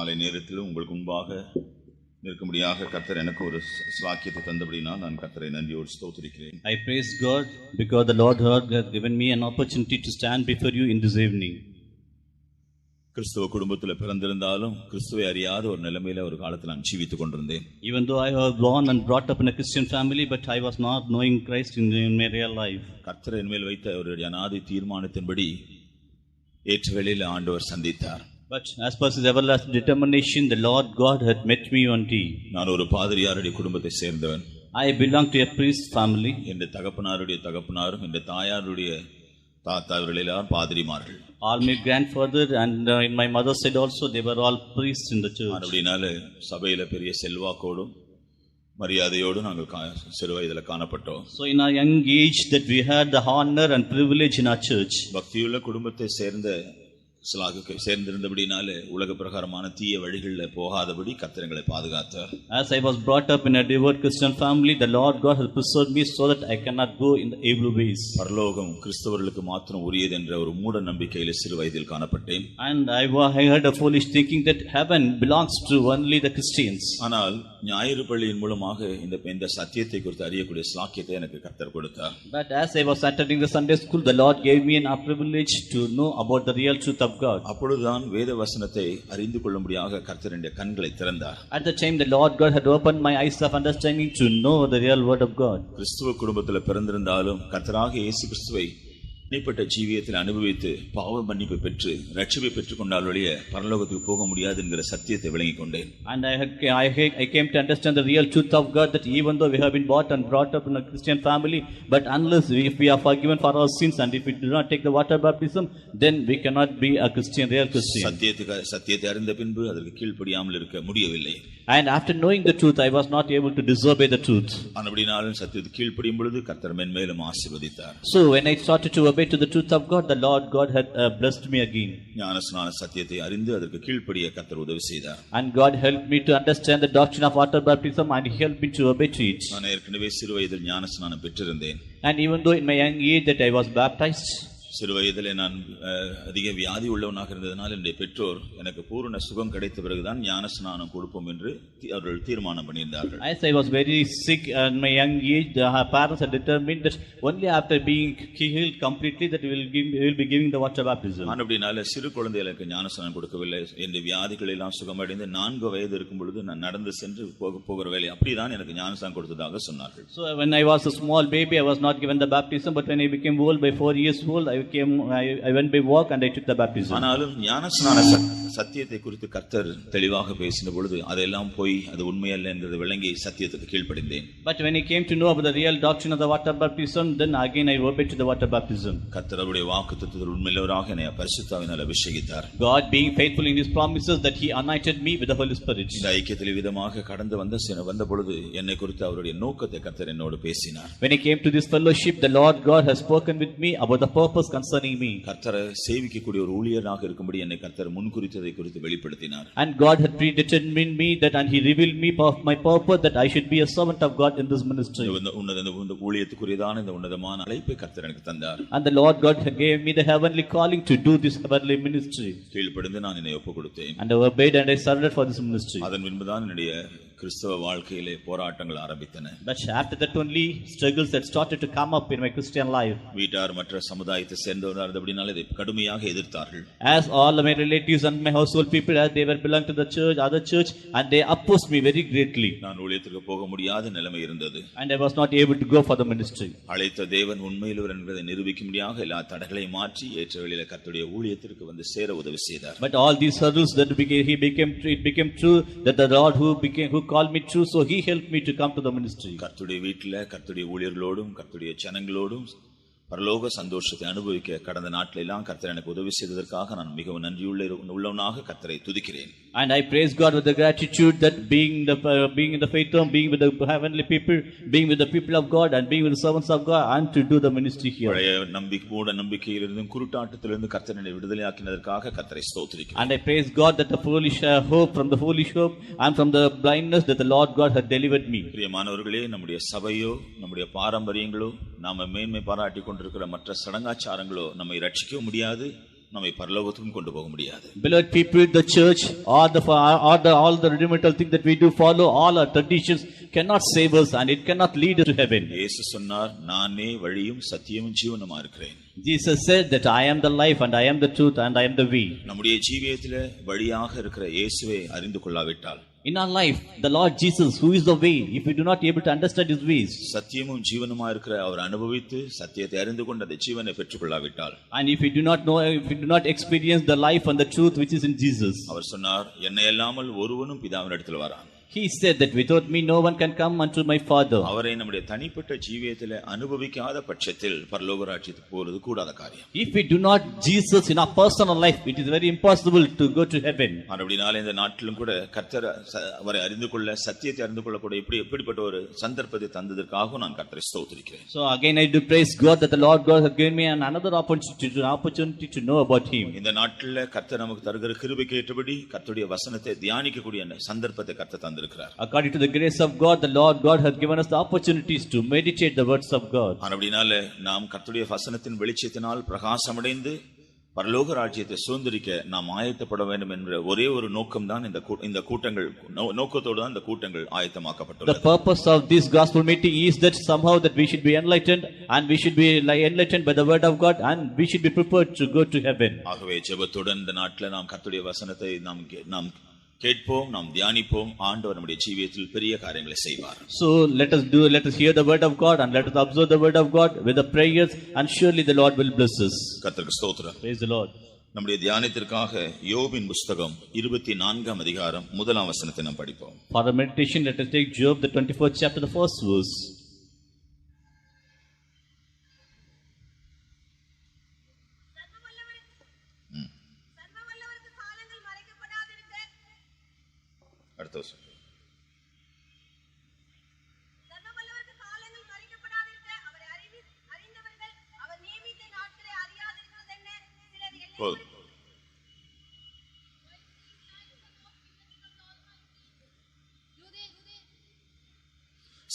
காலை நேரத்தில் உங்களுக்கு முன்பாக நிற்கும்படியாக கர்த்தர் எனக்கு ஒரு ஸ்லாக்கியத்தை தந்தபடினால் நான் கர்த்தரை நன்றியோடு ஸ்தோத்திரிக்கிறேன். I praise God because the Lord has given me an opportunity to stand before you in this evening. கிறிஸ்துவ குடும்பத்தில் பிறந்திருந்தாலும் கிறிஸ்துவை அறியாத ஒரு நிலைமையில ஒரு காலத்தில் நான் ஜீவித்துக் கொண்டிருந்தேன். Even though I was born and brought up in a Christian family, but I was not knowing Christ in my real life. கர்த்தர் என் மேல் வைத்த ஒரு அநாதி தீர்மானத்தின்படி ஏற்ற வேளையில் ஆண்டவர் சந்தித்தார். But as per his everlasting determination, the Lord God had met me one day. நான் ஒரு பாதிரியாருடைய குடும்பத்தை சேர்ந்தவன். I belong to a priest family. என் தகப்பனாருடைய தகப்பனாரும் என் தாயாருடைய தாத்தா இவர்கள் எல்லாரும் பாதிரிமார்கள். All my grandfather and in my mother's side also, they were all priests in the church. அப்படினால சபையில பெரிய செல்வாக்கோடும் மரியாதையோடும் நாங்கள் சிறு வயதில் காணப்பட்டோம். So in our young age that we had the honor and privilege in our church. பக்தியுள்ள குடும்பத்தை சேர்ந்திருந்தபடினாலே உலக பிரகாரமான தீய வழிகளில் போகாதபடி கர்த்தர் எங்களை பாதுகாத்தார். As I was brought up in a devout Christian family, the Lord God has preserved me so that I cannot go in the evil ways. பரலோகம் கிறிஸ்தவர்களுக்கு மாத்திரம் உரியது என்ற ஒரு மூட நம்பிக்கையில சிறு வயதில் காணப்பட்டேன். And I had a foolish thinking that heaven belongs to only the Christians. ஆனால் ஞாயிறு பள்ளியின் மூலமாக இந்த சத்தியத்தை குறித்து அறியக்கூடிய ஸ்லாக்கியத்தை எனக்கு கர்த்தர் கொடுத்தார். But as I was attending the Sunday school, the Lord gave me a privilege to know about the real truth of God. அப்பொழுதுதான் வேத வசனத்தை அறிந்து கொள்ளும்படியாக கர்த்தருடைய கண்களை திறந்தார். At the time the Lord God had opened my eyes of understanding to know the real word of God. கிறிஸ்துவ குடும்பத்தில் பிறந்திருந்தாலும் கர்த்தராகிய இயேசு கிறிஸ்துவை தனிப்பட்ட ஜீவியத்தில் அனுபவித்து பாவ மன்னிப்பு பெற்று ரட்சிப்பை பெற்றுக் கொண்டால் ஒழிய பரலோகத்துக்கு போக முடியாது என்கிற சத்தியத்தை விளங்கிக் கொண்டேன். And I came to understand the real truth of God, that even though we have been bought and brought up in a Christian family, but unless if we are forgiven for our sins and if we do not take the water baptism, then we cannot be a Christian, real Christian. சத்தியத்தை அறிந்த பின்பு அதற்கு கீழ்ப்படியாமல் இருக்க முடியவில்லை. And after knowing the truth, I was not able to disobey the truth. அப்படினாலும் சத்தியத்துக்கு கீழ்ப்படியும் பொழுது கர்த்தர் மேன்மேலும் ஆசீர்வதித்தார். So when I started to obey to the truth of God, the Lord God had blessed me again. ஞானஸ்நான சத்தியத்தை அறிந்து அதற்கு கீழ்ப்படிய கர்த்தர் உதவி செய்தார். And God helped me to understand the doctrine of water baptism, and He helped me to obey to it. நான் ஏற்கனவே சிறு வயதில் ஞானஸ்நானம் பெற்றிருந்தேன். And even though in my young age that I was baptized, சிறு வயதிலே நான் அதிக வியாதி உள்ளவனாக இருந்ததனால் என்னுடைய பெற்றோர் எனக்கு பூரண சுகம் கிடைத்த பிறகுதான் ஞானஸ்நானம் கொடுப்போம் என்று அவர்கள் தீர்மானம் பண்ணியிருந்தார்கள். As I was very sick in my young age, the parents had determined that only after being healed completely that we will be giving the water baptism. அப்படினால சிறு குழந்தைகளுக்கு ஞானஸ்நானம் கொடுக்கவில்லை. என்னுடைய வியாதிகள் எல்லாம் சுகமடைந்து 4 வயது இருக்கும் பொழுது நான் நடந்து சென்று போகிற வேலை அப்படிதான் எனக்கு ஞானஸ்நானம் கொடுத்ததாக சொன்னார்கள். So when I was a small baby, I was not given the baptism, but when I became old, by 4 years old, I went by walk and I took the baptism. ஆனாலும் ஞானஸ்நான சத்தியத்தை குறித்து கர்த்தர் தெளிவாக பேசின பொழுது அதெல்லாம் போய் அது உண்மையல்ல என்றது விளங்கி சத்தியத்துக்கு கீழ்ப்படிந்தேன். But when I came to know about the real doctrine of the water baptism, then again I obeyed to the water baptism. கர்த்தர் அவருடைய வாக்குத்தத்தத்தில் உண்மையுள்ளவராக என்னை பரிசுத்தாவினால் அபிஷேகித்தார். God being faithful in His promises, that He anointed me with the Holy Spirit. இந்த ஐக்கியத்தில் விதமாக கடந்து வந்த பொழுது என்னை குறித்து அவருடைய நோக்கத்தை கர்த்தர் என்னோடு பேசினார். When I came to this fellowship, the Lord God has spoken with me about the purpose concerning me. கர்த்தரை சேவிக்கக்கூடிய ஒரு ஊழியராக இருக்கும்படி என்னை கர்த்தர் முன்குறித்ததை குறித்து வெளிப்படுத்தினார். And God had predetermined me that, and He revealed me of my purpose, that I should be a servant of God in this ministry. இந்த ஊழியத்துக்குரியதான இந்த உன்னதமான அழைப்பை கர்த்தர் எனக்கு தந்தார். And the Lord God gave me the heavenly calling to do this heavenly ministry. கீழ்ப்படிந்து நான் என்னை ஒப்புக்கொடுத்தேன். And I obeyed and I surrendered for this ministry. அதன் பின்புதான் என்னுடைய கிறிஸ்தவ வாழ்க்கையிலே போராட்டங்கள் ஆரம்பித்தன. But after that only struggles that started to come up in my Christian life. வீட்டார் மற்ற சமுதாயத்தை சேர்ந்தவர்கள் அப்படினால இதை கடுமையாக எதிர்த்தார்கள். As all my relatives and my household people, as they were belong to the church, other church, and they opposed me very greatly. நான் ஊழியத்துக்கு போக முடியாத நிலைமை இருந்தது. And I was not able to go for the ministry. அழைத்த தேவன் உண்மையிலவர் என்பதை நிரூபிக்கும்படியாக எல்லா தடைகளையும் மாற்றி ஏற்ற வேளையிலே கர்த்தருடைய ஊழியத்திற்கு வந்து சேர உதவி செய்தார். But all these hurdles that it became true that the Lord who called me true, so He helped me to come to the ministry. கர்த்தருடைய வீட்டிலே கர்த்தருடைய ஊழியர்களோடும் கர்த்தருடைய ஜனங்களோடும் பரலோக சந்தோஷத்தை அனுபவிக்க கடந்த நாட்கள் எல்லாம் கர்த்தர் எனக்கு உதவி செய்ததற்காக நான் மிகவும் நன்றியுள்ளவனாக கர்த்தரை துதிக்கிறேன். And I praise God with the gratitude that being in the faith home, being with the heavenly people, being with the people of God, and being with the servants of God, and to do the ministry here. பழைய மூட நம்பிக்கையிலிருந்தும் குருட்டாட்டத்திலிருந்து கர்த்தர் என்னை விடுதலையாக்கினதற்காக கர்த்தரை ஸ்தோத்திரிக்கிறேன். And I praise God that the foolish hope, from the foolish hope and from the blindness that the Lord God had delivered me. பிரியமானவர்களே, நம்முடைய சபையோ நம்முடைய பாரம்பரியங்களோ நாம மேன்மை பாராட்டி கொண்டிருக்கிற மற்ற சடங்காச்சாரங்களோ நம்மை ரட்சிக்க முடியாது, நம்மை பரலோகத்துக்கும் கொண்டு போக முடியாது. Beloved people, the church or all the rudimental things that we do follow, all our traditions cannot save us and it cannot lead us to heaven. இயேசு சொன்னார், நானே வழியும் சத்தியமும் ஜீவனுமா இருக்கிறேன். Jesus said that I am the life and I am the truth and I am the way. நம்முடைய ஜீவியத்திலே வழியாக இருக்கிற இயேசுவை அறிந்து கொள்ளாவிட்டால், in our life the Lord Jesus who is the way, if we do not able to understand his ways, சத்தியமும் ஜீவனுமா இருக்கிற அவர் அனுபவித்து சத்தியத்தை அறிந்து கொண்டு அந்த ஜீவனை பெற்றுக்கொள்ளாவிட்டால், and if we do not know, if we do not experience the life and the truth which is in Jesus, அவர் சொன்னார், என்னை அல்லாமல் ஒருவனும் பிதாவினிடத்தில் வரான். he said that without me no one can come unto my Father. அவரை நம்முடைய தனிப்பட்ட ஜீவியத்திலே அனுபவிக்காத பட்சத்தில் பரலோக ராஜ்யத்துக்கு போறது கூடாத காரியம். If we do not Jesus in our personal life, it is very impossible to go to heaven. அப்படினாலே இந்த நாட்டிலும் கூட கர்த்தர் அவரை அறிந்து கொள்ள, சத்தியத்தை அறிந்து கொள்ள கூட எப்படிப்பட்ட ஒரு சந்தர்ப்பத்தை தந்ததற்காக நான் கர்த்தரை ஸ்தோத்திரிக்கிறேன். So again I do praise God that the Lord God has given me another opportunity to know about him. இந்த நாட்டில் கர்த்தர் நமக்கு தருகிற கிருபைக்கு ஏற்றபடி கர்த்தருடைய வசனத்தை தியானிக்கக்கூடிய சந்தர்ப்பத்தை கர்த்தர் தந்திருக்கிறார். According to the grace of God, the Lord God has given us the opportunities to meditate the words of God. அப்படினாலே நாம் கர்த்தருடைய வசனத்தின் வெளிச்சத்தினால் பிரகாசமடைந்து பரலோக ராஜ்யத்தை சுதந்திரிக்க நாம் ஆயத்தப்பட வேண்டும் என்ற ஒரே ஒரு நோக்கம் தான் இந்த கூட்டங்கள், நோக்கத்தோடு தான் இந்த கூட்டங்கள் ஆயத்தமாக்கப்பட்டுள்ளது. The purpose of this gospel meeting is that somehow that we should be enlightened and we should be enlightened by the word of God and we should be prepared to go to heaven. ஆகவே ஜெபத்துடன் இந்த நாட்டில் நாம் கர்த்தருடைய வசனத்தை நாம் கேட்போம், நாம் தியானிப்போம். ஆண்டவர் நம்முடைய ஜீவியத்தில் பெரிய காரியங்களை செய்வார். So let us hear the word of God and let us observe the word of God with the prayers and surely the Lord will bless us. கர்த்தருக்கு ஸ்தோத்திரம். Praise the Lord. நம்முடைய தியானத்திற்காக யோபின் புத்தகம் 24ஆம் அதிகாரம் 1ஆம் வசனத்தை நாம் படிப்போம். For the meditation, let us take Job the 24th chapter, the first verse. அடுத்த வருஷம்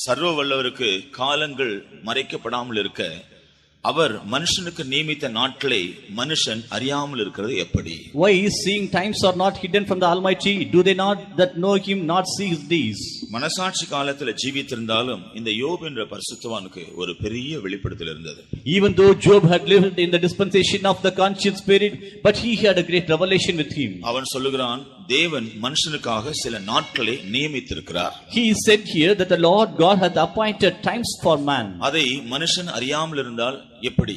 சர்வ வல்லவருக்கு காலங்கள் மறைக்கப்படாமல் இருக்க அவர் மனுஷனுக்கு நியமித்த நாட்களை மனுஷன் அறியாமல் இருக்கிறது எப்படி? Why is seeing times are not hidden from the Almighty? Do they not that know him not see his days? மனசாட்சி காலத்துல ஜீவித்திருந்தாலும் இந்த யோப் என்ற பரிசுத்தவானுக்கு ஒரு பெரிய வெளிப்படுத்தல் இருந்தது. Even though Job had lived in the dispensation of the conscious spirit, but he had a great revelation with him. அவன் சொல்லுகிறான், தேவன் மனுஷனுக்காக சில நாட்களை நியமித்திருக்கிறார். He said here that the Lord God hath appointed times for man. அதை மனுஷன் அறியாமல் இருந்தால் எப்படி?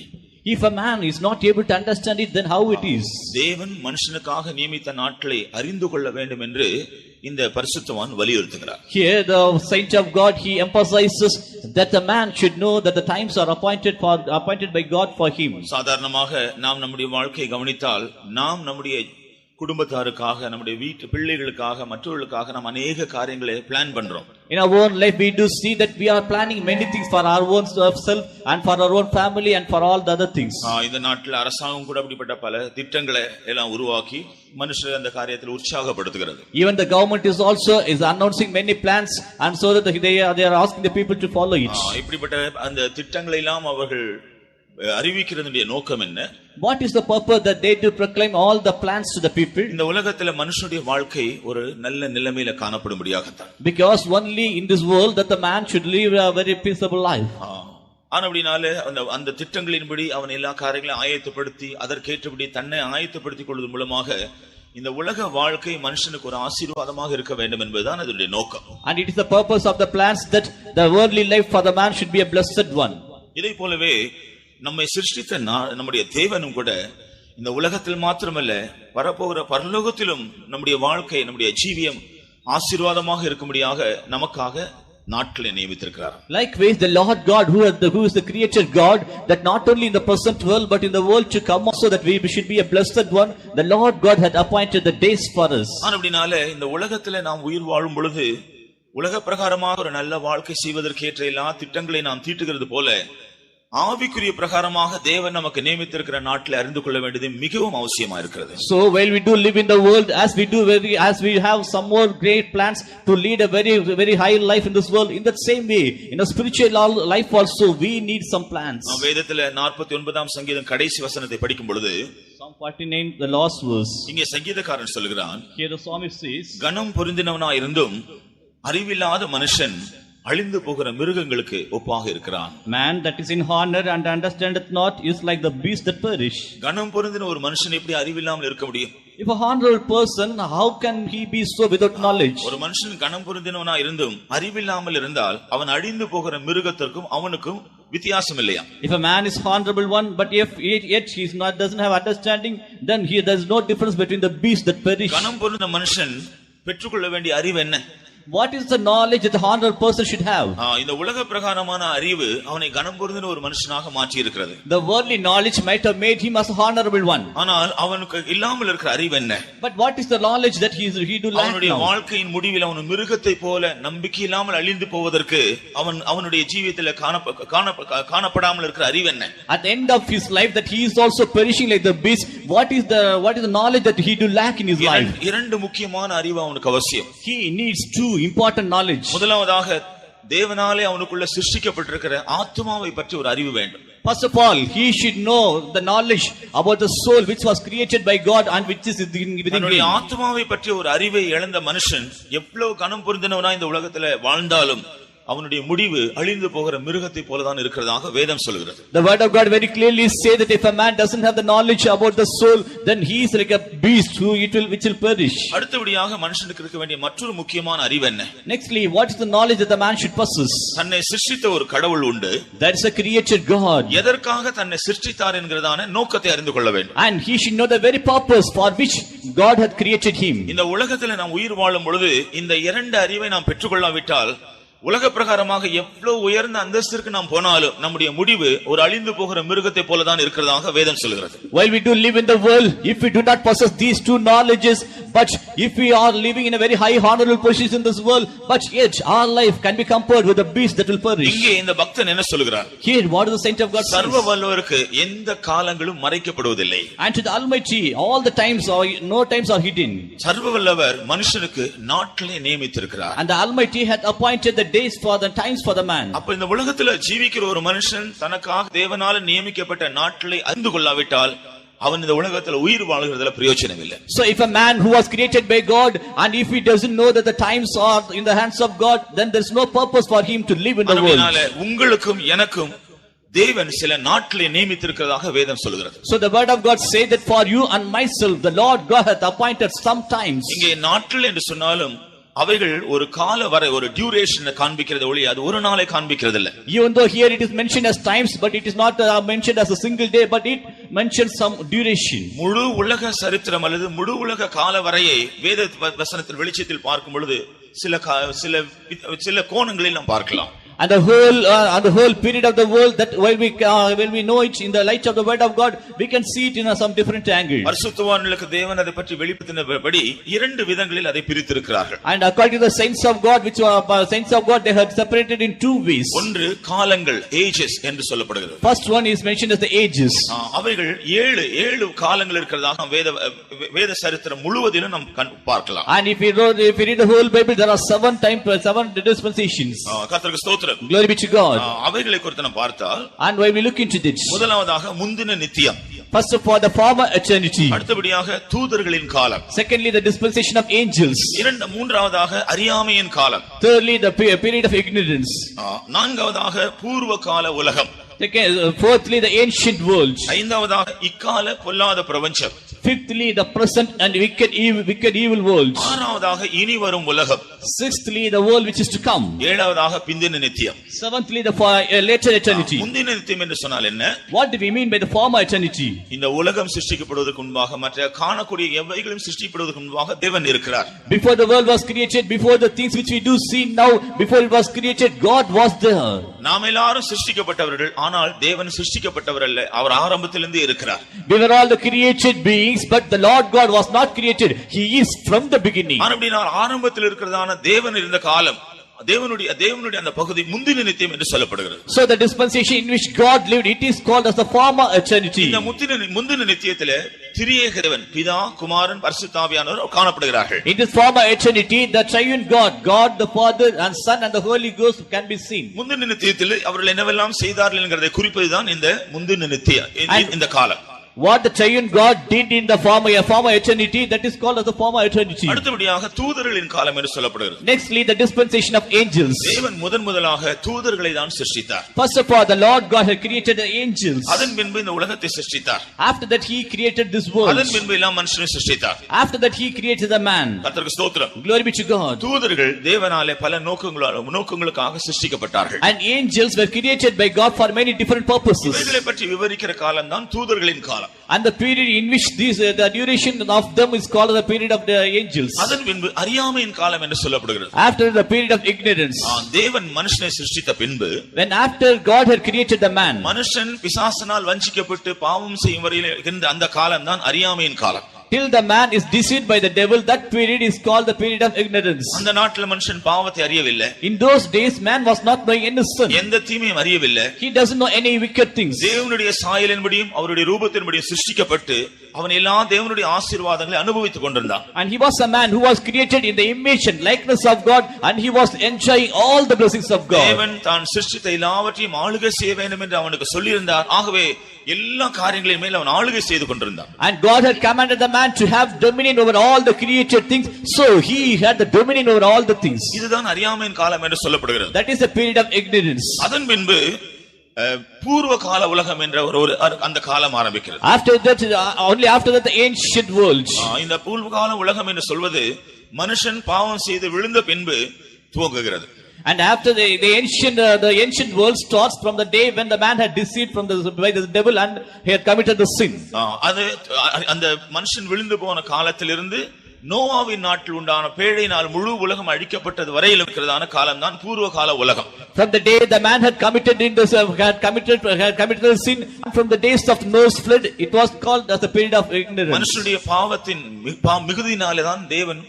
If a man is not able to understand it, then how it is? தேவன் மனுஷனுக்காக நியமித்த நாட்களை அறிந்து கொள்ள வேண்டும் என்று இந்த பரிசுத்தவான் வலியுறுத்துகிறார். Here the saint of God, he emphasizes that the man should know that the times are appointed by God for him. சாதாரணமாக நாம் நம்முடைய வாழ்க்கையை கவனித்தால், நாம் நம்முடைய குடும்பத்தாருக்காக, நம்முடைய வீட்டு பிள்ளைகளுக்காக, மற்றவர்களுக்காக நாம் அநேக காரியங்களை பிளான் பண்றோம். In our own life we do see that we are planning many things for our own self and for our own family and for all the other things. இந்த நாட்டில் அரசாங்கம் கூட அப்படிப்பட்ட பல திட்டங்களை எல்லாம் உருவாக்கி மனுஷர் அந்த காரியத்தில் உற்சாகப்படுத்துகிறது. Even the government is announcing many plans and so that they are asking the people to follow it. இப்படிப்பட்ட அந்த திட்டங்களை எல்லாம் அவர்கள் அறிவிக்கிறதுடைய நோக்கம் என்ன? What is the purpose that they do proclaim all the plans to the people? இந்த உலகத்துல மனுஷனுடைய வாழ்க்கை ஒரு நல்ல நிலைமையில காணப்படும்படியாகத்தான். Because only in this world that the man should live a very peaceable life. ஆனபடினாலே அந்த திட்டங்களின்படி அவன் எல்லா காரியங்களையும் ஆயத்தப்படுத்தி அதற்கேற்றபடி தன்னை ஆயத்தப்படுத்திக் கொள்வதன் மூலமாக இந்த உலக வாழ்க்கை மனுஷனுக்கு ஒரு ஆசீர்வாதமாக இருக்க வேண்டும் என்பதுதான் அதனுடைய நோக்கம். And it is the purpose of the plans that the worldly life for the man should be a blessed one. இதை போலவே நம்மை சிருஷ்டித்த நம்முடைய தேவனும் கூட இந்த உலகத்தில் மாத்திரமல்ல, வரப்போகிற பரலோகத்திலும் நம்முடைய வாழ்க்கை, நம்முடைய ஜீவியம் ஆசீர்வாதமாக இருக்கும்படியாக நமக்காக நாட்களை நியமித்திருக்கிறார். Likewise the Lord God who is the creator God, that not only in the present world but in the world to come also that we should be a blessed one, the Lord God had appointed the days for us. அப்படினாலே இந்த உலகத்திலே நாம் உயிர் வாழும் பொழுது உலக பிரகாரமாக ஒரு நல்ல வாழ்க்கை செய்வதற்கேற்ற எல்லா திட்டங்களை நாம் தீட்டுகிறது போல ஆவிக்குரிய பிரகாரமாக தேவன் நமக்கு நியமித்திருக்கிற நாட்களை அறிந்து கொள்ள வேண்டியது மிகவும் அவசியமா இருக்கிறது. So while we do live in the world, as we have some more great plans to lead a very very high life in this world, in that same way in a spiritual life also we need some plans. வேதத்திலே 49ஆம் சங்கீதம் கடைசி வசனத்தை படிக்கும் பொழுது, Psalm Psalm 49, the last verse. இங்கே சங்கீதக்காரன் சொல்கிறான், Here the psalmist says, கனம் பொருந்தினவனாய் இருந்தும் அறிவில்லாத மனுஷன் அழிந்து போகிற மிருகங்களுக்கு ஒப்பாக இருக்கிறான். Man that is in honor and understandeth not is like the beasts that perish. கனம் பொருந்தின ஒரு மனுஷன் எப்படி அறிவில்லாமல் இருக்க முடியும்? If a honorable person, how can he be so without knowledge? ஒரு மனுஷன் கனம் பொருந்தினவனாய் இருந்தும் அறிவில்லாமல் இருந்தால் அவன் அழிந்து போகிற மிருகத்திற்கும் அவனுக்கும் வித்தியாசம் இல்லையா? If a man is honorable one, but if yet he is not, doesn't have understanding, then there is no difference between the beasts that perish. கனம் பொருந்தின மனுஷன் பெற்றுக்கொள்ள வேண்டிய அறிவு என்ன? What is the knowledge that the honorable person should have? இந்த உலக பிரகாரமான அறிவு அவனை கனம் பொருந்தின ஒரு மனுஷனாக மாற்றி இருக்கிறது. The worldly knowledge might have made him as a honorable one. ஆனால் அவனுக்கு இல்லாமல் இருக்கிற அறிவு என்ன? But what is the knowledge that he do lack அவனுடைய now? வாழ்க்கையின் முடிவில் அவன் மிருகத்தை போல நம்பிக்கை இல்லாமல் அழிந்து போவதற்கு அவனுடைய ஜீவியத்தில் காணப்படாமல் இருக்கிற அறிவு என்ன? At the end of his life, that he is also perishing like the beast. What is the knowledge that he do lack in his life? இரண்டு முக்கியமான அறிவு அவனுக்கு அவசியம். He needs two important knowledge. முதலாவதாக தேவனாலே அவனுக்குள்ள சிருஷ்டிக்கப்பட்டிருக்கிற ஆத்மாவை பற்றி ஒரு அறிவு வேண்டும். First of all, he should know the knowledge about the soul which was created by God and which is within தன்னுடைய him. ஆத்மாவை பற்றி ஒரு அறிவை இழந்த மனுஷன் எவ்வளவு கனம் பொருந்தினவனாய் இந்த உலகத்துல வாழ்ந்தாலும் அவனுடைய முடிவு அழிந்து போகிற மிருகத்தை போலதான் இருக்கிறதாக வேதம் சொல்கிறது. The word of God very clearly say that if a man doesn't have the knowledge about the soul, then he is like a beast which will perish. அடுத்தபடியாக மனுஷனுக்கு இருக்க வேண்டிய மற்றொரு முக்கியமான அறிவு என்ன? Nextly, what is the knowledge that the man should possess? தன்னை சிருஷ்டித்த ஒரு கடவுள் உண்டு. There is a created God. எதற்காக தன்னை சிருஷ்டித்தார் என்கிறதான நோக்கத்தை அறிந்து கொள்ள வேண்டும். And he should know the very purpose for which God had created him. இந்த உலகத்தில் நாம் உயிர் வாழும் பொழுது இந்த இரண்டு அறிவை நாம் பெற்றுக்கொள்ளாவிட்டால் உலக பிரகாரமாக எவ்வளவு உயர்ந்த அந்தஸ்திற்கு நாம் போனாலும் நம்முடைய முடிவு ஒரு அழிந்து போகிற மிருகத்தை போலதான் இருக்கிறதாக வேதம் சொல்கிறது. While we do live in the world, if we do not possess these two knowledges, but if we are living in a very high honorable position in this world, but yet our life can be compared with the beast that will perish. இங்கே இந்த பக்தன் என்ன சொல்கிறார்? Here, what does the saint of God say? சர்வ வல்லவருக்கு எந்த காலங்களும் மறைக்கப்படுவதில்லை. And to the Almighty, all the times or no times are hidden. சர்வ வல்லவர் மனுஷனுக்கு நாட்களை நியமித்திருக்கிறார். And the Almighty had appointed the days for the times for the man. அப்ப இந்த உலகத்துல ஜீவிக்கிற ஒரு மனுஷன் தனக்காக தேவனால நியமிக்கப்பட்ட நாட்களை அறிந்து கொள்ளாவிட்டால் அவன் இந்த உலகத்துல உயிர் வாழ்கிறதுல பிரயோஜனம் இல்லை. So if a man who was created by God and if he doesn't know that the times are in the hands of God, then there is no purpose for him to live in the world. அதனால உங்களுக்கும் எனக்கும் தேவன் சில நாட்களை நியமித்திருக்கிறதாக வேதம் சொல்கிறது. So the word of God say that for you and myself the Lord God hath appointed some times. இங்கே நாட்கள் என்று சொன்னாலும் அவைகள் ஒரு கால வரை ஒரு டியூரேஷனை காண்பிக்கிறது ஒளி அது ஒரு நாளை காண்பிக்கிறது இல்ல. Even though here it is mentioned as times, but it is not mentioned as a single day, but it mentions some duration. முழு உலக சரித்திரம் அல்லது முழு உலக கால வரையை வேத வசனத்தின் வெளிச்சத்தில் பார்க்கும் பொழுது சில கோணங்களில் நாம் பார்க்கலாம். And the whole period of the world, that when we know it in the light of the word of God, we can see it in some different angle. பரிசுத்தவான்களுக்கு தேவன் அதை பற்றி வெளிப்படுத்தினபடி இரண்டு விதங்களில் அதை பிரித்திருக்கிறார்கள். And according to the saints of God, which are saints of God, they had separated in two ways. ஒன்று காலங்கள், ages என்று சொல்லப்படுகிறது. First one is mentioned as the ages. அவைகள் ஏழு காலங்கள் இருக்கிறதாக வேத சரித்திரம் முழுவதிலும் நாம் பார்க்கலாம். And if we read the whole Bible, there are seven dispensations. கர்த்தருக்கு ஸ்தோத்திரம். Glory be to God. அவைகளை குறித்து நாம் பார்த்தால், and when we look into this, முதலாவதாக முந்தின நித்தியம். First of all, the former eternity. அடுத்தபடியாக தூதர்களின் காலம். Secondly, the dispensation of angels. மூன்றாவதாக அறியாமையின் காலம். Thirdly, the period of ignorance. நான்காவதாக பூர்வ கால உலகம். Fourthly, the ancient world. ஐந்தாவதாக இக்கால பொல்லாத பிரபஞ்சம். Fifthly, the present and wicked evil world. ஆறாவதாக இனி வரும் உலகம். Sixthly, the world which is to come. ஏழாவதாக பிந்தின நித்தியம். Seventhly, the later eternity. முந்தின நித்தியம் என்று சொன்னால் என்ன? What do we mean by the former eternity? இந்த உலகம் சிருஷ்டிக்கப்படுவதற்கு முன்பாக மற்ற காணக்கூடிய எவைகளும் சிருஷ்டிக்கப்படுவதற்கு முன்பாக தேவன் இருக்கிறார். Before the world was created, before the things which we do see now, before it was created, God was there. நாம் எல்லாரும் சிருஷ்டிக்கப்பட்டவர்கள், ஆனால் தேவன் சிருஷ்டிக்கப்பட்டவர் அல்ல. அவர் ஆரம்பத்திலிருந்தே இருக்கிறார். We were all the created beings, but the Lord God was not created. He is from the beginning. அப்படினால் ஆரம்பத்தில் இருக்கிறதான தேவன் இருந்த காலம், தேவனுடைய அந்த பகுதி முந்தின நித்தியம் என்று சொல்லப்படுகிறது. So the dispensation in which God lived, it is called as the former eternity. இந்த முந்தின நித்தியத்திலே திரியேக தேவன், பிதா, குமாரன், பரிசுத்த ஆவியானவர் காணப்படுகிறார்கள். In this former eternity, the triune God the Father and Son and the Holy Ghost can be seen. முந்தின நித்தியத்தில் அவர்கள் என்னவெல்லாம் செய்தார்கள் என்கிறதை குறிப்பதுதான் இந்த முந்தின நித்தியம், இந்த காலம். What the triune God did in the former eternity, that is called as the former eternity. அடுத்தபடியாக தூதர்களின் காலம் என்று சொல்லப்படுகிறது. Nextly, the dispensation of angels. தேவன் முதலாக தூதர்களை தான் சிருஷ்டித்தார். First of all, the Lord God had created the angels. அதன் பின்பு இந்த உலகத்தை சிருஷ்டித்தார். After that, He created this world. அதன் பின்பு எல்லாம் மனுஷனை சிருஷ்டித்தார். After that, He created the man. கர்த்தருக்கு ஸ்தோத்திரம். Glory be to God. தூதர்கள் தேவனாலே பல நோக்கங்களுக்காக சிருஷ்டிக்கப்பட்டார்கள். And angels were created by God for many different purposes. இவைகளை பற்றி விவரிக்கிற காலம் தான் தூதர்களின் காலம். And the period in which the duration of them is called the period of the angels. அதன் பின்பு அறியாமையின் காலம் என்று சொல்லப்படுகிறது. After the period of ignorance. தேவன் மனுஷனை சிருஷ்டித்த பின்பு, when after God had created the man, மனுஷன் பிசாசினால் வஞ்சிக்கப்பட்டு பாவம் செய்யும் வரையில் இருந்த அந்த காலம் தான் அறியாமையின் காலம். Till the man is deceived by the devil, that period is called the period of ignorance. அந்த நாட்டில் மனுஷன் பாவத்தை அறியவில்லை. In those days, man was not knowing any sin. எந்த தீமையும் அறியவில்லை. He doesn't know any wicked things. தேவனுடைய சாயலின்படியும் அவருடைய ரூபத்தின்படியும் சிருஷ்டிக்கப்பட்டு அவன் எல்லா தேவனுடைய ஆசீர்வாதங்களை அனுபவித்துக் கொண்டிருந்தான். And he was a man who was created in the image and likeness of God, and he was enjoying all the blessings of God. தேவன் தான் சிருஷ்டித்த எல்லாவற்றையும் ஆளுகை செய்ய வேண்டும் என்று அவனுக்கு சொல்லியிருந்தார். ஆகவே எல்லா காரியங்களின் மேல் அவன் ஆளுகை செய்து கொண்டிருந்தான். And God had commanded the man to have dominion over all the created things, so he had the dominion over all the things. இதுதான் அறியாமையின் காலம் என்று சொல்லப்படுகிறது. That is the period of ignorance. அதன் பின்பு பூர்வ கால உலகம் என்ற ஒரு அந்த காலம் ஆரம்பிக்கிறது. After that, only after that, the ancient world. இந்த பூர்வ கால உலகம் என்று சொல்வது மனுஷன் பாவம் செய்து விழுந்த பின்பு துவங்குகிறது. And after the ancient world starts from the day when the man had deceived by the devil and he had committed the sin. அது அந்த மனுஷன் விழுந்து போன காலத்திலிருந்து நோவாவின் நாட்டில் உண்டான பேழையினால் முழு உலகம் அழிக்கப்பட்டது வரையில் இருக்கிறதான காலம் தான் பூர்வ கால உலகம். From the day the man had committed the sin, from the days of Noah's flood, it was called as the period of ignorance. மனுஷனுடைய பாவத்தின் மிகுதியினாலே தான் தேவன்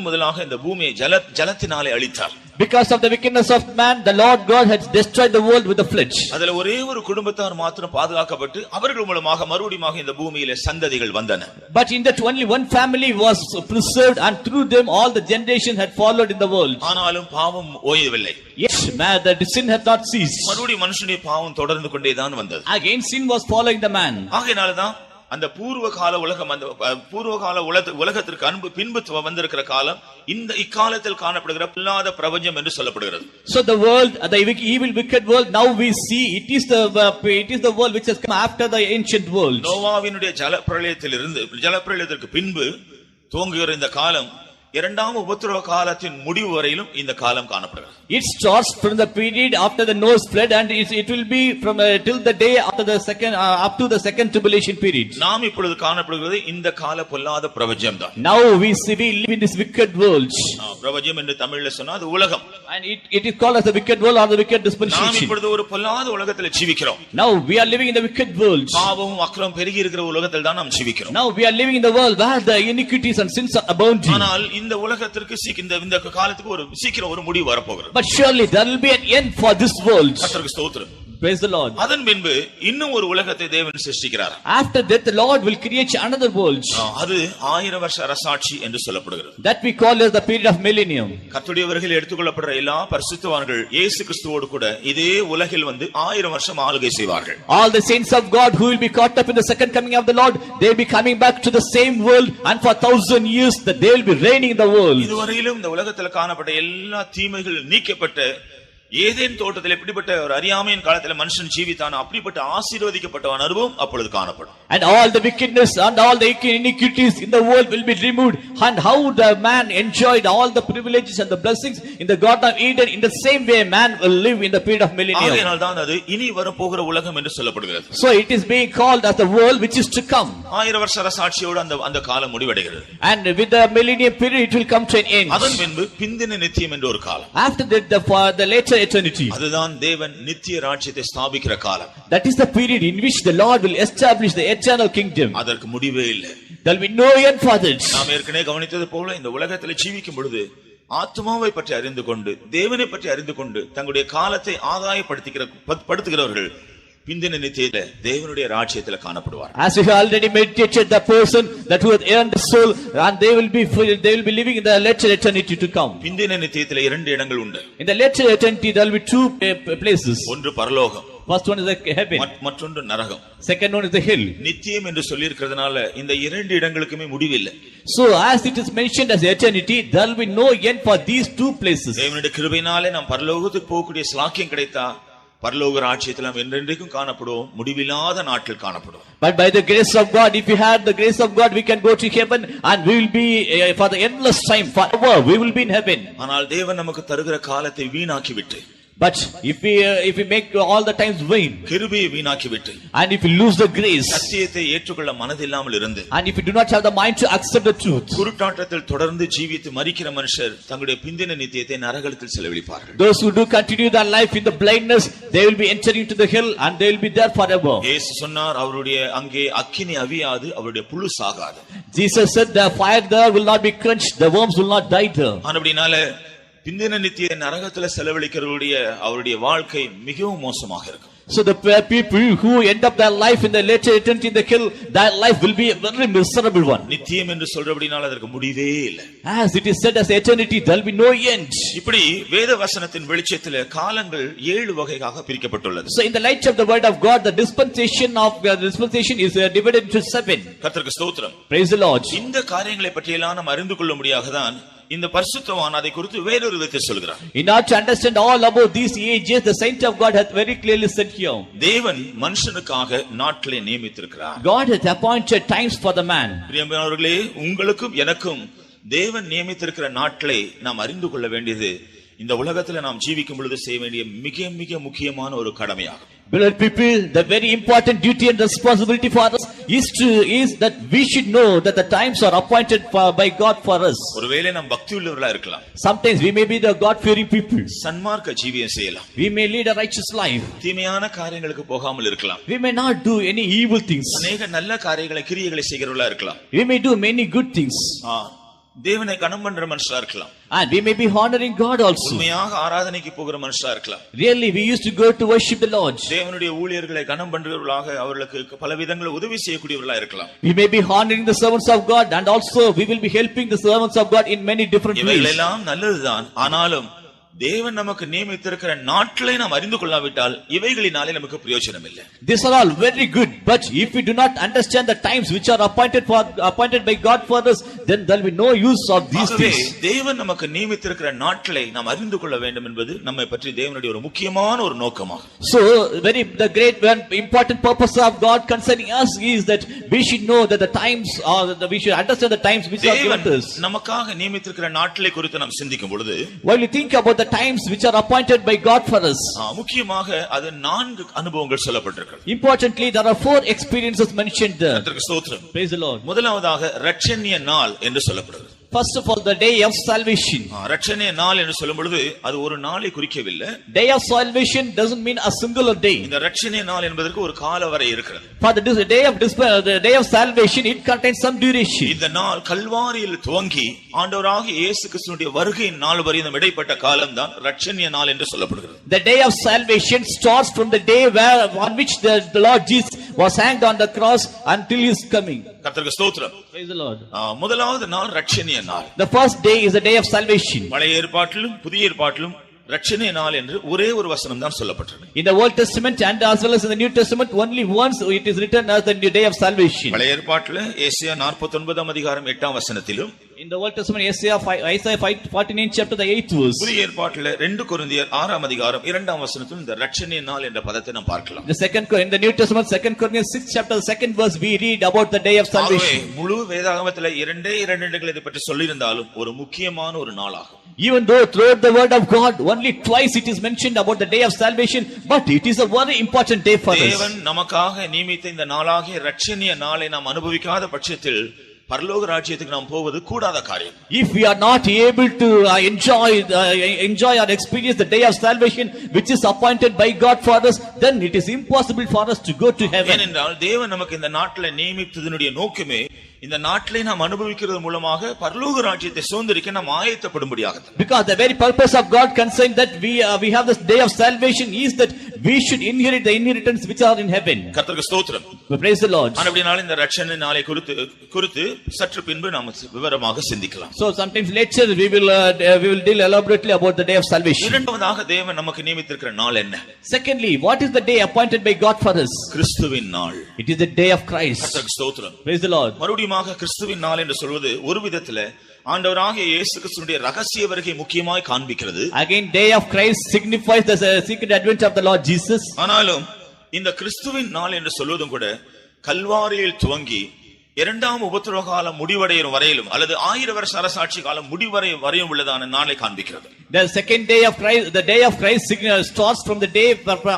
முதலாக இந்த பூமியை ஜலத்தினாலே அழித்தார். Because of the wickedness of man, the Lord God had destroyed the world with the flood. அதிலே ஒரே ஒரு குடும்பத்தார் மாத்திரம் பாதுகாக்கப்பட்டு அவர்கள் மூலமாக மறுபடியும் இந்த பூமியிலே சந்ததிகள் வந்தன. But in that only one family was preserved, and through them all the generations had followed in the world. ஆனாலும் பாவம் ஓயவில்லை. Yes, man, the sin had not ceased. மறுபடியும் மனுஷனுடைய பாவம் தொடர்ந்து கொண்டே தான் வந்தது. Again sin was following the man. ஆகையால தான் அந்த பூர்வ கால உலகம், அந்த பூர்வ கால உலகத்திற்கு பின்பு வந்திருக்கிற காலம் இந்த இக்காலத்தில் காணப்படுகிற பொல்லாத பிரபஞ்சம் என்று சொல்லப்படுகிறது. So the world, the evil wicked world, now we see it is the world which has come after the ancient world. நோவாவினுடைய ஜலப்பிரளயத்திற்கு பின்பு துவங்குகிற இந்த காலம் இரண்டாம் உபத்திரவ காலத்தின் முடிவு வரையிலும் இந்த காலம் காணப்படுகிறது. It starts from the period after the Noah's flood, and it will be from till the day after the second up to the second tribulation period. நாம் இப்பொழுது காணப்படுகிறது இந்த கால பொல்லாத பிரபஞ்சம் தான். Now we live in this wicked world. பிரபஞ்சம் என்று தமிழில் சொன்னா அது உலகம். And it is called as the wicked world or the wicked dispensation. நாம் இப்பொழுது ஒரு பொல்லாத உலகத்தில் ஜீவிக்கிறோம். Now we are living in the wicked world. பாவமும் அக்கிரமம் பெருகி இருக்கிற உலகத்தில் தான் நாம் ஜீவிக்கிறோம். Now we are living in the world where the iniquities and sins are abounding. ஆனால் இந்த உலகத்திற்கு இந்த காலத்துக்கு சீக்கிரம் ஒரு முடிவு வரப்போகிறது. But surely there will be an end for this world. கர்த்தருக்கு ஸ்தோத்திரம். Praise the Lord. அதன் பின்பு இன்னும் ஒரு உலகத்தை தேவன் சிருஷ்டிக்கிறார். After that the Lord will create another world. அது 1000 வருஷ அரசாட்சி என்று சொல்லப்படுகிறது. That we call as the period of millennium. கர்த்தருடைய வருகையில் எடுத்துக்கொள்ளப்படுற எல்லா பரிசுத்தவான்கள் இயேசு கிறிஸ்துவோடு கூட இதே உலகில் 1000 வருஷம் ஆளுகை செய்வார்கள். All the saints of God who will be caught up in the second coming of the Lord, they will be coming back to the same world, and for 1000 years that they will be reigning in the world. இதுவரையிலும் இந்த உலகத்தில் காணப்பட்ட எல்லா தீமைகள் நீக்கப்பட்ட Eden தோட்டத்தில் எப்படிப்பட்ட ஒரு அறியாமையின் காலத்தில் மனுஷன் ஜீவித்தான் அப்படிப்பட்ட ஆசீர்வதிக்கப்பட்ட அனுபவம் அப்பொழுது காணப்படும். And all the wickedness and all the iniquities in the world will be removed, and how the man enjoyed all the privileges and the blessings in the Garden of Eden, in the same way man will live in the period of millennium. ஆகையால் தான் அது இனி வரப்போகிற உலகம் என்று சொல்லப்படுகிறது. So it is being called as the world which is to come. 1000 வருஷ அரசாட்சியோடு அந்த காலம் முடிவடைகிறது. And with the millennium period it will come to an end. அதன் பின்பு பிந்தின நித்தியம் என்ற ஒரு காலம். After that the later eternity. அதுதான் தேவன் நித்திய ராஜ்யத்தை ஸ்தாபிக்கிற காலம். That is the period in which the Lord will establish the eternal kingdom. அதற்கு முடிவே இல்லை. There will be no end for this. நாம் ஏற்கனவே கவனித்தது போல இந்த உலகத்தில் ஜீவிக்கும் பொழுது ஆத்மாவை பற்றி அறிந்து கொண்டு தேவனை பற்றி அறிந்து கொண்டு தங்களுடைய காலத்தை ஆதாயப்படுத்துகிறவர்கள் பிந்தின நித்தியத்திலே தேவனுடைய ராஜ்யத்திலே காணப்படுவார். As we have already meditated, the person that who has earned the soul, and they will be living in the later eternity to come. பிந்தின நித்தியத்திலே 2 இடங்கள் உண்டு. In the later eternity there will be 2 places. ஒன்று பரலோகம். First one is the heaven. மற்றொன்று நரகம். Second one is the hell. நித்தியம் என்று சொல்லி இருக்கிறதுனால இந்த இரண்டு இடங்களுக்குமே முடிவில்லை. So as it is mentioned as eternity, there will be no end for these two places. தேவனுடைய கிருபையினாலே நாம் பரலோகத்துக்கு போகக்கூடிய ஸ்லாக்கியம் கிடைத்தா பரலோக ராஜ்யத்தில் நாம் என்றென்றைக்கும் காணப்படுவோம், முடிவில்லாத நாட்கள் காணப்படும். But by the grace of God, if we have the grace of God, we can go to heaven and we will be for the endless time, forever we will be in heaven. ஆனால் தேவன் நமக்கு தருகிற காலத்தை வீணாக்கி விட்டு, but if we make all the times vain, கிருபையை வீணாக்கி விட்டு, and if we lose the grace, சத்தியத்தை ஏற்றுக்கொள்ள மனதில்லாமல் இருந்து, and if we do not have the mind to accept the truth, குருட்டாட்டத்தில் தொடர்ந்து ஜீவித்து மரிக்கிற மனுஷர் தங்களுடைய பிந்தின நித்தியத்தை நரகத்தில் செலவழிப்பார்கள். those who do continue their life in the blindness, they will be entering into the hell and they will be there forever. இயேசு சொன்னார், அவருடைய அங்கே அக்கினி அவியாது, அவருடைய புழு சாகாது. Jesus said the fire there will not be quenched, the worms will not die there. அப்படினால பிந்தின நித்திய நரகத்துல செலவழிக்கிறவருடைய அவருடைய வாழ்க்கை மிகவும் மோசமாக இருக்கும். So the people who end up their life in the later eternity in the hell, their life will be a very miserable one. நித்தியம் என்று சொல்றபடினால அதற்கு முடிவே இல்லை. As it is said as eternity, there will be no end. இப்படி வேத வசனத்தின் வெளிச்சத்திலே காலங்கள் 7 வகையாக பிரிக்கப்பட்டுள்ளது. So in the light of the word of God, the dispensation is divided into 7. கர்த்தருக்கு ஸ்தோத்திரம். Praise the Lord. இந்த காரியங்களை பற்றியெல்லாம் நாம் அறிந்து கொள்ளும்படியாகத்தான் இந்த பரிசுத்தவான் அதை குறித்து வேறொரு விதத்தில் சொல்கிறார். In order to understand all about these ages, the saint of God hath very clearly said here. தேவன் மனுஷனுக்காக நாட்களை நியமித்திருக்கிறார். God hath appointed times for the man. பிரியமானவர்களே, உங்களுக்கும் எனக்கும் தேவன் நியமித்திருக்கிற நாட்களை நாம் அறிந்து கொள்ள வேண்டியது இந்த உலகத்தில் நாம் ஜீவிக்கும் பொழுது செய்ய வேண்டிய மிக மிக முக்கியமான ஒரு கடமையாகும். Beloved people, the very important duty and responsibility for us is that we should know that the times are appointed by God for us. ஒருவேளை நாம் பக்தி உள்ளவர்களா இருக்கலாம். Sometimes we may be the God-fearing people. சன்மார்க்க ஜீவியம் செய்யலாம். We may lead a righteous life. தீமையான காரியங்களுக்கு போகாமல் இருக்கலாம். We may not do any evil things. அநேக நல்ல காரியங்களை கிரியைகளை செய்கிறவர்களா இருக்கலாம். We may do many good things. தேவனை கனம் பண்ற மனுஷரா இருக்கலாம். And we may be honoring God also. உண்மையாக ஆராதனைக்கு போகிற மனுஷரா இருக்கலாம். Really, we used to go to worship the Lord. தேவனுடைய ஊழியர்களை கனம் பண்றவர்களாக அவர்களுக்கு பல விதங்களில் உதவி செய்யக்கூடியவர்களா இருக்கலாம். We may be honoring the servants of God and also we will be helping the servants of God in many different ways. இவைகளெல்லாம் நல்லதுதான். ஆனாலும் தேவன் நமக்கு நியமித்திருக்கிற நாட்களை நாம் அறிந்து கொள்ளாவிட்டால் இவைகளினாலே நமக்கு பிரயோஜனம் இல்லை. These are all very good, but if we do not understand the times which are appointed by God for us, then there will be no use of these things. தேவன் நமக்கு நியமித்திருக்கிற நாட்களை நாம் அறிந்து கொள்ள வேண்டும் என்பது நம்மை பற்றி தேவனுடைய ஒரு முக்கியமான ஒரு நோக்கமாகும். So the great and important purpose of God concerning us is that we should know that the times we should understand the times which are given to us. நமக்காக நியமித்திருக்கிற நாட்களை குறித்து நாம் சிந்திக்கும் பொழுது, while you think about the times which are appointed by God for us, முக்கியமாக அது 4 அனுபவங்கள் சொல்லப்பட்டிருக்கிறது. Importantly, there are 4 experiences mentioned there. கர்த்தருக்கு ஸ்தோத்திரம். Praise the Lord. முதலாவதாக இரட்சணிய நாள் என்று சொல்லப்படுகிறது. First of all, the day of salvation. இரட்சணிய நாள் என்று சொல்லும் பொழுது அது ஒரு நாளை குறிக்கவில்லை. Day of salvation doesn't mean a singular day. இந்த இரட்சணிய நாள் என்பதற்கு ஒரு கால வரை இருக்கிறது. For the day of salvation, it contains some duration. இந்த நாள் கல்வாரியில் துவங்கி ஆண்டவராகிய இயேசு கிறிஸ்துவின் வருகையின் நாள் வரை இந்த இடைப்பட்ட காலம் தான் இரட்சணிய நாள் என்று சொல்லப்படுகிறது. The day of salvation starts from the day on which the Lord Jesus was hanged on the cross until his coming. கர்த்தருக்கு ஸ்தோத்திரம். Praise the Lord. முதலாவது நாள் இரட்சணிய நாள். The first day is the day of salvation. பழைய ஏற்பாட்டிலும் புதிய ஏற்பாட்டிலும் இரட்சணிய நாள் என்று ஒரே ஒரு வசனம் தான் சொல்லப்பட்டது. In the Old Testament and as well as in the New Testament, only once it is written as the day of salvation. பழைய ஏற்பாட்டில் ஏசாயா 49 அதிகாரம் 8 வசனத்திலும், in the Old Testament Isaiah 49 chapter the 8th verse. புதிய ஏற்பாட்டில் 2 கொரிந்தியர் 6 அதிகாரம் 2 வசனத்திலும் இந்த இரட்சணிய நாள் என்ற பதத்தை நாம் பார்க்கலாம். In the New Testament 2 Corinthians 6 chapter the 2nd verse we read about the day of salvation. முழு வேதாகமத்தில் 2 இடங்களை இதை பற்றி சொல்லி இருந்தாலும் ஒரு முக்கியமான ஒரு நாளாகும். Even though throughout the word of God only twice it is mentioned about the day of salvation, but it is a very important day for us. தேவன் நமக்காக நியமித்த இந்த நாளாகிய இரட்சணிய நாளை நாம் அனுபவிக்காத பட்சத்தில் பரலோக ராஜ்யத்துக்கு நாம் போவது கூடாத காரியம். If we are not able to enjoy or experience the day of salvation which is appointed by God for us, then it is impossible for us to go to heaven. ஏனென்றால் தேவன் நமக்கு இந்த நாட்களை நியமித்ததனுடைய நோக்கமே இந்த நாட்களை நாம் அனுபவிக்கிறது மூலமாக பரலோக ராஜ்யத்தை சுதந்திரிக்க நாம் ஆயத்தப்படும்படியாக. Because the very purpose of God concerning that we have this day of salvation is that we should inherit the inheritance which are in heaven. கர்த்தருக்கு ஸ்தோத்திரம். Praise the Lord. அப்படினால இந்த ரட்சணை நாளை குறித்து சற்று பின்பு நாம் விவரமாக சிந்திக்கலாம். So sometimes later we will deal elaborately about the day of salvation. இரண்டாவதாக தேவன் நமக்கு நியமித்திருக்கிற நாள் என்ன? Secondly, what is the day appointed by God for us? கிறிஸ்துவின் நாள். It is the day of Christ. கர்த்தருக்கு ஸ்தோத்திரம். Praise the Lord. மறுபடியுமாக கிறிஸ்துவின் நாள் என்று சொல்வது ஒரு விதத்திலே ஆண்டவராகிய இயேசு கிறிஸ்துவினுடைய ரகசிய வருகை முக்கியமாய் காண்பிக்கிறது. Again, day of Christ signifies the secret advent of the Lord Jesus. ஆனாலும் இந்த கிறிஸ்துவின் நாள் என்று சொல்வதும் கூட கல்வாரியில் துவங்கி இரண்டாம் உபத்திரவ காலம் முடிவடையும் வரையிலும் அல்லது 1000 வருஷ அரசாட்சி காலம் வரையும் உள்ளதான நாளை காண்பிக்கிறது. The second day of Christ, the day of Christ starts from the day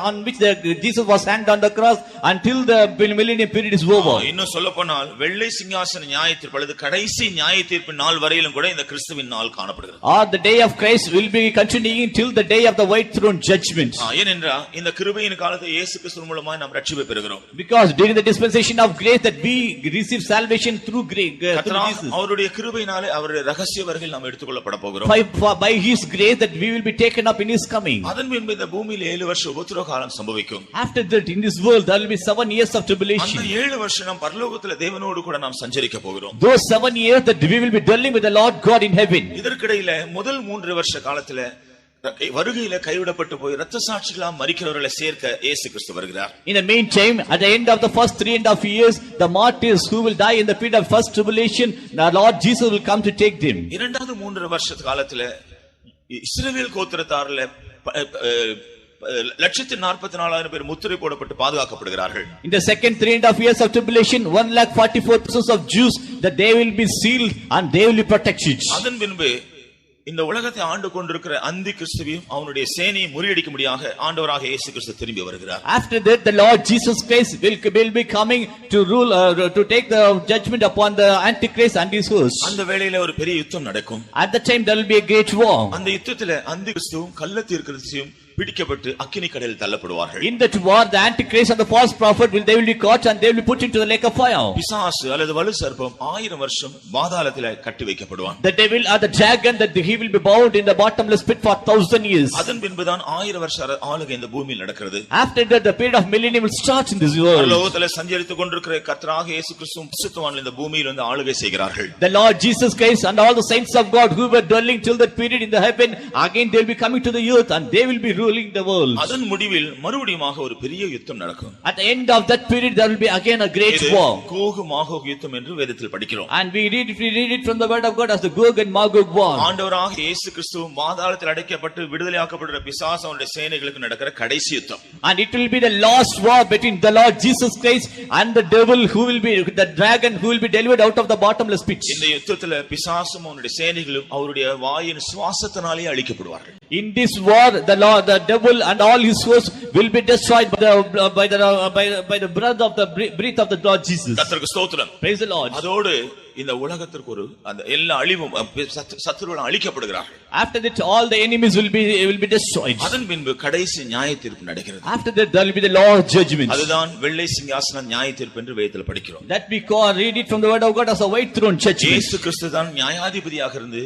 on which Jesus was hanged on the cross until the millennium period is over. இன்னும் சொல்லப்போனால் வெள்ளை சிங்காசன நியாயத்தீர்ப்பு அல்லது கடைசி நியாயத்தீர்ப்பு நாள் வரையிலும் கூட இந்த கிறிஸ்துவின் நாள் காணப்படுகிறது. Or the day of Christ will be continuing till the day of the white throne judgment. ஏனென்றால் இந்த கிருபையின் காலத்தை இயேசு கிறிஸ்து மூலமாய் நாம் ரட்சிப்பை பெறுகிறோம். Because during the dispensation of grace that we receive salvation through grace, through Jesus. அவருடைய கிருபையினாலே அவருடைய ரகசிய வருகையில் நாம் எடுத்துக்கொள்ளப்பட போகிறோம். By his grace that we will be taken up in his coming. அதன் பின்பு இந்த பூமியில் 7 வருஷ உபத்திரவ காலம் சம்பவிக்கும். After that in this world there will be 7 years of tribulation. அந்த 7 வருஷம் நாம் பரலோகத்திலே தேவனோடு கூட நாம் சஞ்சரிக்க போகிறோம். Those 7 years that we will be dwelling with the Lord God in heaven. இதற்கிடையில முதல் 3 வருஷ காலத்திலே வருகையில கைவிடப்பட்டு போய் இரத்த சாட்சிகளாக மரிக்கிறவர்களை சேர்க்க இயேசு கிறிஸ்து வருகிறார். In the meantime, at the end of the first 3.5 years, the martyrs who will die in the period of first tribulation, the Lord Jesus will come to take them. இரண்டாவது 3 வருஷ காலத்திலே இஸ்ரவேல் கோத்திரத்தாரில் 144,000 பேர் முத்திரை போடப்பட்டு பாதுகாக்கப்படுகிறார்கள். In the second 3.5 years of tribulation, 144,000 of Jews, that they will be sealed and they will be protected. அதன் பின்பு இந்த உலகத்தை ஆண்டு கொண்டிருக்கிற அந்தி கிறிஸ்துவையும் அவனுடைய சேனையை முறியடிக்கும்படியாக ஆண்டவராக இயேசு கிறிஸ்து திரும்பி வருகிறார். After that, the Lord Jesus Christ will be coming to rule, to take the judgment upon the Antichrist and his host. அந்த வேளையில ஒரு பெரிய யுத்தம் நடக்கும். At the time there will be a great war. அந்த யுத்தத்திலே அந்தி கிறிஸ்துவும் கள்ள தீர்க்கதரிசியும் பிடிக்கப்பட்டு அக்கினி கடலில் தள்ளப்படுவார்கள். In that war, the Antichrist and the false prophet they will be caught and they will be put into the lake of fire. பிசாசு அல்லது வலு சர்ப்பம் 1000 வருஷம் பாதாளத்திலே கட்டி வைக்கப்படுவான். The devil or the dragon that he will be bound in the bottomless pit for 1000 years. அதன் பின்புதான் 1000 வருஷ ஆளுகை இந்த பூமியில் நடக்கிறது. After that, the period of millennium will start in this world. பரலோகத்திலே சஞ்சரித்துக் கொண்டிருக்கிற கர்த்தராக இயேசு கிறிஸ்துவும் பரிசுத்தவான்கள் இந்த பூமியில் வந்து ஆளுகை செய்கிறார்கள். The Lord Jesus Christ and all the saints of God who were dwelling till that period in the heaven, again they will be coming to the earth and they will be ruling the world. அதன் முடிவில் மறுபடியுமாக ஒரு பெரிய யுத்தம் நடக்கும். At the end of that period there will be again a great war. Coco Magog யுத்தம் என்று வேதத்தில் படிக்கிறோம். And we read it from the word of God as the Gog and Magog war. ஆண்டவராக இயேசு கிறிஸ்து பாதாளத்தில் அடைக்கப்பட்டு விடுதலையாக்கப்படுற பிசாசு அவனுடைய சேனைகளுக்கு நடக்கிற கடைசி யுத்தம். And it will be the last war between the Lord Jesus Christ and the devil who will be the dragon who will be delivered out of the bottomless pit. இந்த யுத்தத்திலே பிசாசும் அவனுடைய சேனைகளும் அவருடைய வாயின் சுவாசத்தினாலே அழிக்கப்படுவார்கள். In this war, the devil and all his hosts will be destroyed by the breath of the breath of the Lord Jesus. கர்த்தருக்கு ஸ்தோத்திரம். Praise the Lord. அதோடு இந்த உலகத்திற்கு ஒரு அந்த எல்லா அழிவும் சத்துருக்கள் அழிக்கப்படுகிறார்கள். After that, all the enemies will be destroyed. அதன் பின்பு கடைசி நியாயத்தீர்ப்பு நடக்கிறது. After that, there will be the Lord's judgment. அதுதான் வெள்ளை சிங்காசன நியாயத்தீர்ப்பு என்று வேதத்தில் படிக்கிறோம். That we read it from the word of God as a white throne judgment. இயேசு கிறிஸ்து தான் நியாயாதிபதியாக இருந்து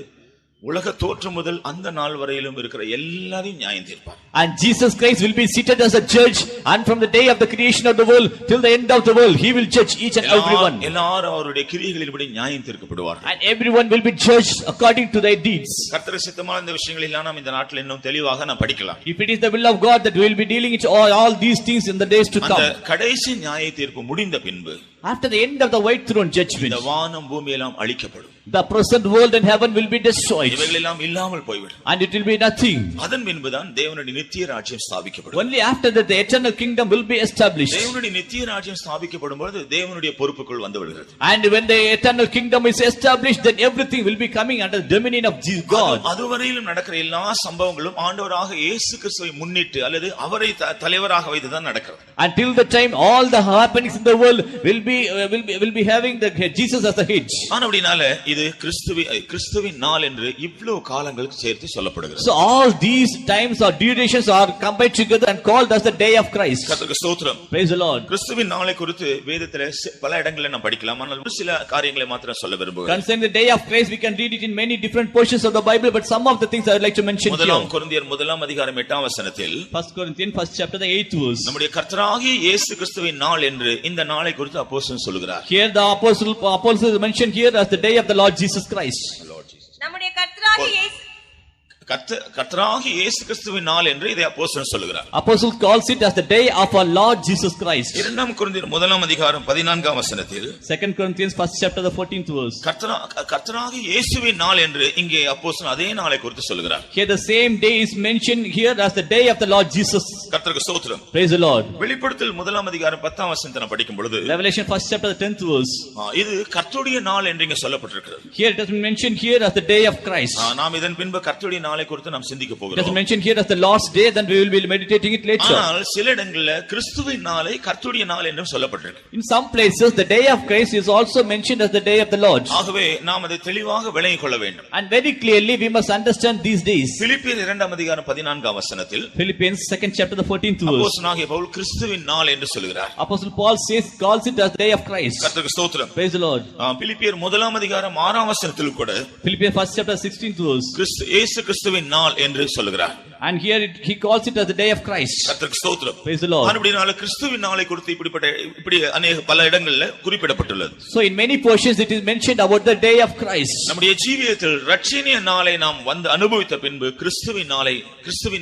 உலக தோற்றம் முதல் அந்த நாள் வரையிலும் இருக்கிற எல்லாரையும் நியாயம் தீர்ப்பார். And Jesus Christ will be seated as a judge, and from the day of the creation of the world till the end of the world he will judge each and everyone. எல்லாரும் அவருடைய கிரியைகளின்படி நியாயம் தீர்க்கப்படுவார்கள். And everyone will be judged according to their deeds. கர்த்தருக்கு சித்தமான இந்த விஷயங்களை எல்லாம் நாம் இந்த நாட்டில் இன்னும் தெளிவாக நாம் படிக்கலாம். If it is the will of God that we will be dealing with all these things in the days to come. அந்த கடைசி நியாய தீர்ப்பு முடிந்த பின்பு after the end of the white throne judgment, இந்த வானம் பூமி எல்லாம் அழிக்கப்படும். The present world and heaven will be destroyed. இவைகள் எல்லாம் இல்லாமல் போய்விடும். And it will be nothing. அதன் பின்புதான் தேவனுடைய நித்திய ராஜ்யம் ஸ்தாபிக்கப்படும். Only after that the eternal kingdom will be established. தேவனுடைய நித்திய ராஜ்யம் ஸ்தாபிக்கப்படும் பொழுது தேவனுடைய பொறுப்புக்குள் வந்து விடுகிறது. And when the eternal kingdom is established, then everything will be coming under the dominion of God. அதுவரையிலும் நடக்கிற எல்லா சம்பவங்களும் ஆண்டவராக இயேசு கிறிஸ்துவை முன்னிட்டு அல்லது அவரை தலைவராக வைத்து தான் நடக்கிறது. Until the time all the happenings in the world will be having the Jesus as the head. ஆனபடினால இது கிறிஸ்துவின் நாள் என்று இவ்வளவு காலங்களுக்கு சேர்த்து சொல்லப்படுகிறது. So all these times or durations are combined together and called as the day of Christ. கர்த்தருக்கு ஸ்தோத்திரம். Praise the Lord. கிறிஸ்துவின் நாளை குறித்து வேதத்திலே பல இடங்களில் நாம் படிக்கலாம். ஆனால் ஒரு சில காரியங்களை மாத்திரம் சொல்ல விரும்புகிறேன். Concerning the day of Christ, we can read it in many different portions of the Bible, but some of the things I would like to mention here. முதலாம் கொரிந்தியர் முதலாம் அதிகாரம் 8ஆம் வசனத்தில் 1 Corinthians 1st chapter the 8th verse. நம்முடைய கர்த்தராகிய இயேசு கிறிஸ்துவின் நாள் என்று இந்த நாளை குறித்து அப்போஸ்தலன் சொல்கிறார். Here the apostle is mentioned here as the day of the Lord Jesus Christ. நம்முடைய கர்த்தராகிய இயேசு கர்த்தராகிய இயேசு கிறிஸ்துவின் நாள் என்று இதை அப்போஸ்தலன் சொல்கிறார். Apostle calls it as the day of our Lord Jesus Christ. இரண்டாம் கொரிந்தியர் முதலாம் அதிகாரம் 14ஆம் வசனத்தில் 2 Corinthians 1st chapter the 14th verse. கர்த்தராகிய இயேசுவின் நாள் என்று இங்கே அப்போஸ்தலன் அதே நாளை குறித்து சொல்கிறார். Here the same day is mentioned here as the day of the Lord Jesus. கர்த்தருக்கு ஸ்தோத்திரம். Praise the Lord. வெளிப்படுத்தல் முதலாம் அதிகாரம் 10ஆம் வசனத்தை நாம் படிக்கும் பொழுது Revelation 1st chapter the 10th verse. இது கர்த்தருடைய நாள் என்று இங்கே சொல்லப்பட்டிருக்கிறது. Here it has been mentioned here as the day of Christ. நாம் இதன் பின்பு கர்த்தருடைய நாளை குறித்து நாம் சிந்திக்க It is போகிறோம். mentioned here as the Lord's day, then we will be meditating it later. ஆனால் சில இடங்களில் கிறிஸ்துவின் நாளை கர்த்தருடைய நாள் என்று சொல்லப்பட்டிருக்கு. In some places the day of Christ is also mentioned as the day of the Lord. ஆகவே நாம் அதை தெளிவாக விளங்கிக் கொள்ள வேண்டும். And very clearly we must understand these days. பிலிப்பியர் 2ஆம் அதிகாரம் 14ஆம் வசனத்தில் Philippians 2nd chapter the 14th verse. அப்போஸ்தலனாகிய பவுல் கிறிஸ்துவின் நாள் என்று சொல்கிறார். Apostle Paul calls it as the day of Christ. கர்த்தருக்கு ஸ்தோத்திரம். Praise the Lord. பிலிப்பியர் முதலாம் அதிகாரம் 6ஆம் வசனத்தில் கூட Philippians 1st chapter 16th verse. இயேசு கிறிஸ்துவின் நாள் என்று சொல்கிறார். And here he calls it as the day of Christ. கர்த்தருக்கு ஸ்தோத்திரம். Praise the Lord. அப்படினால கிறிஸ்துவின் நாளை குறித்து இப்படி அநேக பல இடங்களில் குறிப்பிடப்பட்டுள்ளது. So in many portions it is mentioned about the day of Christ. நம்முடைய ஜீவியத்தில் இரட்சணிய நாளை நாம் வந்து அனுபவித்த பின்பு கிறிஸ்துவின்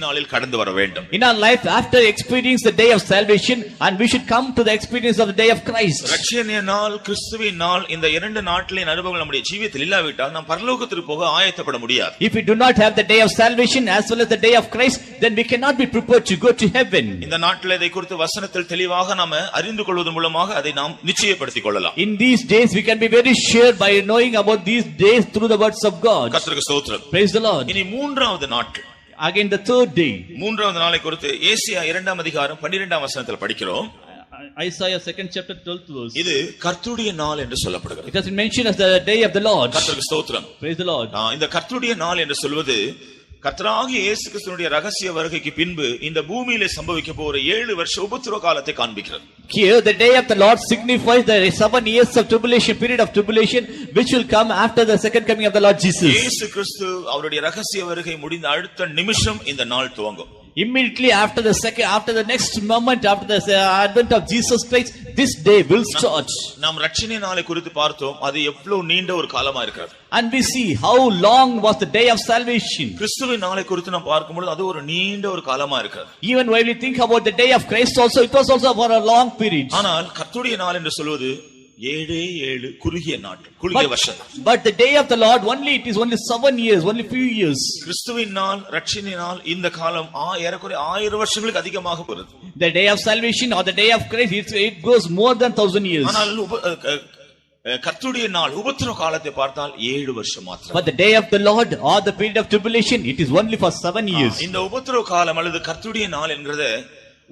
நாளில் கடந்து வர வேண்டும். In our life after experiencing the day of salvation, and we should come to the experience of the day of Christ. இரட்சணிய நாள் கிறிஸ்துவின் நாள் இந்த இரண்டு நாட்களின் அனுபவங்கள் நம்முடைய ஜீவியத்தில் இல்லாவிட்டால் நாம் பரலோகத்திற்கு போக ஆயத்தப்பட முடியாது. If we do not have the day of salvation as well as the day of Christ, then we cannot be prepared to go to heaven. இந்த நாட்களில் இதை குறித்து வசனத்தில் தெளிவாக நாம அறிந்து கொள்வதன் மூலமாக அதை நாம் நிச்சயப்படுத்திக் கொள்ளலாம். In these days we can be very sure by knowing about these days through the words of God. கர்த்தருக்கு ஸ்தோத்திரம். Praise the Lord. இனி மூன்றாவது நாட்கள். Again the third day. மூன்றாவது நாளை குறித்து ஏசாயா 2ஆம் அதிகாரம் 12ஆம் வசனத்தில் படிக்கிறோம். Isaiah 2nd chapter 12th verse. இது கர்த்தருடைய நாள் என்று சொல்லப்படுகிறது. It has been mentioned as the day of the Lord. கர்த்தருக்கு ஸ்தோத்திரம். Praise the Lord. இந்த கர்த்தருடைய நாள் என்று சொல்வது கர்த்தராகிய இயேசு கிறிஸ்துவினுடைய ரகசிய வருகைக்கு பின்பு இந்த பூமியிலே சம்பவிக்க போகிற 7 வருஷ உபத்திரவ காலத்தை காண்பிக்கிறது. Here the day of the Lord signifies the 7 years of tribulation, period of tribulation which will come after the second coming of the Lord Jesus. இயேசு கிறிஸ்து அவருடைய ரகசிய வருகை முடிந்த அடுத்த நிமிஷம் இந்த நாள் துவங்கும். Immediately after the next moment after the advent of Jesus Christ, this day will start. நாம் இரட்சணிய நாளை குறித்து பார்த்தோம். அது எவ்வளவு நீண்ட ஒரு காலமா இருக்கிறது. And we see how long was the day of salvation. கிறிஸ்துவின் நாளை குறித்து நாம் பார்க்கும்போது அது ஒரு நீண்ட ஒரு காலமா இருக்கிறது. Even when we think about the day of Christ also, it was also for a long period. ஆனால் கர்த்தருடைய நாள் என்று சொல்வது 7 குறுகிய நாட்கள், குறுகிய வருஷம். But the day of the Lord it is only 7 years, only few years. கிறிஸ்துவின் நாள், இரட்சணிய நாள், இந்த காலம் ஏறக்குறைய 1000 வருஷங்களுக்கு அதிகமாக போகிறது. The day of salvation or the day of Christ, it goes more than 1000 years. ஆனால் கர்த்தருடைய நாள் உபத்திரவ காலத்தை பார்த்தால் 7 வருஷம் மாத்திரம். But the day of the Lord or the period of tribulation, it is only for 7 years. இந்த உபத்திரவ காலம் அல்லது கர்த்தருடைய நாள் என்கிறது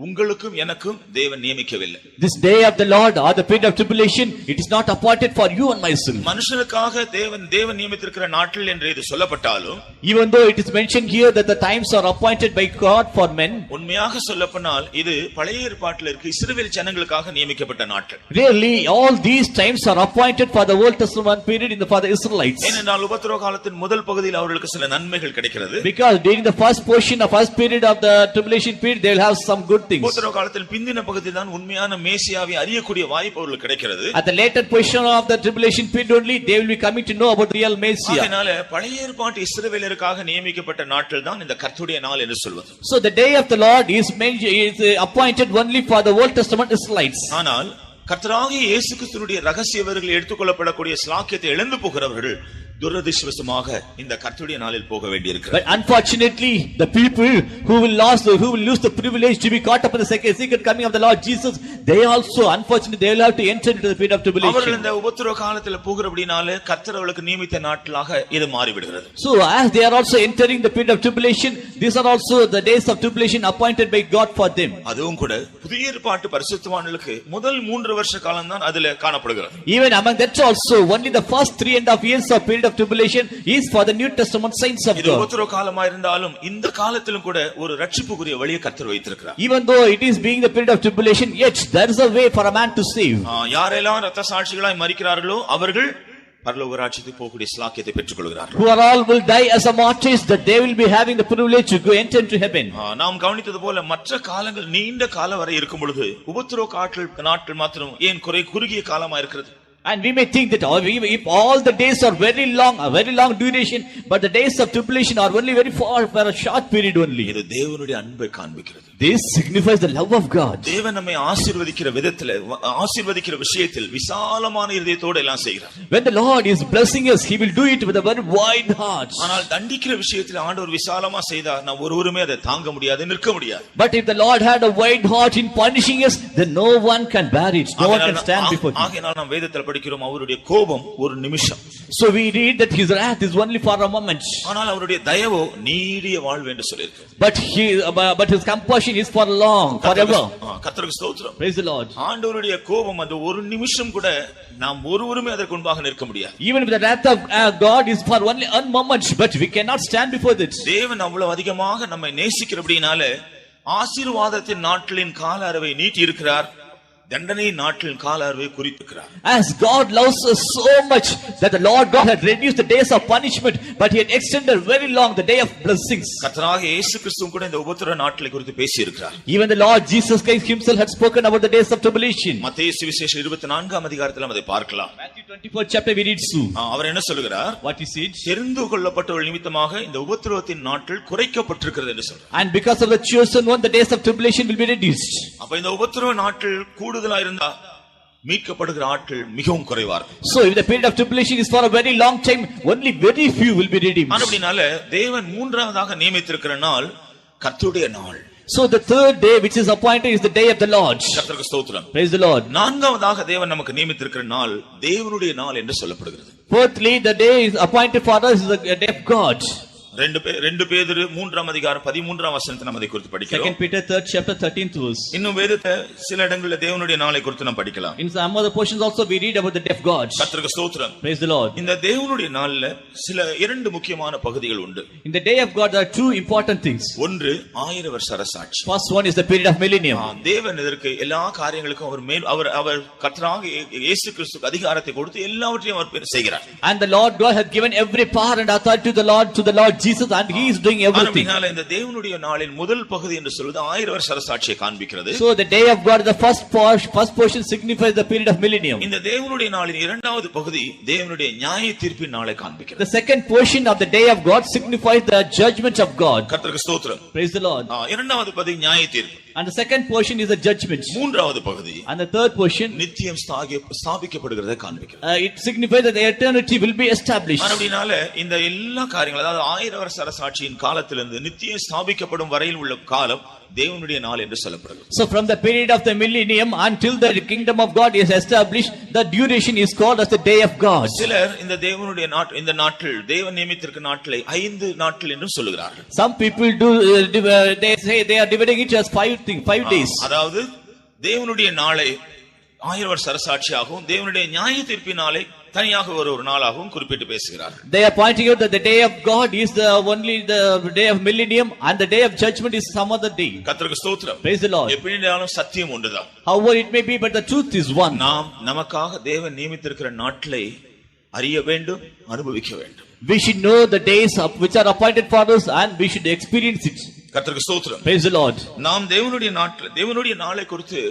உங்களுக்கும் எனக்கும் தேவன் நியமிக்கவில்லை. This day of the Lord or the period of tribulation, it is not appointed for you and myself. மனுஷனுக்காக தேவன் நியமித்திருக்கிற நாட்கள் என்று இது சொல்லப்பட்டாலும், even though it is mentioned here that the times are appointed by God for men, உண்மையாக சொல்லப்போனால் இது பழைய ஏற்பாட்டில் இருக்க இஸ்ரவேல் ஜனங்களுக்காக நியமிக்கப்பட்ட நாட்கள். Really all these times are appointed for the Old Testament period for the Israelites. ஏனென்றால் உபத்திரவ காலத்தின் முதல் பகுதியில் அவர்களுக்கு சில நன்மைகள் கிடைக்கிறது. Because during the first period of the tribulation period, they will have some good things. உபத்திரவ காலத்தின் பிந்தின பகுதியில் தான் உண்மையான மேசியாவை அறியக்கூடிய வாய்ப்பு அவர்களுக்கு கிடைக்கிறது. At the later portion of the tribulation period only, they will be coming to know about the real Messiah. அதனால பழைய ஏற்பாட்டு இஸ்ரவேலருக்காக நியமிக்கப்பட்ட நாட்கள் தான் இந்த கர்த்தருடைய நாள் என்று சொல்வது. So the day of the Lord is appointed only for the Old Testament Israelites. ஆனால் கர்த்தராகிய இயேசு கிறிஸ்துவினுடைய ரகசிய வருகையில் எடுத்துக்கொள்ளப்படக்கூடிய ஸ்லாக்கியத்தை இழந்து போகிறவர்கள் துரதிர்ஷ்டவசமாக இந்த கர்த்தருடைய நாளில் போக வேண்டியிருக்கிறது. But unfortunately, the people who will lose the privilege to be caught up in the second coming of the Lord Jesus, they also unfortunately they will have to enter into the period of tribulation. அவர்கள் இந்த உபத்திரவ காலத்தில் போகிறபடினாலே கர்த்தர் அவர்களுக்கு நியமித்த நாட்களாக இது மாறிவிடுகிறது. So as they are also entering the period of tribulation, These are also the days of tribulation appointed by God for them. அதுவும் கூட புதிய ஏற்பாட்டு பரிசுத்தவான்களுக்கு முதல் 3 வருஷ காலம் தான் அதுல காணப்படுகிறது. Even among that also, only the first 3.5 years of period of tribulation is for the New Testament saints of இது God. உபத்திரவ காலமா இருந்தாலும் இந்த காலத்திலும் கூட ஒரு ரட்சிப்புக்குரிய வழியை கர்த்தர் வைத்திருக்கிறார். Even though it is being the period of tribulation, yet there is a way for a man to save. யாரெல்லாம் இரத்த சாட்சிகளாய் மரிக்கிறார்களோ அவர்கள் பரலோக ராஜ்யத்துக்கு போகக்கூடிய ஸ்லாக்கியத்தை பெற்றுக் கொள்கிறார்கள். Who are all will die as a martyrs, that they will be having the privilege to go enter into heaven. நாம் கவனித்தது போல மற்ற காலங்கள் நீண்ட காலம் வரை இருக்கும் பொழுது உபத்திரவ நாட்கள் மாத்திரம் ஏன் குறுகிய காலமா இருக்கிறது? And we may think that if all the days are very long duration, but the days of tribulation are only very far for a short period only. இது தேவனுடைய அன்பை காண்பிக்கிறது. This signifies the love of God. தேவன் நம்மை ஆசீர்வதிக்கிற விதத்தில் ஆசீர்வதிக்கிற விஷயத்தில் விசாலமான இதயத்தோடு எல்லாம் செய்கிறார். When the Lord is blessing us, He will do it with a very wide heart. ஆனால் தண்டிக்கிற விஷயத்தில் ஆண்டவர் விசாலமா செய்தார், நாம் ஒருவருமே அதை தாங்க முடியாது, நிற்க முடியாது. But if the Lord had a wide heart in punishing us, then no one can bear it. No one can stand before Him. ஆகையால் நாம் வேதத்தில் படிக்கிறோம், அவருடைய கோபம் ஒரு நிமிஷம். So we read that His wrath is only for a moment. ஆனால் அவருடைய தயவோ நீடிய வாழ்வு என்று சொல்லியிருக்கு. But His compassion is for long, forever. கர்த்தருக்கு ஸ்தோத்திரம். Praise the Lord. ஆண்டவருடைய கோபம் அந்த ஒரு நிமிஷம் கூட நாம் ஒருவருமே அதற்கு முன்பாக நிற்க முடியாது. Even if the wrath of God is for only a moment, but we cannot stand before it. தேவன் அவ்வளவு அதிகமாக நம்மை நேசிக்கிறபடினால ஆசீர்வாதத்தின் நாட்களின் கால அளவை நீட்டி இருக்கிறார், தண்டனை நாட்களின் கால அளவை குறித்திருக்கிறார். As God loves us so much that the Lord God had reduced the days of punishment, but He had extended very long the day of blessings. கர்த்தராகிய இயேசு கிறிஸ்து கூட இந்த உபத்திரவ நாட்களை குறித்து பேசி இருக்கிறார். Even the Lord Jesus Christ Himself had spoken about the days of tribulation. மத்தேயு சுவிசேஷம் 24ஆம் அதிகாரத்தில் அதை பார்க்கலாம். Matthew 24 chapter we read soon. அவர் என்ன சொல்கிறார்? What He said? தெரிந்து கொள்ளப்பட்டவர்கள் நிமித்தமாக இந்த உபத்திரவத்தின் நாட்கள் குறைக்கப்பட்டிருக்கிறது என்று சொல்றார். And because of the chosen one, the days of tribulation will be reduced. அப்ப இந்த உபத்திரவ நாட்கள் கூடுதலா இருந்தா மீட்கப்படுகிற ஆட்கள் மிகவும் குறைவா இருக்கும். So if the period of tribulation is for a very long time, only very few will be redeemed. அப்படினால தேவன் மூன்றாவதாக நியமித்திருக்கிற நாள் கர்த்தருடைய நாள். So the third day which is appointed is the day of the Lord. கர்த்தருக்கு ஸ்தோத்திரம். Praise the Lord. நான்காவதாக தேவன் நமக்கு நியமித்திருக்கிற நாள் தேவனுடைய நாள் என்று சொல்லப்படுகிறது. Fourthly, the day is appointed for us is the day of God. 2 பேதுரு 3ஆம் அதிகாரம் 13ஆம் வசனத்தை நாம் அதை குறித்து படிக்கிறோம். 2 Peter 3rd chapter 13th verse. இன்னும் வேதத்தை சில இடங்களில் தேவனுடைய நாளை குறித்து நாம் படிக்கலாம். In some other portions also we read about the day of God. கர்த்தருக்கு ஸ்தோத்திரம். Praise the Lord. இந்த தேவனுடைய நாள்ல சில 2 முக்கியமான பகுதிகள் உண்டு. In the day of God there are 2 important things. ஒன்று 1000 வருஷ அரசாட்சி. First one is the period of millennium. தேவன் இதற்கு எல்லா காரியங்களுக்கும் அவர் கர்த்தராகிய இயேசு கிறிஸ்துவுக்கு அதிகாரத்தை கொடுத்து எல்லாவற்றையும் அவர் செய்கிறார். And the Lord God has given every power and authority to the Lord Jesus, and He is doing everything. அதனால இந்த தேவனுடைய நாளின் முதல் பகுதி என்று சொல்வது 1000 வருஷ அரசாட்சியை காண்பிக்கிறது. So the day of God, the first portion signifies the period of millennium. இந்த தேவனுடைய நாளின் இரண்டாவது பகுதி தேவனுடைய நியாய தீர்ப்பின் நாளை காண்பிக்கிறது. The second portion of the day of God signifies the judgment of God. கர்த்தருக்கு ஸ்தோத்திரம். Praise the Lord. இரண்டாவது பகுதி நியாய தீர்ப்பு. And the second portion is the judgment. மூன்றாவது பகுதி And the third portion நித்தியம் ஸ்தாபிக்கப்படுகிறதை காண்பிக்கிறது. it signifies that the eternity will be established. அப்படினால இந்த எல்லா காரியங்களும், அதாவது 1000 வருஷ அரசாட்சியின் காலத்திலிருந்து நித்தியம் ஸ்தாபிக்கப்படும் வரையில் உள்ள காலம் தேவனுடைய நாள் என்று சொல்லப்படுகிறது. So from the period of the millennium until the kingdom of God is established, the duration is called as the day of God. சிலர் இந்த தேவனுடைய இந்த நாட்கள் தேவன் நியமித்திருக்கிற நாட்களை 5 நாட்கள் என்று சொல்லுகிறார்கள். Some people do they say they are dividing it as 5 days. அதாவது தேவனுடைய நாளை 1000 வருஷ அரசாட்சியாகவும் தேவனுடைய நியாய தீர்ப்பின் நாளை தனியாக ஒரு நாளாகவும் குறிப்பிட்டு பேசுகிறார். They are pointing out that the day of God is only the day of millennium, and the day of judgment is some other day. கர்த்தருக்கு ஸ்தோத்திரம். Praise the Lord. எப்படினாலும் சத்தியம் ஒன்றுதான். However it may be, but the truth is one. நாம் நமக்காக தேவன் நியமித்திருக்கிற நாட்களை அறிய வேண்டும், அனுபவிக்க வேண்டும். We should know the days which are appointed for us, and we should experience it. கர்த்தருக்கு ஸ்தோத்திரம். Praise the Lord. நாம் தேவனுடைய நாளை குறித்து,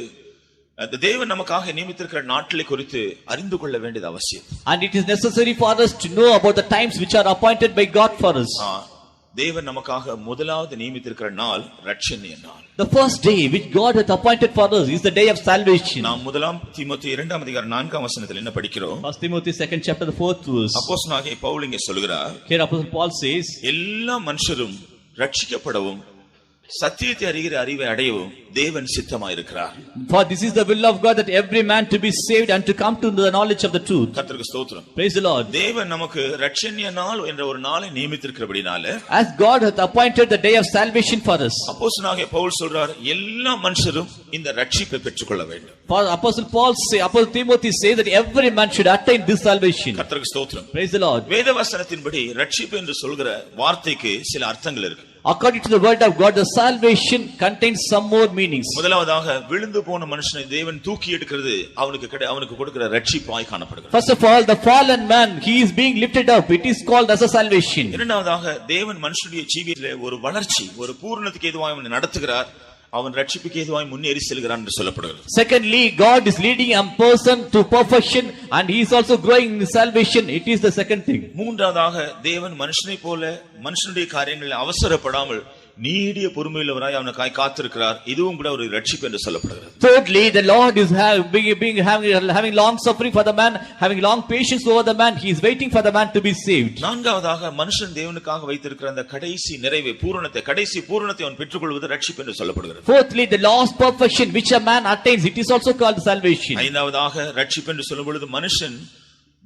தேவன் நமக்காக நியமித்திருக்கிற நாட்களை குறித்து அறிந்து கொள்ள வேண்டியது அவசியம். And it is necessary for us to know about the times which are appointed by God for us. தேவன் நமக்காக முதலாவது நியமித்திருக்கிற நாள் ரட்சணிய நாள். The first day which God hath appointed for us is the day of salvation. நாம் 1 தீமோத்தேயு 2ஆம் அதிகாரம் 4ஆம் வசனத்தில் என்ன படிக்கிறோம்? 1 Timothy 2nd chapter the 4th verse. அப்போஸ்தலனாகிய பவுல் இங்கே சொல்கிறார், Here Apostle Paul says, எல்லா மனுஷரும் ரட்சிக்கப்படவும் சத்தியத்தை அறிகிற அறிவை அடையவும் தேவன் சித்தமாயிருக்கிறார். For this is the will of God, that every man to be saved and to come to the knowledge of the truth. கர்த்தருக்கு ஸ்தோத்திரம். Praise the Lord. தேவன் நமக்கு ரட்சணிய நாள் என்ற ஒரு நாளை நியமித்திருக்கிறபடினால, As God hath appointed the day of salvation for us. அப்போஸ்தலனாகிய பவுல் சொல்றார், எல்லா மனுஷரும் இந்த ரட்சிப்பை பெற்றுக்கொள்ள வேண்டும். For Apostle Paul say, Apostle Timothy say that every man should attain this salvation. கர்த்தருக்கு ஸ்தோத்திரம். Praise the Lord. வேதவசனத்தின்படி ரட்சிப்பு என்று சொல்கிற வார்த்தைக்கு சில அர்த்தங்கள் இருக்கு. According to the word of God, the salvation contains some more meanings. முதலாவதாக விழுந்து போன மனுஷனை தேவன் தூக்கி எடுக்கிறது அவனுக்கு கொடுக்கிற ரட்சிப்பாய் காணப்படுகிறது. First of all, the fallen man, he is being lifted up. It is called as a salvation. இரண்டாவதாக தேவன் மனுஷனுடைய ஜீவியத்திலே ஒரு வளர்ச்சி, ஒரு பூரணத்துக்கு ஏதுவாய் அவனை நடத்துகிறார். அவன் ரட்சிப்புக்கு ஏதுவாய் முன்னேறி செல்கிறான் என்று சொல்லப்படுகிறது. Secondly, God is leading a person to perfection and he is also growing in salvation. It is the second thing. மூன்றாவதாக தேவன் மனுஷனை போல மனுஷனுடைய காரியங்களில் அவசரப்படாமல் நீடிய பொறுமையுள்ளவராய் அவனுக்காய் காத்திருக்கிறார். இதுவும் கூட ஒரு ரட்சிப்பு என்று சொல்லப்படுகிறது. Thirdly, the Lord is having long suffering for the man, having long patience over the man. He is waiting for the man to be saved. நான்காவதாக மனுஷன் தேவனுக்காக வைத்திருக்கிற அந்த கடைசி நிறைவை, கடைசி பூரணத்தை அவன் பெற்றுக்கொள்வது ரட்சிப்பு என்று சொல்லப்படுகிறது. Fourthly, the last perfection which a man attains, it is also called salvation. ஐந்தாவதாக ரட்சிப்பு என்று சொல்லும் பொழுது மனுஷன்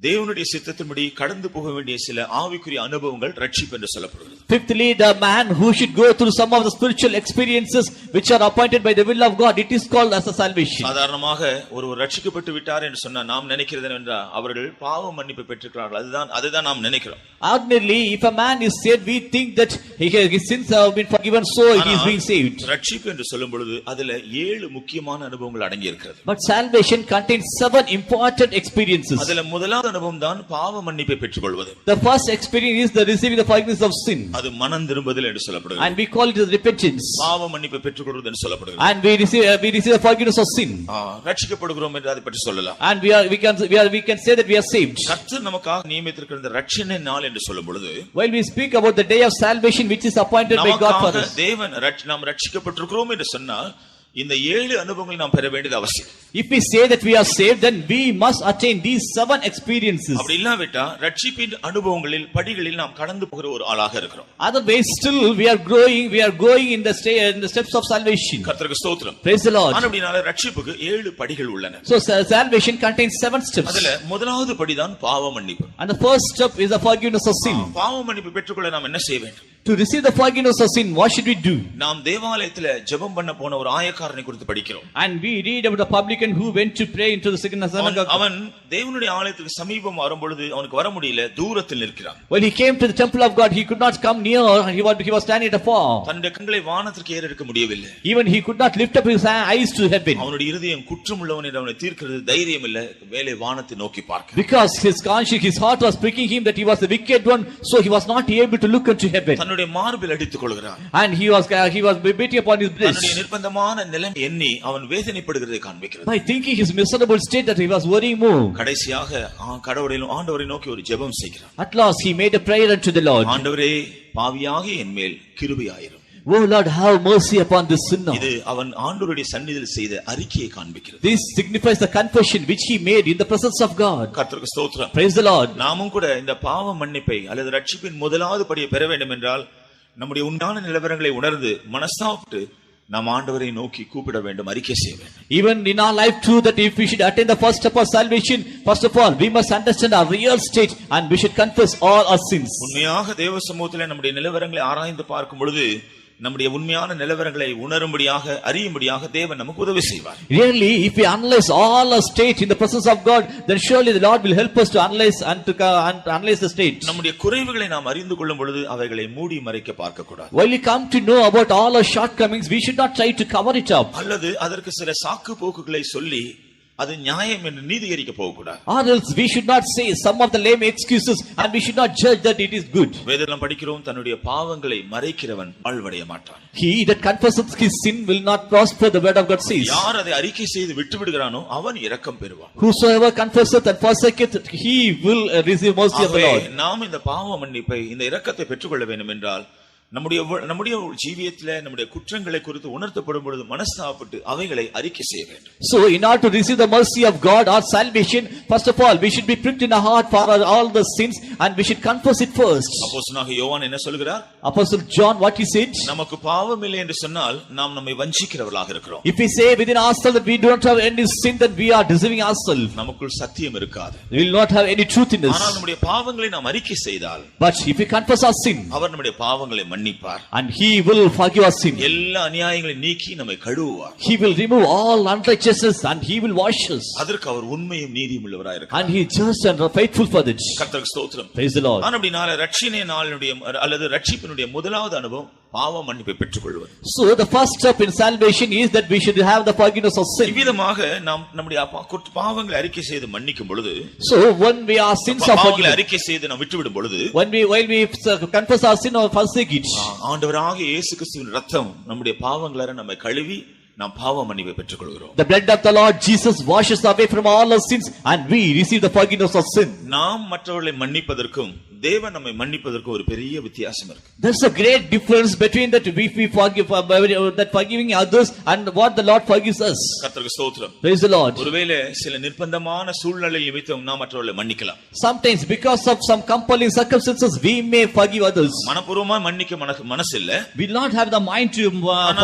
தேவனுடைய சித்தத்தின்படி கடந்து போக வேண்டிய சில ஆவிக்குரிய அனுபவங்கள் ரட்சிப்பு என்று சொல்லப்படுகிறது. Fifthly, the man who should go through some of the spiritual experiences which are appointed by the will of God, it is called as a salvation. சாதாரணமாக ஒருவர் ரட்சிக்கப்பட்டு விட்டார் என்று சொன்னா நாம் நினைக்கிறது என்னவென்றால் அவர்கள் பாவ மன்னிப்பு பெற்றிருக்கிறார்கள், அதுதான் நாம் நினைக்கிறோம். Ordinarily, if a man is saved, we think that his sins have been forgiven, so he is being saved. ரட்சிப்பு என்று சொல்லும் பொழுது அதுல 7 முக்கியமான அனுபவங்கள் அடங்கி இருக்கிறது. But salvation contains 7 important experiences. அதுல முதலாவது அனுபவம் தான் பாவ மன்னிப்பை பெற்றுக்கொள்வது. The first experience is the receiving the forgiveness of sin. அது மனம் திரும்புதல் என்று சொல்லப்படுகிறது. And we call it as repentance. பாவ மன்னிப்பை பெற்றுக்கொள்வது என்று சொல்லப்படுகிறது. And we receive the forgiveness of sin. ரட்சிக்கப்படுகிறோம் என்று அதை பற்றி சொல்லலாம். And we can say that we are saved. கர்த்தர் நமக்காக நியமித்திருக்கிற இந்த ரட்சணை நாள் என்று சொல்லும் பொழுது, while we speak about the day of salvation which is appointed by God for us, தேவன் நாம் ரட்சிக்கப்பட்டிருக்கிறோம் என்று சொன்னால் இந்த 7 அனுபவங்களை நாம் பெற வேண்டியது அவசியம். If we say that we are saved, then we must attain these 7 experiences. அப்படி இல்லாவிட்டா ரட்சிப்பின் அனுபவங்களில் படிகளில் நாம் கடந்து போகிற ஒரு ஆளாக இருக்கிறோம். Otherwise, still we are going in the steps of salvation. கர்த்தருக்கு ஸ்தோத்திரம். Praise the Lord. ஆனபடியால் ரட்சிப்புக்கு 7 படிகள் உள்ளன. So salvation contains 7 steps. அதுல முதலாவது படிதான் பாவ மன்னிப்பு. And the first step is the forgiveness of sin. பாவ மன்னிப்பு பெற்றுக்கொள்ள நாம் என்ன செய்ய வேண்டும்? To receive the forgiveness of sin, what should we do? நாம் தேவாலயத்திலே ஜெபம் பண்ண போன ஒரு ஆயக்காரனை குறித்து படிக்கிறோம். And we read about the publican who went to pray into the synagogue. அவன் தேவனுடைய ஆலயத்துக்கு சமீபம் வரும் பொழுது அவனுக்கு வர முடியல, தூரத்தில் நிற்கிறான். When he came to the temple of God, he could not come near. He was standing at afar. தன்னுடைய கண்களை வானத்திற்கு ஏறெடுக்க முடியவில்லை. Even he could not lift up his eyes to heaven. அவனுடைய இருதயம் குற்றமுள்ளவன் என்று அவனை தீர்க்கிறது தைரியம் இல்லை, மேலே வானத்தை நோக்கி பார்க்க. Because his conscience, his heart was pricking him that he was the wicked one, so he was not able to look unto heaven. தன்னுடைய மார்பில் அடித்துக் கொள்கிறான். And he was beating upon his breast. தன்னுடைய நிர்பந்தமான நிலைமை எண்ணி அவன் வேதனைப்படுகிறதை காண்பிக்கிறது. By thinking his miserable state that he was worrying more. கடைசியாக ஆண்டவரை நோக்கி ஒரு ஜெபம் செய்கிறான். At last he made a prayer unto the Lord. ஆண்டவரே, பாவியாகிய என் மேல் கிருபையாயிரும். Oh Lord, have mercy upon this sinner. இது அவன் ஆண்டவருடைய சந்நிதியில் செய்த அறிக்கையை காண்பிக்கிறது. This signifies the confession which he made in the presence of God. கர்த்தருக்கு ஸ்தோத்திரம். Praise the Lord. நாமும் கூட இந்த பாவ மன்னிப்பை அல்லது ரட்சிப்பின் முதலாவது படியை பெற வேண்டும் என்றால் நம்முடைய உண்டான நிலவரங்களை உணர்ந்து மனஸ்தாபப்பட்டு நாம் ஆண்டவரை நோக்கி கூப்பிட வேண்டும், அறிக்கை செய்ய வேண்டும். Even in our life too, that if we should attain the first step of salvation, first of all we must understand our real state and we should confess all our sins. உண்மையாக தேவ சமூகத்திலே நம்முடைய நிலவரங்களை ஆராய்ந்து பார்க்கும் பொழுது நம்முடைய உண்மையான நிலவரங்களை உணரும்படியாக அறியும்படியாக தேவன் நமக்கு உதவி செய்வார். Really, if we analyze all our state in the presence of God, then surely the Lord will help us to analyze analyze the state. நம்முடைய குறைவுகளை நாம் அறிந்து கொள்ளும் பொழுது அவைகளை மூடி மறைக்க பார்க்க கூடாது. While we come to know about all our shortcomings, we should not try to cover it up. அல்லது அதற்கு சில சாக்கு போக்குகளை சொல்லி அது நியாயம் என்று நீதிகரிக்க போக கூடாது. Or else we should not say some of the lame excuses and we should not judge that it is good. வேதத்தில் படிக்கிறோம், தன்னுடைய பாவங்களை மறைக்கிறவன் வாழ்வடைய மாட்டான். He that confesseth his sin will not prosper, the word of God says. யார் அதை அறிக்கை செய்து விட்டு விடுகிறானோ அவன் இரக்கம் பெறுவான். Whosoever confesseth and forsaketh, he will receive mercy of the Lord. நாம் இந்த பாவ மன்னிப்பை, இந்த இரக்கத்தை பெற்றுக்கொள்ள வேண்டும் என்றால் நம்முடைய ஜீவியத்திலே நம்முடைய குற்றங்களை குறித்து உணர்த்தப்படும் பொழுது மனஸ்தாபப்பட்டு அவைகளை அறிக்கை செய்ய வேண்டும். So in order to receive the mercy of God or salvation, first of all we should be pricked in the heart for all the sins and we should confess it first. அப்போஸ்தலனாகிய யோவான் என்ன சொல்கிறார்? Apostle John, what he said? நமக்கு பாவம் இல்லை என்று சொன்னால் நாம் நம்மை வஞ்சிக்கிறவர்களாக இருக்கிறோம். If we say within ourselves that we do not have any sin, then we are deceiving ourselves. நமக்குள் சத்தியம் இருக்காது. We will not have any truth in us. ஆனால் நம்முடைய பாவங்களை நாம் அறிக்கை செய்தால், But if we confess our sin, அவர் நம்முடைய பாவங்களை மன்னிப்பார். and he will forgive our sin. எல்லா அநியாயங்களையும் நீக்கி நம்மை கழுவுவார். He will remove all unrighteousness and he will wash us. அதற்கு அவர் உண்மையும் நீதியும் உள்ளவராய் இருக்கிறார். And he is just and faithful for this. கர்த்தருக்கு ஸ்தோத்திரம். Praise the Lord. அப்படினால ரட்சினை நாளுடைய அல்லது ரட்சிப்பினுடைய முதலாவது அனுபவம் பாவ மன்னிப்பை பெற்றுக்கொள்வது. So the first step in salvation is that we should have the forgiveness of sin. இவ்விதமாக நாம் நம்முடைய பாவங்களை அறிக்கை செய்து மன்னிக்கும் பொழுது, so when we are sins of பாவங்களை அறிக்கை செய்து நாம் விட்டுவிடும் பொழுது, while we confess our sin or forsake it, ஆண்டவராகிய இயேசு கிறிஸ்துவின் இரத்தம் நம்முடைய பாவங்களை நம்மை கழுவி நாம் பாவ மன்னிப்பை பெற்றுக்கொள்கிறோம். The blood of the Lord Jesus washes away from all our sins and we receive the forgiveness of sin. நாம் மற்றவர்களை மன்னிப்பதற்கும் தேவன் நம்மை மன்னிப்பதற்கும் ஒரு பெரிய வித்தியாசம் இருக்கு. There's a great difference between that we forgive that forgiving others and what the Lord forgives us. கர்த்தருக்கு ஸ்தோத்திரம். Praise the Lord. ஒருவேளை சில நிர்பந்தமான சூழ்நிலை நிமித்தம் நாம் மற்றவர்களை மன்னிக்கலாம். Sometimes because of some compelling circumstances we may forgive others. மனப்பூர்வமா மன்னிக்க மனசு இல்ல. We do not have the mind to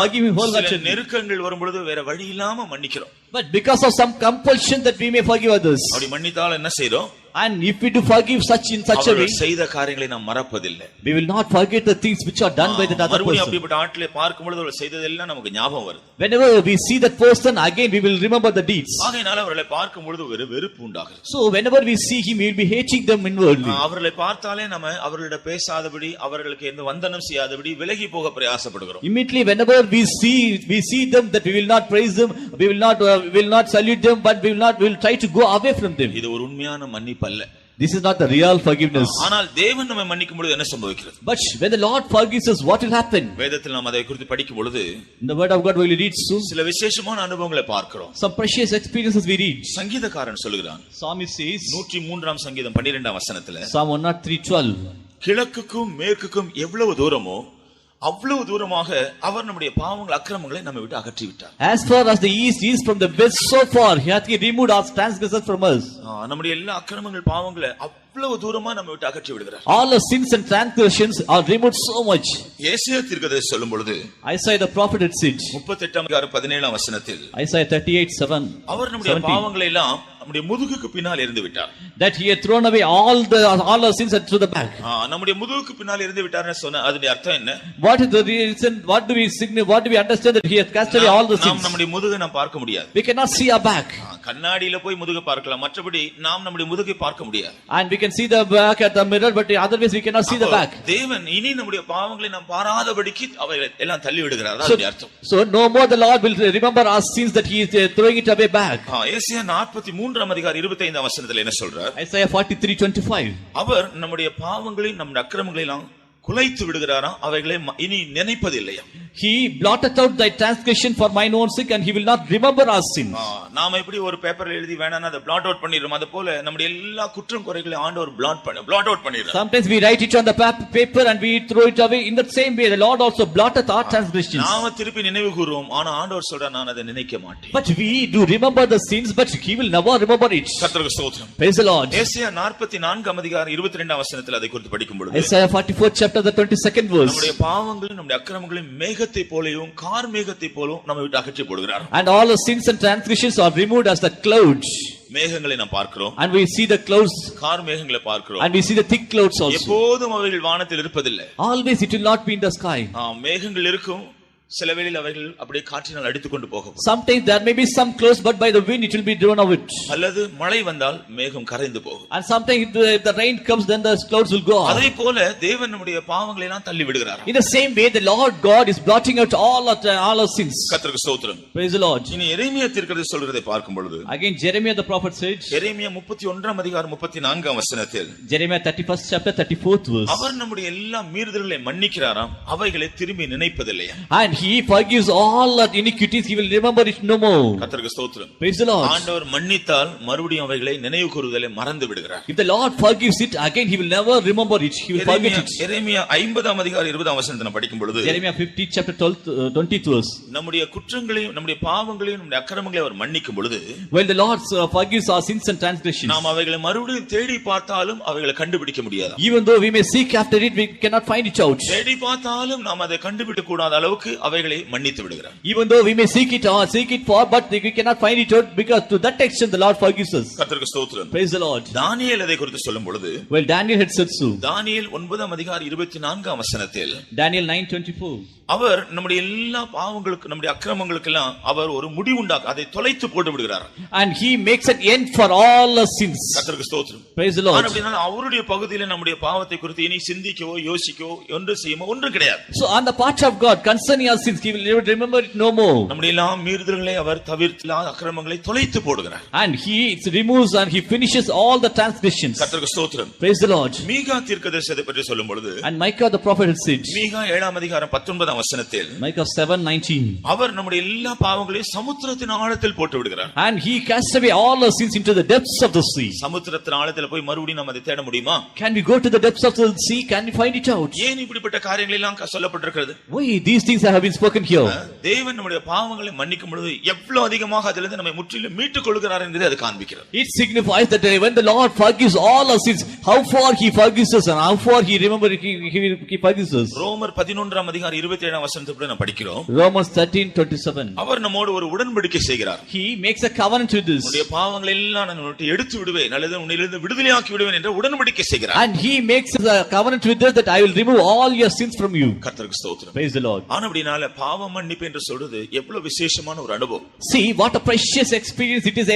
forgive wholeheartedly. நெருக்கங்கள் வரும்பொழுது வேற வழி இல்லாம மன்னிக்கிறோம். But because of some compulsion that we may forgive others. அப்படி மன்னித்தால் என்ன செய்றோம்? And if we do forgive such in such a way, செய்த காரியங்களை நாம் மறப்பதில்லை. we will not forget the things which are done by that other person. அப்படிப்பட்ட ஆட்களை பார்க்கும் பொழுது அவர் செய்ததெல்லாம் நமக்கு ஞாபகம் வருது. Whenever we see that person again we will remember the deeds. ஆகையால அவர்களை பார்க்கும் பொழுது ஒரு வெறுப்பு உண்டாகிறது. So whenever we see him we will be hating them inwardly. அவர்களை பார்த்தாலே நம்ம அவர்களிட பேசாதபடி அவர்களுக்கு எந்த வந்தனம் செய்யாதபடி விலகி போக பிரயாசப்படுகிறோம். Immediately whenever we see them that we will not praise them, we will not salute them, but we will try to go away from them. இது ஒரு உண்மையான மன்னிப்பு அல்ல. This is not the real forgiveness. ஆனால் தேவன் நம்மை மன்னிக்கும் பொழுது என்ன சம்பவிக்கிறது? But when the Lord forgives us, what will happen? வேதத்தில் நாம் அதை குறித்து படிக்கும் பொழுது In the word of God we will read soon. சில விசேஷமான அனுபவங்களை பார்க்கிறோம். Some precious experiences we read. சங்கீதக்காரன் சொல்கிறான். Psalmist says 103ஆம் சங்கீதம் 12ஆம் வசனத்துல, Psalm 103:12, கிழக்குக்கும் மேற்குக்கும் எவ்வளவு தூரமோ அவ்வளவு தூரமாக அவர் நம்முடைய பாவங்கள் அக்கிரமங்களை நம்மை விட்டு அகற்றி விட்டார். As far as the east is from the west, so far he hath removed our transgressions from us. நம்முடைய எல்லா அக்கிரமங்கள் பாவங்களை அவ்வளவு தூரமா நம்ம விட்டு அகற்றி விடுகிறார். All our sins and transgressions are removed so much. ஏசாயா தீர்க்கதரிசி சொல்லும் பொழுது, Isaiah the prophet had said, 38:17 வசனத்தில், Isaiah 38:7, அவர் நம்முடைய பாவங்களை எல்லாம் நம்முடைய முதுகுக்கு பின்னால் எறிந்து விட்டார். that he had thrown away all our sins and through the back. நம்முடைய முதுகுக்கு பின்னால் எறிந்து விட்டார்னு சொன்னா அதனுடைய அர்த்தம் என்ன? What is the reason? What do we understand that he has cast away all the sins? நாம் நம்முடைய முதுகை நாம் பார்க்க முடியாது. We cannot see our back. கண்ணாடியில போய் முதுகை பார்க்கலாம், மற்றபடி நாம் நம்முடைய முதுகை பார்க்க முடியாது. And we can see the back at the mirror, but otherwise we cannot see the back. தேவன் இனி நம்முடைய பாவங்களை நாம் பாராதபடிக்கு அவைகளை எல்லாம் தள்ளி விடுகிறார். அதான் அர்த்தம். So no more the Lord will remember our sins, that he is throwing it away back. ஏசாயா 43ஆம் அதிகாரம் 25ஆம் வசனத்தில் என்ன சொல்றார்? Isaiah 43:25, அவர் நம்முடைய பாவங்களை நம்முடைய அக்கிரமங்களை எல்லாம் குலைத்து விடுகிறாராம், அவைகளை இனி நினைப்பதில்லையா. He blotteth out thy transgression for mine own sake, and he will not remember our sins. நாம எப்படி ஒரு பேப்பர்ல எழுதி வேணாம்னா அதை blot out பண்ணிடுறோம், அது போல நம்முடைய எல்லா குற்றம் குறைகளை ஆண்டவர் blot out பண்ணிடுறார். Sometimes we write it on the paper and we throw it away. In that same way the Lord also blotteth our transgressions. நாம திருப்பி நினைவு கூறுவோம், ஆனா ஆண்டவர் சொல்றார் நான் அதை நினைக்க மாட்டேன். But we do remember the sins, but he will never remember it. கர்த்தருக்கு ஸ்தோத்திரம். Praise the Lord. ஏசாயா 44ஆம் அதிகாரம் 22ஆம் வசனத்தில் அதை குறித்து படிக்கும் பொழுது, Isaiah 44th chapter the 22nd verse, நம்முடைய பாவங்களும் நம்முடைய அக்கிரமங்களும் மேகத்தை போலவும் கார் மேகத்தை போலவும் நம்மை விட்டு அகற்றி போடுகிறார். and all our sins and transgressions are removed as the clouds. மேகங்களை நாம் பார்க்கிறோம், and we see the clouds, car மேகங்களை பார்க்கிறோம், and we see the thick clouds also. எப்போதும் அவைகள் வானத்தில் இருப்பதில்லை. Always it will not be in the sky. மேகங்கள் இருக்கும், சில வேளையில் அவைகள் அப்படியே காற்றினால் அடித்துக் கொண்டு போகும். Sometimes there may be some clouds, but by the wind it will be driven out. அல்லது மழை வந்தால் மேகம் கரைந்து போகும். And sometimes if the rain comes, then the clouds will go off. அதே போல தேவன் நம்முடைய பாவங்களை எல்லாம் தள்ளி விடுகிறார். In the same way the Lord God is blotting out all our sins. கர்த்தருக்கு ஸ்தோத்திரம். Praise the Lord. இனி எரேமியா தீர்க்கதரிசி சொல்றதை பார்க்கும் பொழுது, again Jeremiah the prophet said, எரேமியா 31ஆம் அதிகாரம் 34ஆம் வசனத்தில், Jeremiah 31st chapter 34th verse, அவர் நம்முடைய எல்லா மீறுதல்களை மன்னிக்கிறாராம், அவைகளை திரும்பி நினைப்பதில்லையா. and he forgives all our iniquities. He will remember it no more. கர்த்தருக்கு ஸ்தோத்திரம். Praise the Lord. ஆண்டவர் மன்னித்தால் மறுபடியும் அவைகளை நினைவு கூறுதலை மறந்து விடுகிறார். If the Lord forgives it, again he will never remember it. He will forget it. எரேமியா 50ஆம் அதிகாரம் 20ஆம் வசனத்தை நான் படிக்கும் பொழுது Jeremiah 50 chapter 20th verse. நம்முடைய குற்றங்களையும் நம்முடைய பாவங்களையும் நம்முடைய அக்கிரமங்களையும் அவர் மன்னிக்கும் பொழுது When the Lord forgives our sins and transgressions, நாம் அவைகளை மறுபடியும் தேடி பார்த்தாலும் அவைகளை கண்டுபிடிக்க முடியாது. even though we may seek after it, we cannot find it out. தேடி பார்த்தாலும் நாம் அதை கண்டுபிடிக்க கூடாத அளவுக்கு அவைகளை மன்னித்து விடுகிறார். Even though we may seek it for, but we cannot find it out, because to that extent the Lord forgives us. கர்த்தருக்கு ஸ்தோத்திரம். Praise the Lord. தானியேல் அதை குறித்து சொல்லும் பொழுது Well, Daniel had said so. தானியேல் 9ஆம் அதிகாரம் 24ஆம் வசனத்தில் Daniel 9:24. அவர் நம்முடைய எல்லா பாவங்களுக்கு நம்முடைய அக்கிரமங்களுக்கு எல்லாம் அவர் ஒரு முடிவுண்டாக்க அதை தொலைத்து போட்டு விடுகிறார். And he makes an end for all our sins. கர்த்தருக்கு ஸ்தோத்திரம். Praise the Lord. அப்படினா அவருடைய பகுதியில நம்முடைய பாவத்தை குறித்து இனி சிந்திக்கவோ யோசிக்கவோ ஒன்று செய்யவோ ஒன்றும் கிடையாது. So on the part of God concerning our sins, he will never remember it no more. நம்முடைய எல்லா மீறுதல்களை அவர் தவிர்த்து அக்கிரமங்களை தொலைத்து போடுகிறார். And he removes and he finishes all the transgressions. கர்த்தருக்கு ஸ்தோத்திரம். Praise the Lord. மீகா தீர்க்கதரிசியை பற்றி சொல்லும் பொழுது And Micah the prophet had said, மீகா 7ஆம் அதிகாரம் 19ஆம் வசனத்தில் Micah 7:19, அவர் நம்முடைய எல்லா பாவங்களையும் சமுத்திரத்தின் ஆழத்தில் போட்டு விடுகிறார். and he casts away all our sins into the depths of the sea. சமுத்திரத்தின் ஆழத்தில் போய் மறுபடியும் நாம் அதை தேட முடியுமா? Can we go to the depths of the sea? Can we find it out? ஏன் இப்படிப்பட்ட காரியங்கள் எல்லாம் சொல்லப்பட்டிருக்கிறது? Why these things have been spoken here? தேவன் நம்முடைய பாவங்களை மன்னிக்கும் பொழுது எவ்வளவு அதிகமாக அதிலிருந்து நம்மை முற்றிலும் மீட்டுக் கொள்கிறார் என்பதை அது காண்பிக்கிறது. It signifies that when the Lord forgives all our sins, how far he forgives us and how far he forgives us. ரோமர் 11ஆம் அதிகாரம் 27ஆம் வசனத்தை நாம் படிக்கிறோம். Romans 13:27. அவர் நம்மோடு ஒரு உடன்படிக்கை செய்கிறார். He makes a covenant with us. உன்னுடைய பாவங்களை எல்லாம் நான் உன்னை எடுத்து விடுவேன், அல்லது உன்னிலிருந்து விடுதலையாக்கி விடுவேன் என்ற உடன்படிக்கை செய்கிறார். And he makes a covenant with us that I will remove all your sins from you. கர்த்தருக்கு ஸ்தோத்திரம். Praise the Lord. ஆனபடினால பாவ மன்னிப்பு என்று சொல்றது எவ்வளவு விசேஷமான ஒரு அனுபவம். See what a precious experience it is,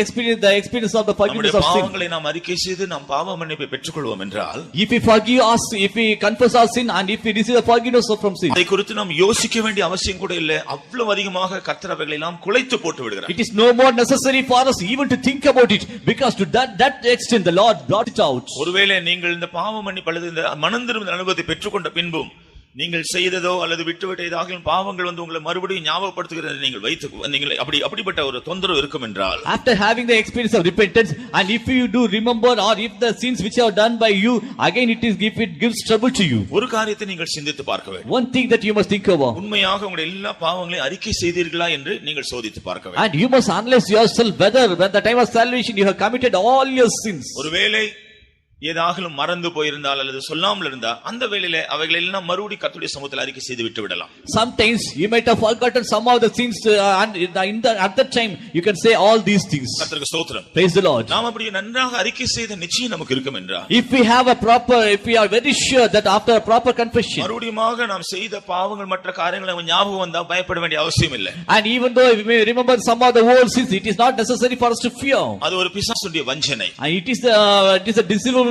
the experience of the forgiveness of sin. பாவங்களை நாம் அறிக்கை செய்து நாம் பாவ மன்னிப்பை பெற்றுக்கொள்வோம் என்றால், if we forgive us, if we confess our sin and if we receive the forgiveness from sin, அதை குறித்து நாம் யோசிக்க வேண்டிய அவசியம் கூட இல்லை. அவ்வளவு அதிகமாக கர்த்தர் அவைகளை எல்லாம் குலைத்து போட்டு விடுகிறார். it is no more necessary for us even to think about it, because to that extent the Lord brought it out. ஒருவேளை நீங்கள் இந்த பாவ மன்னிப்பு அல்லது இந்த மனம் திரும்புதல் அனுபவத்தை பெற்றுக்கொண்ட பின்பும் நீங்கள் செய்ததோ அல்லது விட்டுவிட்ட ஏதாவது பாவங்கள் வந்து உங்களை மறுபடியும் ஞாபகப்படுத்துகிறது நீங்கள் அப்படிப்பட்ட ஒரு தொந்தரவு இருக்கும் என்றால், after having the experience of repentance, and if you do remember, or if the sins which are done by you again it gives trouble to you, ஒரு காரியத்தை நீங்கள் சிந்தித்து பார்க்க வேண்டும். one thing that you must think about, உண்மையாக உங்களுடைய எல்லா பாவங்களையும் அறிக்கை செய்தீர்களா என்று நீங்கள் சோதித்து பார்க்க வேண்டும். and you must analyze yourself whether when the time of salvation you have committed all your sins. ஒருவேளை ஏதாகலும் மறந்து போயிருந்தால் அல்லது சொல்லாமல் இருந்தால் அந்த வேளையிலே அவைகளை எல்லாம் மறுபடி கர்த்தருடைய சமூகத்தில் அறிக்கை செய்து விட்டு விடலாம். Sometimes you might have forgotten some of the things, and at that time you can say all these things. கர்த்தருக்கு ஸ்தோத்திரம். Praise the Lord. நாம் அப்படி நன்றாக அறிக்கை செய்த நிச்சயம் நமக்கு இருக்கும் என்றால், if we are very sure that after a proper confession, மறுபடியுமாக நாம் செய்த பாவங்கள் மற்ற காரியங்கள் நமக்கு ஞாபகம் வந்தா பயப்பட வேண்டிய அவசியம் இல்லை. and even though we may remember some of the old sins, it is not necessary for us to fear. அது ஒரு பிசாசுடைய வஞ்சனை. And it is a deceitfulness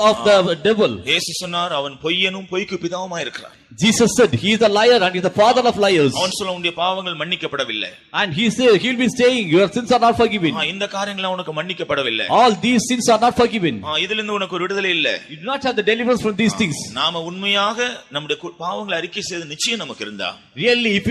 of the devil. இயேசு சொன்னார், அவன் பொய்யனும் பொய்க்கு பிதாவுமாய் இருக்கிறான். Jesus said he is a liar and he is the father of liars. அவன் சொல்ல உன்னுடைய பாவங்கள் மன்னிக்கப்படவில்லை. And he will be saying your sins are not forgiven. இந்த காரியங்கள் உனக்கு மன்னிக்கப்படவில்லை. all these sins are not forgiven. இதிலிருந்து உனக்கு ஒரு விடுதலை இல்லை. You do not have the deliverance from these things. நாம உண்மையாக நம்முடைய பாவங்களை அறிக்கை செய்த நிச்சயம் நமக்கு இருந்தா, really if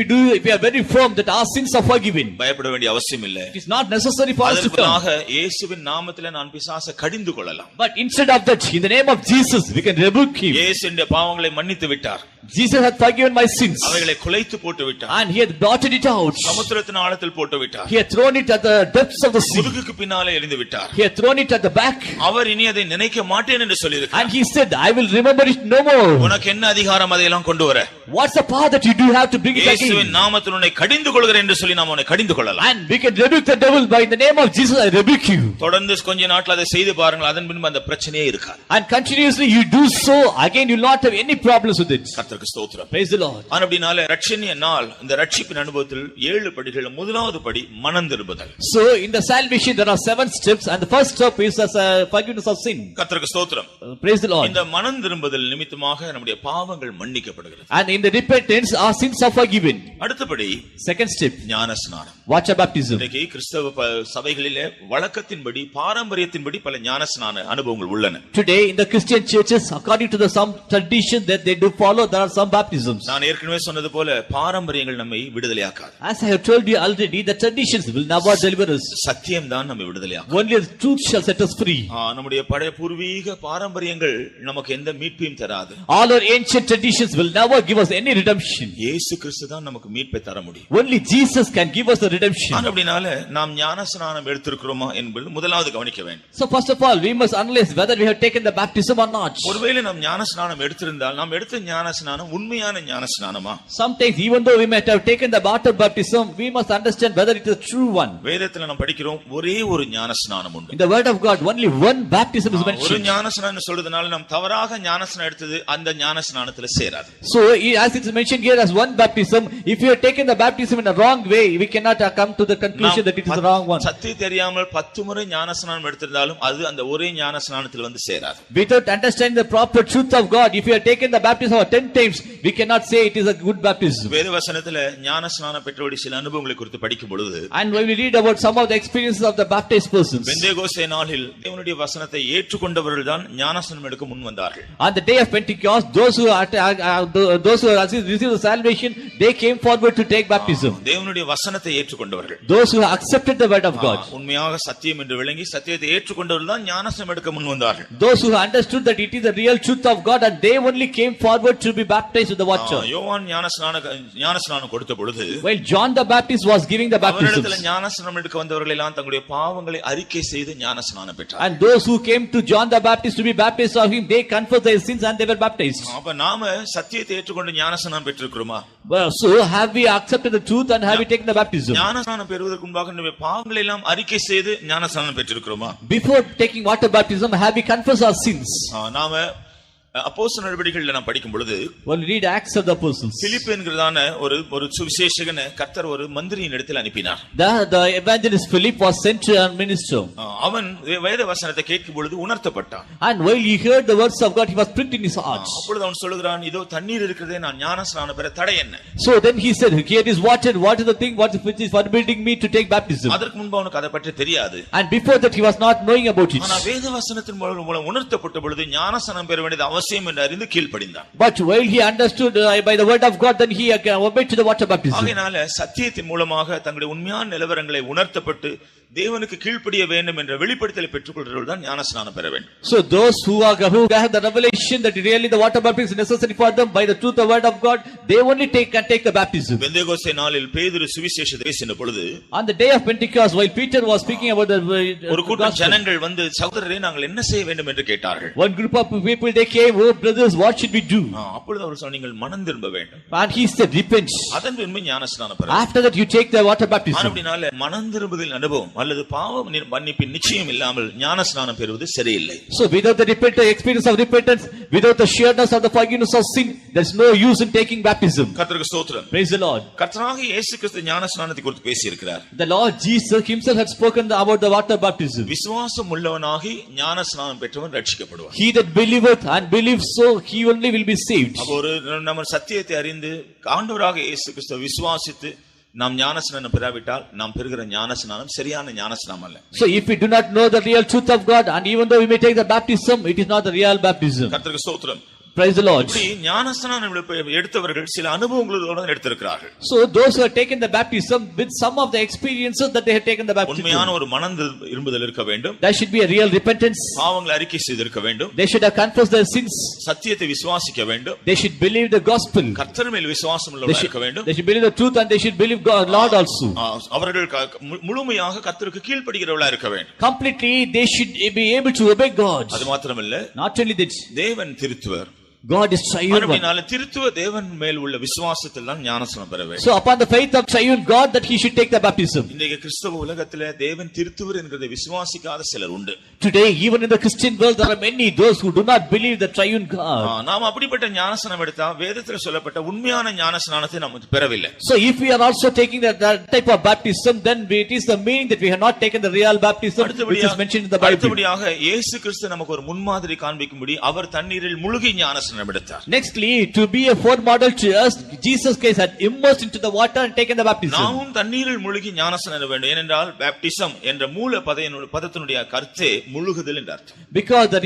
we are very firm that our sins are forgiven, பயப்பட வேண்டிய அவசியம் இல்லை. it is not necessary for us to fear. அதற்காக இயேசுவின் நாமத்திலே நான் பிசாசை கடிந்து கொள்ளலாம். but instead of that, in the name of Jesus we can rebuke him. இயேசுவின் பாவங்களை மன்னித்து விட்டார். Jesus had forgiven my sins. அவைகளை குலைத்து போட்டு விட்டார். and he had blotted it out. சமுத்திரத்தின் ஆழத்தில் போட்டு விட்டார். he had thrown it at the depths of the sea. முதுகுக்கு பின்னாலே எறிந்து விட்டார். he had thrown it at the back. அவர் இனி அதை நினைக்க மாட்டேன் என்று சொல்லியிருக்கிறார். and he said I will remember it no more. உனக்கு என்ன அதிகாரம் அதையெல்லாம் கொண்டு வர? what's the power that you do have to bring it again? இயேசுவின் நாமத்தில் உன்னை கடிந்து கொள்கிறேன் என்று சொல்லி நாம் உன்னை கடிந்து கொள்ளலாம். and we can rebuke the devil by the name of Jesus. I rebuke you. தொடர்ந்து கொஞ்ச நாட்கள் அதை செய்து பாருங்கள், அதன் பின்பு அந்த பிரச்சனையே இருக்காது. and continuously you do so, again you will not have any problems with it. கர்த்தருக்கு ஸ்தோத்திரம். praise the Lord. அப்படினால ரட்சணிய நாள், இந்த ரட்சிப்பின் அனுபவத்தில் 7 படிகள். முதலாவது படி மனம் திரும்புதல். so in the salvation there are 7 steps, and the first step is as a forgiveness of sin. கர்த்தருக்கு ஸ்தோத்திரம். praise the Lord. இந்த மனம் திரும்புதல் நிமித்தமாக நம்முடைய பாவங்கள் மன்னிக்கப்படுகிறது. and in the repentance our sins are forgiven. அடுத்தபடி second step, ஞானஸ்நானம். water baptism. இன்னைக்கு கிறிஸ்தவ சபைகளிலே வழக்கத்தின்படி பாரம்பரியத்தின்படி பல ஞானஸ்நான அனுபவங்கள் உள்ளன. today in the Christian churches, according to some tradition that they do follow, there are are some baptisms. நான் ஏற்கனவே சொன்னது போல பாரம்பரியங்கள் நம்மை விடுதலையாக்காது. As I have told you already, the traditions will never deliver us. சத்தியம் தான் நம்மை விடுதலையாக்கும். Only the truth shall set us free. நம்முடைய பழைய பூர்வீக பாரம்பரியங்கள் நமக்கு எந்த மீட்பையும் தராது. All our ancient traditions will never give us any redemption. இயேசு கிறிஸ்து தான் நமக்கு மீட்பை தர முடியும். Only Jesus can give us the redemption. அப்படினால நாம் ஞானஸ்நானம் எடுத்திருக்கிறோமா என்பது முதலாவது கவனிக்க வேண்டும். So first of all, we must analyze whether we have taken the baptism or not. ஒருவேளை நாம் ஞானஸ்நானம் எடுத்திருந்தால் நாம் எடுத்த ஞானஸ்நானம் உண்மையான ஞானஸ்நானமா? Sometimes even though we might have taken the water baptism, we must understand whether it is a true one. வேதத்துல நாம் படிக்கிறோம் ஒரே ஒரு ஞானஸ்நானம் உண்டு. In the word of God, only one baptism is ஒரு mentioned. ஞானஸ்நானம் சொல்றதுனால நாம் தவறாக ஞானஸ்நானம் எடுத்தது அந்த ஞானஸ்நானத்துல சேராது. So as it is mentioned here as one baptism, if you have taken the baptism in a wrong way, we cannot come to the conclusion that it is the wrong one. சத்தியம் தெரியாமல் 10 முறை ஞானஸ்நானம் எடுத்திருந்தாலும் அது அந்த ஒரே ஞானஸ்நானத்தில் வந்து சேராது. Without understanding the proper truth of God, if you have taken the baptism 10 times, we cannot say it is a good baptism. வேதவசனத்துல ஞானஸ்நானம் பெற்றவருடைய சில அனுபவங்களை குறித்து படிக்கும் பொழுது, and when we read about some of the experiences of the baptized persons, Pentecost நாளில் தேவனுடைய வசனத்தை ஏற்றுக்கொண்டவர்கள் தான் ஞானஸ்நானம் எடுக்க முன் வந்தார்கள். on the day of Pentecost, those who received the salvation, they came forward to take baptism. தேவனுடைய வசனத்தை ஏற்றுக்கொண்டவர்கள், those who accepted the word of God, உண்மையாக சத்தியம் என்று விளங்கி சத்தியத்தை ஏற்றுக்கொண்டவர்கள் தான் ஞானஸ்நானம் எடுக்க முன் வந்தார்கள். those who understood that it is the real truth of God, and they only came forward to be baptized with the water. யோவான் ஞானஸ்நானம் கொடுத்த பொழுது, while John the Baptist was giving the baptism, அவரிடத்தில் ஞானஸ்நானம் எடுக்க வந்தவர்கள் எல்லாம் தங்களுடைய பாவங்களை அறிக்கை செய்து ஞானஸ்நானம் பெற்றார்கள். and those who came to John the Baptist to be baptized of him, they confessed their sins and they were baptized. அப்ப நாம சத்தியத்தை ஏற்றுக்கொண்டு ஞானஸ்நானம் பெற்றிருக்கிறோமா? Well, so have we accepted the truth and have we taken the baptism? ஞானஸ்நானம் பெறுவதற்கு முன்பாக நம்முடைய பாவங்களை எல்லாம் அறிக்கை செய்து ஞானஸ்நானம் பெற்றிருக்கிறோமா? Before taking water baptism, have we confessed our sins? நாம அப்போஸ்தலர் நடவடிக்கைகளை நாம் படிக்கும் பொழுது, when we read Acts of the Apostles, பிலிப்பு என்கிறதான ஒரு சுவிசேஷகனை கர்த்தர் ஒரு மந்திரியின் இடத்தில் அனுப்பினார். the evangelist Philip was sent to a minister. அவன் வேத வசனத்தை கேட்கும் பொழுது உணர்த்தப்பட்டான். and while he heard the words of God, he was pricked in his heart. அப்பொழுது அவன் சொல்லுகிறான், இதோ தண்ணீர் இருக்கிறதே, நான் ஞானஸ்நானம் பெற தடை என்ன? so then he said, here is water, what is the thing which is forbidding me to take baptism? அதற்கு முன்பு அவனுக்கு அதை பற்றி தெரியாது. and before that he was not knowing about it. ஆனா வேத வசனத்தின் மூலம் உணர்த்தப்பட்ட பொழுது ஞானஸ்நானம் பெற வேண்டியது அவசியம் என்று அறிந்து கீழ்ப்படிந்தான். but while he understood by the word of God, then he obeyed to the water baptism. ஆகையால சத்தியத்தின் மூலமாக தங்களுடைய உண்மையான நிலவரங்களை உணர்த்தப்பட்டு தேவனுக்கு கீழ்ப்படிய வேண்டும் என்ற வெளிப்படுத்தலை பெற்றுக்கொள்கிறவர்கள் தான் ஞானஸ்நானம் பெற வேண்டும். so those who have the revelation that really the water baptism is necessary for them by the truth of word of God, they only can take the baptism. Pentecost நாளில் பேதுரு சுவிசேஷத்தை பேசின பொழுது, on the day of Pentecost, while Peter was speaking about the ஒரு கூட்டம் ஜனங்கள் வந்து, சகோதரரே நாங்கள் என்ன செய்ய வேண்டும் என்று கேட்டார்கள். one group of people, they came, oh brothers, what should we do? அப்பொழுது அவர் சொன்னார், நீங்கள் மனம் திரும்ப வேண்டும். and he said, repent. அதன் பின்பு ஞானஸ்நானம் பெற. after that you take the water baptism. அப்படினால மனம் திரும்புதல் அனுபவம் அல்லது பாவ மன்னிப்பின் நிச்சயம் இல்லாமல் ஞானஸ்நானம் பெறுவது சரியில்லை. so without the repentance, experience of repentance, without the sureness of the forgiveness of sin, there is no use in taking baptism. கர்த்தருக்கு ஸ்தோத்திரம். praise the Lord. கர்த்தராகிய இயேசு கிறிஸ்து ஞானஸ்நானத்தை குறித்து பேசி இருக்கிறார். the Lord Jesus himself had spoken about the water baptism. விசுவாசம் உள்ளவனாகி ஞானஸ்நானம் பெற்றவன் ரட்சிக்கப்படுவான். he that believeth and believes, so he only will be saved. ஒரு நம்ம சத்தியத்தை அறிந்து ஆண்டவராக இயேசு கிறிஸ்துவை விசுவாசித்து நாம் ஞானஸ்நானம் பெறாவிட்டால் நாம் பெறுகிற ஞானஸ்நானம் சரியான ஞானஸ்நானம் அல்ல. so if we do not know the real truth of God, and even though we may take the baptism, it is not the real baptism. கர்த்தருக்கு ஸ்தோத்திரம். praise the Lord. ஞானஸ்நானம் எடுத்தவர்கள் சில அனுபவங்களோடு எடுத்திருக்கிறார்கள். so those who have taken the baptism with some of the experiences that they have taken the baptism, உண்மையான ஒரு மனம் திரும்புதல் இருக்க வேண்டும். there should be a real repentance. பாவங்களை அறிக்கை செய்திருக்க வேண்டும். they should have confessed their sins. சத்தியத்தை விசுவாசிக்க வேண்டும். they should believe the gospel. கர்த்தர் மேல் விசுவாசம் உள்ளவர்களாக இருக்க வேண்டும். they should believe the truth and they should believe God, Lord also. அவர்கள் முழுமையாக கர்த்தருக்கு கீழ்ப்படிகிறவர்களாக இருக்க வேண்டும். completely they should be able to obey God. அது மாத்திரமல்ல, not only that, தேவன் திருத்துவர். God is triune. அப்படினால திருத்துவ தேவன் மேல் உள்ள விசுவாசத்தில் தான் ஞானஸ்நானம் பெற வேண்டும். so upon the faith of triune God, that he should take the baptism. இன்றைய கிறிஸ்தவ உலகத்திலே தேவன் திருத்துவர் என்கிறதை விசுவாசிக்காத சிலர் உண்டு. today even in the Christian world there are many those who do not believe the triune God. நாம் அப்படிப்பட்ட ஞானஸ்நானம் எடுத்தா வேதத்தில் சொல்லப்பட்ட உண்மையான ஞானஸ்நானத்தை நாம் பெறவில்லை. so if we are also taking that type of baptism, then it is the meaning that we have not taken the real baptism which is mentioned in the Bible. அடுத்தபடியாக இயேசு கிறிஸ்து நமக்கு ஒரு முன்மாதிரி காண்பிக்கும்படி அவர் தண்ணீரில் முழுகி ஞானஸ்நானம் ஞானஸ்நானம் எடுத்தார். Nextly, to be a foremodel to us, Jesus Christ had immersed into the water and taken the baptism. நாமும் தண்ணீரில் முழுகி ஞானஸ்நானம் வேண்டும். ஏனென்றால் பேப்டிசம் என்ற மூல பதத்தினுடைய கருத்தே முழுகுதல் என்ற அர்த்தம். Because the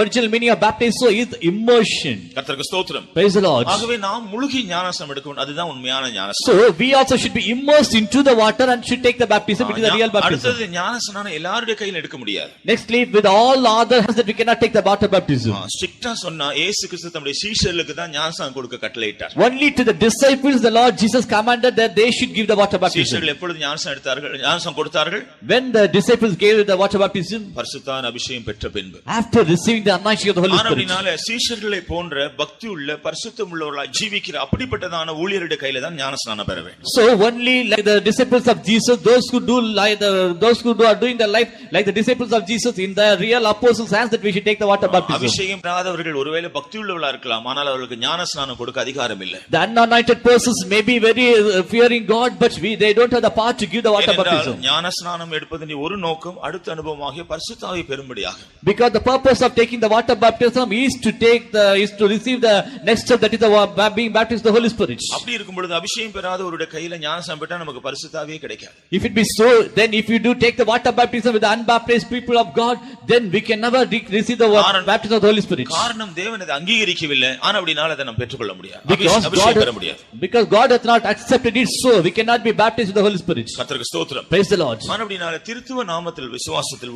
original meaning of baptism is immersion. கர்த்தருக்கு ஸ்தோத்திரம். Praise the Lord. ஆகவே நாம் முழுகி ஞானஸ்நானம் எடுக்கணும். அதுதான் உண்மையான ஞானஸ்நானம். So we also should be immersed into the water and should take the baptism, which is the real baptism. அடுத்தது ஞானஸ்நானம் எல்லாருடைய கையில் எடுக்க முடியாது. Nextly, with all other hands that we cannot take the water baptism. ஸ்ட்ரிக்ட்டா சொன்னா இயேசு கிறிஸ்து தம்முடைய சீஷர்களுக்கு தான் ஞானஸ்நானம் கொடுக்க கட்டளையிட்டார். Only to the disciples the Lord Jesus commanded that they should give the water baptism. சீஷர்கள் எப்பொழுது ஞானஸ்நானம் எடுத்தார்கள், ஞானஸ்நானம் கொடுத்தார்கள்? When the disciples gave the water baptism, பரிசுத்தான அபிஷேகம் பெற்ற பின்பு. after receiving the anointing of the Holy Spirit. ஆனபடினால சீஷர்களை போன்ற பக்தி உள்ள பரிசுத்தம் உள்ளவர்களாய் ஜீவிக்கிற அப்படிப்பட்டதான ஊழியருடைய கையில தான் ஞானஸ்நானம் பெற வேண்டும். So only like the disciples of Jesus, those who are doing their life like the disciples of Jesus in the real apostles' hands, that we should take the water baptism. அபிஷேகம் பெறாதவர்கள் ஒருவேளை பக்தி உள்ளவர்களா இருக்கலாம், ஆனால் அவர்களுக்கு ஞானஸ்நானம் கொடுக்க அதிகாரம் இல்லை. The unanointed persons may be very fearing God, but they don't have the power to give the water baptism. ஞானஸ்நானம் எடுப்பதன் ஒரு நோக்கம் அடுத்த அனுபவமாகிய பரிசுத்த ஆவி பெறும்படியாக. Because the purpose of taking the water baptism is to receive the next step, that is the being baptized with the Holy Spirit. அப்படி இருக்கும் பொழுது அபிஷேகம் பெறாதவருடைய கையில ஞானஸ்நானம் பெற்றா நமக்கு பரிசுத்த ஆவியே கிடைக்காது. If it be so, then if you do take the water baptism with the unbaptized people of God, then we can never receive the baptism of the Holy Spirit. காரணம் தேவன் அதை அங்கீகரிக்கவில்லை. ஆனபடினால அதை நாம் பெற்றுக்கொள்ள முடியாது. Because God has not accepted it, so we cannot be baptized with the Holy Spirit. கர்த்தருக்கு ஸ்தோத்திரம். Praise the Lord. ஆனபடினால திருத்துவ நாமத்தில் விசுவாசத்தில்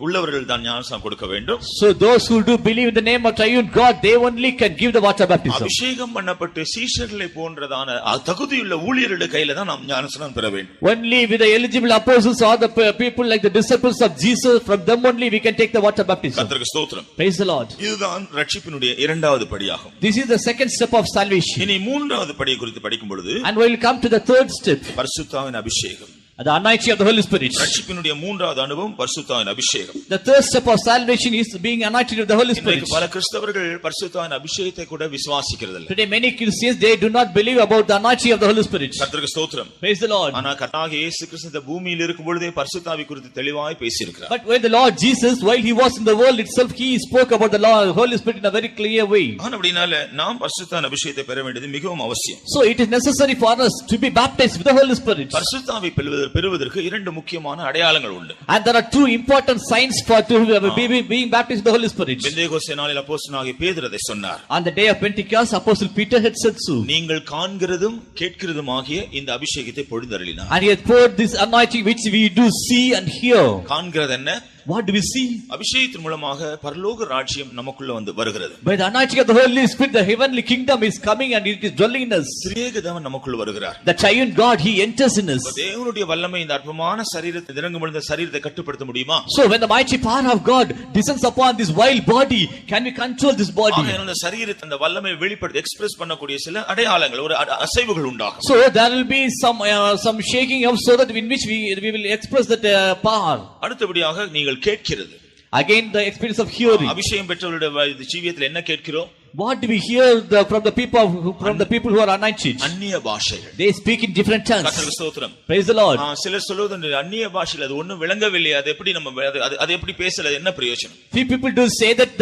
உள்ளவர்கள் தான் ஞானஸ்நானம் கொடுக்க வேண்டும். So those who do believe in the name of triune God, they only can give the water baptism. அபிஷேகம் பண்ணப்பட்டு சீஷர்களை போன்றதான தகுதியுள்ள ஊழியர்களுடைய கையில தான் நாம் ஞானஸ்நானம் பெற வேண்டும். Only with the eligible apostles or the people like the disciples of Jesus, from them only we can take the water baptism. கர்த்தருக்கு ஸ்தோத்திரம். Praise the Lord. இதுதான் ரட்சிப்பினுடைய இரண்டாவது படியாகும். This is the second step of salvation. இனி மூன்றாவது படியை குறித்து படிக்கும் பொழுது, And we will come to the third step, பரிசுத்த ஆவியின் அபிஷேகம். the anointing of the Holy Spirit. ரட்சிப்பினுடைய மூன்றாவது அனுபவம் பரிசுத்த ஆவியின் அபிஷேகம். The third step of salvation is being anointed with the Holy Spirit. பல கிறிஸ்தவர்கள் பரிசுத்த ஆவியின் அபிஷேகத்தை கூட விசுவாசிக்கிறதில்லை. Today many Christians, they do not believe about the anointing of the Holy Spirit. கர்த்தருக்கு ஸ்தோத்திரம். Praise the Lord. ஆனா கர்த்தராகிய இயேசு கிறிஸ்து இந்த பூமியில் இருக்கும் பொழுதே பரிசுத்த ஆவி குறித்து தெளிவாய் பேசியிருக்கிறார். But when the Lord Jesus, while he was in the world itself, he spoke about the Holy Spirit in a very clear way. ஆனபடினால நாம் பரிசுத்த ஆவியின் அபிஷேகத்தை பெற வேண்டியது மிகவும் அவசியம். So it is necessary for us to be baptized with the Holy Spirit. பரிசுத்த ஆவி பெறுவதற்கு இரண்டு முக்கியமான அடையாளங்கள் உண்டு. And there are two important signs for being baptized with the Holy Spirit. Pentecost நாளில் அப்போஸ்தலனாகிய பேதுரு அதை சொன்னார். On the day of Pentecost, Apostle Peter had said so. நீங்கள் காண்கிறதும் கேட்கிறதுமாகிய இந்த அபிஷேகத்தை பொழிந்தருளினார். And he had poured this anointing which we do see and hear. காண்கிறது என்ன? What do we see? அபிஷேகத்தின் மூலமாக பரலோக ராஜ்யம் நமக்குள்ள வருகிறது. By the anointing of the Holy Spirit, the heavenly kingdom is coming and it is dwelling in us. திரியேக தேவன் நமக்குள்ள வருகிறார். The triune God, he enters in us. தேவனுடைய வல்லமை இந்த அற்பமான சரீரத்தை இறங்கும் பொழுது சரீரத்தை கட்டுப்படுத்த முடியுமா? So when the mighty power of God descends upon this wild body, can we control this body? அந்த சரீரத்தை அந்த வல்லமை வெளிப்படுத்தி எக்ஸ்பிரஸ் பண்ணக்கூடிய சில அடையாளங்கள், ஒரு அசைவுகள் உண்டாகும். So there will be some shaking of, so that in which we will express that power. அடுத்தபடியாக நீங்கள் கேட்கிறது. Again the experience of hearing. அபிஷேகம் பெற்றவருடைய ஜீவியத்தில் என்ன கேட்கிறோம்? What do we hear from the people who are anointed? அந்நிய பாஷைகள். They speak in different tongues. கர்த்தருக்கு ஸ்தோத்திரம். Praise the Lord. சிலர் சொல்வது அந்நிய பாஷையில் அது ஒண்ணும் விளங்கவில்லை, அது எப்படி நம்ம அது எப்படி பேசல, என்ன பிரயோஜனம்? Few people do say that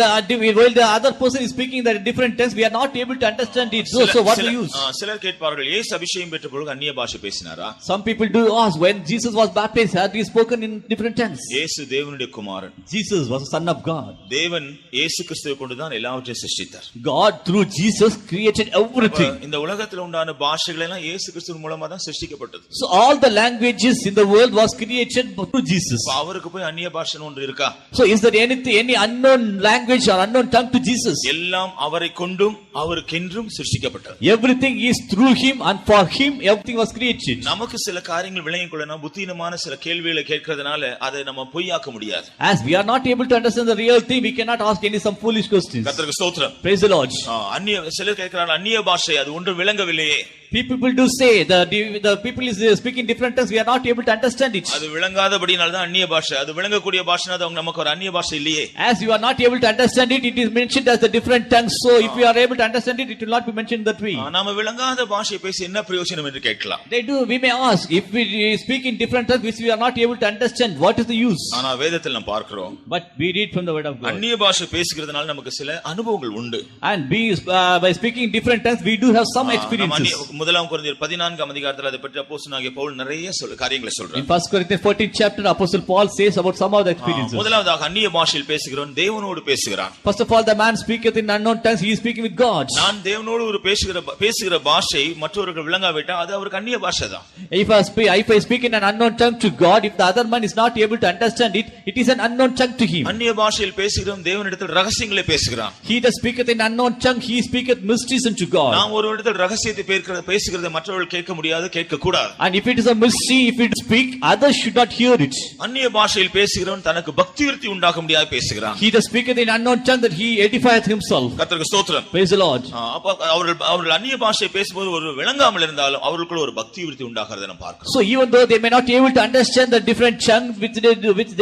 while the other person is speaking that in different tongues, we are not able to understand it. So what do you use? சிலர் கேட்பார்கள், இயேசு அபிஷேகம் பெற்ற பொழுது அந்நிய பாஷை பேசினாரா? Some people do ask, when Jesus was baptized, had he spoken in different tongues? இயேசு தேவனுடைய குமாரன். Jesus was the son of God. தேவன் இயேசு கிறிஸ்துவை கொண்டு தான் எல்லாவற்றையும் சிருஷ்டித்தார். God through Jesus created everything. இந்த உலகத்தில் உண்டான பாஷைகள் எல்லாம் இயேசு கிறிஸ்து மூலமா தான் சிருஷ்டிக்கப்பட்டது. So all the languages in the world was created through Jesus. அவருக்கு போய் அந்நிய பாஷை ஒன்று இருக்கா? So is there any unknown language or unknown tongue to Jesus? எல்லாம் அவரை கொண்டும் அவருக்கென்றும் சிருஷ்டிக்கப்பட்டது. Everything is through him and for him everything was created. நமக்கு சில காரியங்கள் விளங்கிக் கொள்ளனா புத்தியமான சில கேள்விகளை கேட்கிறதுனால அதை நம்ம பொய்யாக்க முடியாது. As we are not able to understand the real thing, we cannot ask some foolish questions. கர்த்தருக்கு ஸ்தோத்திரம். Praise the Lord. அந்நிய சிலர் கேட்கிறார்கள் அந்நிய பாஷை அது ஒன்று விளங்கவில்லையே. People do say the people is speaking different tongues, we are not able to understand it. அது விளங்காதபடினால தான் அந்நிய பாஷை. அது விளங்கக்கூடிய பாஷைனா அது நமக்கு ஒரு அந்நிய பாஷை இல்லையே. As you are not able to understand it, it is mentioned as the different tongues. So if you are able to understand it, it will not be mentioned that way. நாம விளங்காத பாஷை பேசி என்ன பிரயோஜனம் என்று கேட்கலாம். We may ask, if we speak in different tongues which we are not able to understand, what is the use? ஆனா வேதத்தில் நாம் பார்க்கிறோம். But we read from the word of God. அந்நிய பாஷை பேசுகிறதுனால நமக்கு சில அனுபவங்கள் உண்டு. And by speaking different tongues, we do have some experiences. முதலாம் கொரிந்தியர் 14ஆம் அதிகாரத்தில் அதை பற்றி அப்போஸ்தலனாகிய பவுல் நிறைய காரியங்களை சொல்றார். In 1 Corinthians 14th chapter, Apostle Paul says about some of the experiences. முதலாவதாக அந்நிய பாஷையில் பேசுகிறவன் தேவனோடு பேசுகிறான். First of all, the man speaketh in unknown tongues, he is speaking with God. நான் தேவனோடு ஒரு பேசுகிற பாஷை மற்றவர்கள் விளங்காவிட்டால் அது அவருக்கு அந்நிய பாஷை தான். If I speak in an unknown tongue to God, if the other man is not able to understand it, it is an unknown tongue to him. அந்நிய பாஷையில் பேசுகிறவன் தேவனிடத்தில் ரகசியங்களை பேசுகிறான். He that speaketh in unknown tongue, he speaketh mysteries unto God. நாம் ஒரு இடத்தில் ரகசியத்தை பேசுகிறதை மற்றவர்கள் கேட்க முடியாது, கேட்க கூடாது. And if it is a mystery, if it speak, others should not hear it. அந்நிய பாஷையில் பேசுகிறவன் தனக்கு பக்தி விருத்தி உண்டாக முடியாது பேசுகிறான். He that speaketh in unknown tongue, that he edifieth himself. கர்த்தருக்கு ஸ்தோத்திரம். Praise the Lord. அப்ப அவர்கள் அந்நிய பாஷை பேசும்போது ஒரு விளங்காமல் இருந்தாலும் அவர்களுக்குள்ள ஒரு பக்தி விருத்தி உண்டாகிறதை நாம் பார்க்கிறோம். So even though they may not be able to understand the different tongue which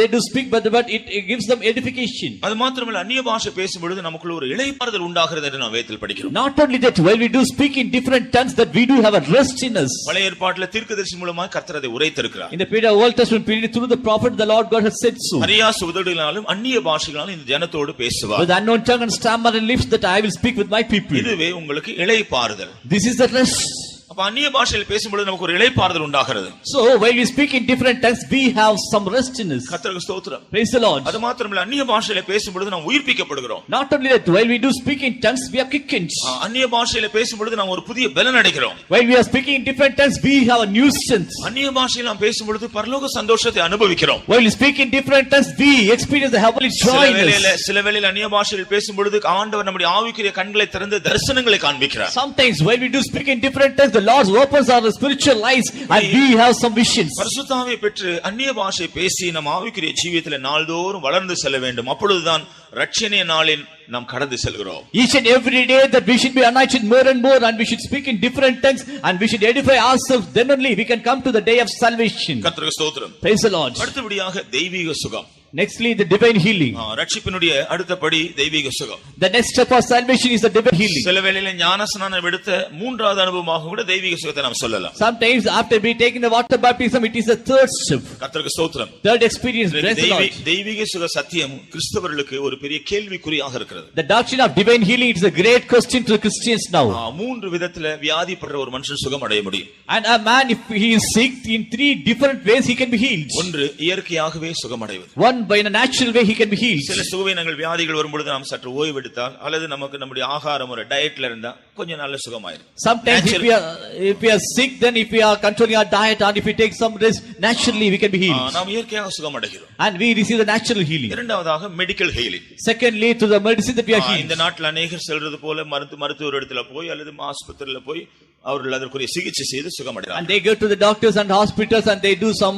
they do speak, but it gives them edification. அது மாத்திரமல்ல அந்நிய பாஷை பேசும்பொழுது நமக்குள்ள ஒரு இளைப்பாறுதல் உண்டாகிறது என்று நாம் வேதத்தில் படிக்கிறோம். Not only that, while we do speak in different tongues, that we do have a rest in us. பழைய ஏற்பாட்டிலே தீர்க்கதரிசி மூலமாக கர்த்தர் அதை உரைத்திருக்கிறார். In the period of Old Testament period, through the prophet, the Lord God has said so. அரியாச உதடுகளாலும் அந்நிய பாஷைகளாலும் இந்த ஜனத்தோடு பேசுவார். With unknown tongue and stammering lips, that I will speak with my people. இதுவே உங்களுக்கு இளைப்பாறுதல். This is the rest. அப்ப அந்நிய பாஷையில் பேசும்போது நமக்கு ஒரு இளைப்பாறுதல் உண்டாகிறது. So while we speak in different tongues, we have some rest in us. கர்த்தருக்கு ஸ்தோத்திரம். Praise the Lord. அது மாத்திரமல்ல அந்நிய பாஷையில பேசும்போது நாம் உயிர்ப்பிக்கப்படுகிறோம். Not only that, while we do speak in tongues, we are quickened. அந்நிய பாஷையில பேசும்போது நாம் ஒரு புதிய பலன் அடைகிறோம். While we are speaking in different tongues, we have a new strength. அந்நிய பாஷையில் நாம் பேசும்போது பரலோக சந்தோஷத்தை அனுபவிக்கிறோம். While we speak in different tongues, we experience the heavenly joy in us. சில வேளையில் அந்நிய பாஷையில் பேசும்போது ஆண்டவர் நம்முடைய ஆவிக்குரிய கண்களை திறந்து தரிசனங்களை காண்பிக்கிறார். Sometimes while we do speak in different tongues, the Lord opens our spiritual eyes and we have some visions. பரிசுத்த ஆவியை பெற்று அந்நிய பாஷை பேசி நம் ஆவிக்குரிய ஜீவியத்திலே நாள்தோறும் வளர்ந்து செல்ல வேண்டும். அப்பொழுதுதான் ரட்சணிய நாளில் நாம் கடந்து செல்கிறோம். Each and every day that we should be anointed more and more, and we should speak in different tongues, and we should edify ourselves. Then only we can come to the day of salvation. கர்த்தருக்கு ஸ்தோத்திரம். Praise the Lord. அடுத்தபடியாக தெய்வீக சுகம். Nextly, the divine healing. ரட்சிப்பினுடைய அடுத்த படி தெய்வீக சுகம். The next step of salvation is the divine healing. சில வேளையில ஞானஸ்நானம் எடுத்த மூன்றாவது அனுபவமாக கூட தெய்வீக சுகத்தை நாம் சொல்லலாம். Sometimes after we taking the water baptism, it is the third step. கர்த்தருக்கு ஸ்தோத்திரம். Third experience. Praise the Lord. தெய்வீக சுக சத்தியம் கிறிஸ்தவர்களுக்கு ஒரு பெரிய கேள்விக்குறியாக இருக்கிறது. The doctrine of divine healing is a great question to the Christians now. மூன்று விதத்துல வியாதிப்படுற ஒரு மனுஷன் சுகம் அடைய முடியும். And a man, if he is sick, in three different ways he can be healed. ஒன்று இயற்கையாகவே சுகம் அடைவது. One, by a natural way he can be healed. சில சுகவீனங்கள் வியாதிகள் வரும்பொழுது நாம் சற்று ஓய்வு எடுத்தால் அல்லது நமக்கு நம்முடைய ஆகாரம் ஒரு டயட்ல இருந்தா கொஞ்சம் நல்ல சுகமாயிரும். Sometimes if we are sick, then if we are controlling our diet and if we take some rest, naturally we can be healed. நாம் இயற்கையாக சுகம் அடைகிறோம். And we receive the natural healing. இரண்டாவதாக medical healing. Secondly, to the medicine that we are healed. இந்த நாட்டில் அநேகர் செல்றது போல மருத்துவர் இடத்துல போய் அல்லது ஆஸ்பத்திரியில போய் அவர்கள் அதற்குரிய சிகிச்சை செய்து சுகமடைகிறார்கள். And they go to the doctors and hospitals and they do some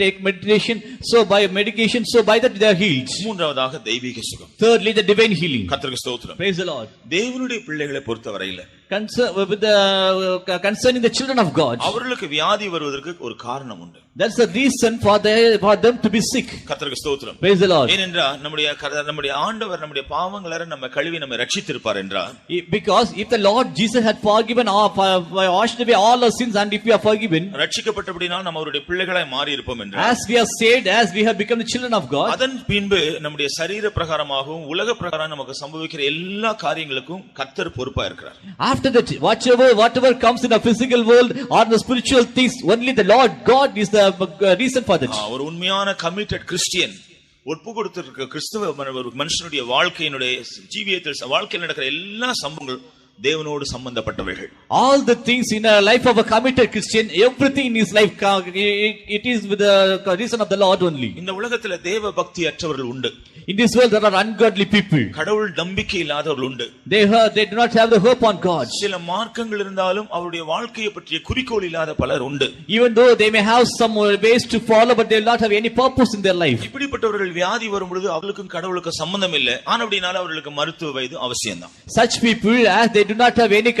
take meditation, so by medication, so by that they are healed. மூன்றாவதாக தெய்வீக சுகம். Thirdly, the divine healing. கர்த்தருக்கு ஸ்தோத்திரம். Praise the Lord. தேவனுடைய பிள்ளைகளை பொறுத்தவரையில concerning the children of God, அவர்களுக்கு வியாதி வருவதற்கு ஒரு காரணம் உண்டு. That's the reason for them to be sick. கர்த்தருக்கு ஸ்தோத்திரம். Praise the Lord. ஏனென்றால் நம்முடைய ஆண்டவர் நம்முடைய பாவங்களை நம்ம கழுவி நம்மை ரட்சித்திருப்பார் என்றால், because if the Lord Jesus had forgiven washed away all our sins, and if we are forgiven, ரட்சிக்கப்பட்டபடினால் நம்ம அவருடைய பிள்ளைகளாய் மாறி இருப்போம் என்றால், as we are saved, as we have become the children of God, அதன் பின்பு நம்முடைய சரீர பிரகாரமாகவும் உலக பிரகாரம் நமக்கு சம்பவிக்கிற எல்லா காரியங்களுக்கும் கர்த்தர் பொறுப்பா இருக்கிறார். After that, whatever comes in the physical world or the spiritual things, only the Lord God is the reason for that. ஒரு உண்மையான கமிட்டட் கிறிஸ்டியன், ஒப்பு கொடுத்திருக்கிற கிறிஸ்தவ மனுஷனுடைய வாழ்க்கையினுடைய ஜீவியத்தில் வாழ்க்கையில் நடக்கிற எல்லா சம்பவங்கள் தேவனோடு சம்பந்தப்பட்டவைகள். All the things in a life of a committed Christian, everything in his life, it is with the reason of the Lord only. இந்த உலகத்துல தேவ பக்தி அற்றவர்கள் உண்டு. In this world there are ungodly people. கடவுள் நம்பிக்கை இல்லாதவர்கள் உண்டு. They do not have the hope on God. சில மார்க்கங்கள் இருந்தாலும் அவருடைய வாழ்க்கையை பற்றிய குறிக்கோள் இல்லாத பலர் உண்டு. Even though they may have some ways to follow, but they will not have any purpose in their life. இப்படிப்பட்டவர்கள் வியாதி வரும்பொழுது அவர்களுக்கும் கடவுளுக்கும் சம்பந்தம் இல்லை. ஆனபடினால அவர்களுக்கு மருத்துவ வைத்தியம் அவசியம்தான். Such people, as they do not have any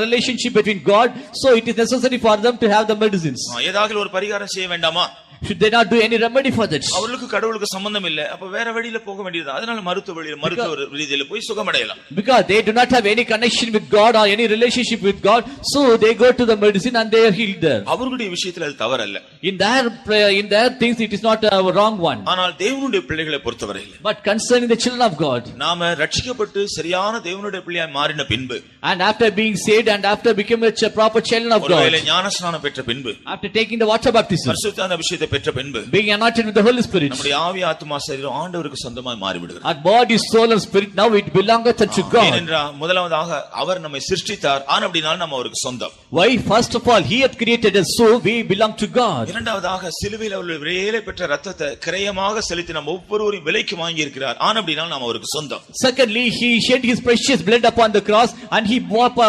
relationship between God, so it is necessary for them to have the medicines. ஏதாவது ஒரு பரிகாரம் செய்ய வேண்டாமா? Should they not do any remedy for that? அவர்களுக்கு கடவுளுக்கு சம்பந்தம் இல்லை. அப்ப வேற வழியில போக வேண்டியது. அதனால மருத்துவ ரீதியில போய் சுகமடையலாம். Because they do not have any connection with God or any relationship with God, so they go to the medicine and they are healed there. அவர்களுடைய விஷயத்துல அது தவறல்ல. In their things it is not a wrong one. ஆனால் தேவனுடைய பிள்ளைகளை பொறுத்தவரையில், But concerning the children of God, நாம ரட்சிக்கப்பட்டு சரியான தேவனுடைய பிள்ளையாய் மாறின பின்பு, and after being saved and after becoming a proper child of God, ஒருவேளை ஞானஸ்நானம் பெற்ற பின்பு, after taking the water baptism, பரிசுத்த அபிஷேகத்தை பெற்ற பின்பு, being anointed with the Holy Spirit, நம்முடைய ஆவி ஆத்துமா சரீரம் ஆண்டவருக்கு சொந்தமாய் மாறிவிடுகிறது. our body, soul and spirit now it belongeth unto God. ஏனென்றால் முதலாவதாக அவர் நம்மை சிருஷ்டித்தார். ஆனபடினால நம்ம அவருக்கு சொந்தம். Why? First of all, he had created us, so we belong to God. இரண்டாவதாக சிலுவையில் அவர் விலையேற பெற்ற ரத்தத்தை கிரயமாக செலுத்தி நம்ம ஒவ்வொருவரையும் விலைக்கு வாங்கி இருக்கிறார். ஆனபடினால நம்ம அவருக்கு சொந்தம். Secondly, he shed his precious blood upon the cross and he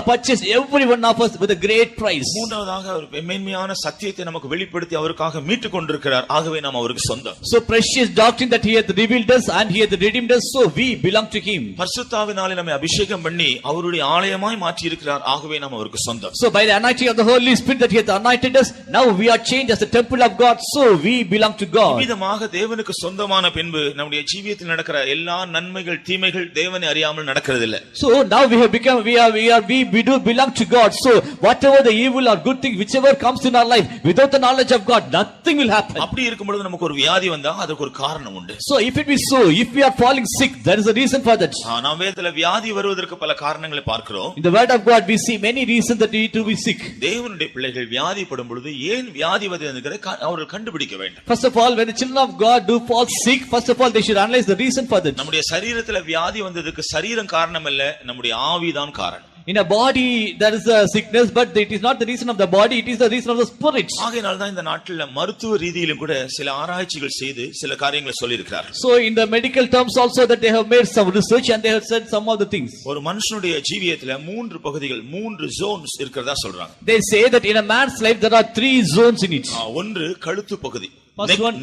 purchased every one of us with a great price. மூன்றாவதாக அவர் மேன்மையான சத்தியத்தை நமக்கு வெளிப்படுத்தி அவருக்காக மீட்டுக் கொண்டிருக்கிறார். ஆகவே நாம் அவருக்கு சொந்தம். So precious doctrine that he hath revealed us and he hath redeemed us, so we belong to him. பரிசுத்தாவினாலே நம்மை அபிஷேகம் பண்ணி அவருடைய ஆலயமாய் மாற்றி இருக்கிறார். ஆகவே நாம் அவருக்கு சொந்தம். So by the anointing of the Holy Spirit that he hath anointed us, now we are changed as the temple of God, so we belong to God. விதமாக தேவனுக்கு சொந்தமான பின்பு நம்முடைய ஜீவியத்தில் நடக்கிற எல்லா நன்மைகள் தீமைகள் தேவனை அறியாமல் நடக்கிறதில்லை. So now we have become we do belong to God, so whatever the evil or good thing whichever comes in our life, without the knowledge of God nothing will happen. அப்படி இருக்கும் பொழுது நமக்கு ஒரு வியாதி வந்தா அதுக்கு ஒரு காரணம் உண்டு. So if it be so, if we are falling sick, there is a reason for that. நாம் வேதத்துல வியாதி வருவதற்கு பல காரணங்களை பார்க்கிறோம். In the word of God we see many reasons that we to be sick. தேவனுடைய பிள்ளைகள் வியாதிப்படும் பொழுது ஏன் வியாதி வருது என்கிறதை அவர்கள் கண்டுபிடிக்க வேண்டும். First of all, when the children of God do fall sick, first of all they should analyze the reason for that. நம்முடைய சரீரத்துல வியாதி வந்ததுக்கு சரீரம் காரணம் இல்ல, நம்முடைய ஆவிதான் காரணம். In a body there is a sickness, but it is not the reason of the body, it is the reason of the spirit. ஆகையால் தான் இந்த நாட்டில மருத்துவ ரீதியிலும் கூட சில ஆராய்ச்சிகள் செய்து சில காரியங்களை சொல்லி இருக்கிறார்கள். So in the medical terms also that they have made some research and they have said some of the things. ஒரு மனுஷனுடைய ஜீவியத்துல மூன்று பகுதிகள், மூன்று ஜோன்ஸ் இருக்கிறதா சொல்றாங்க. They say that in a man's life there are 3 zones in it. ஒன்று கழுத்து பகுதி,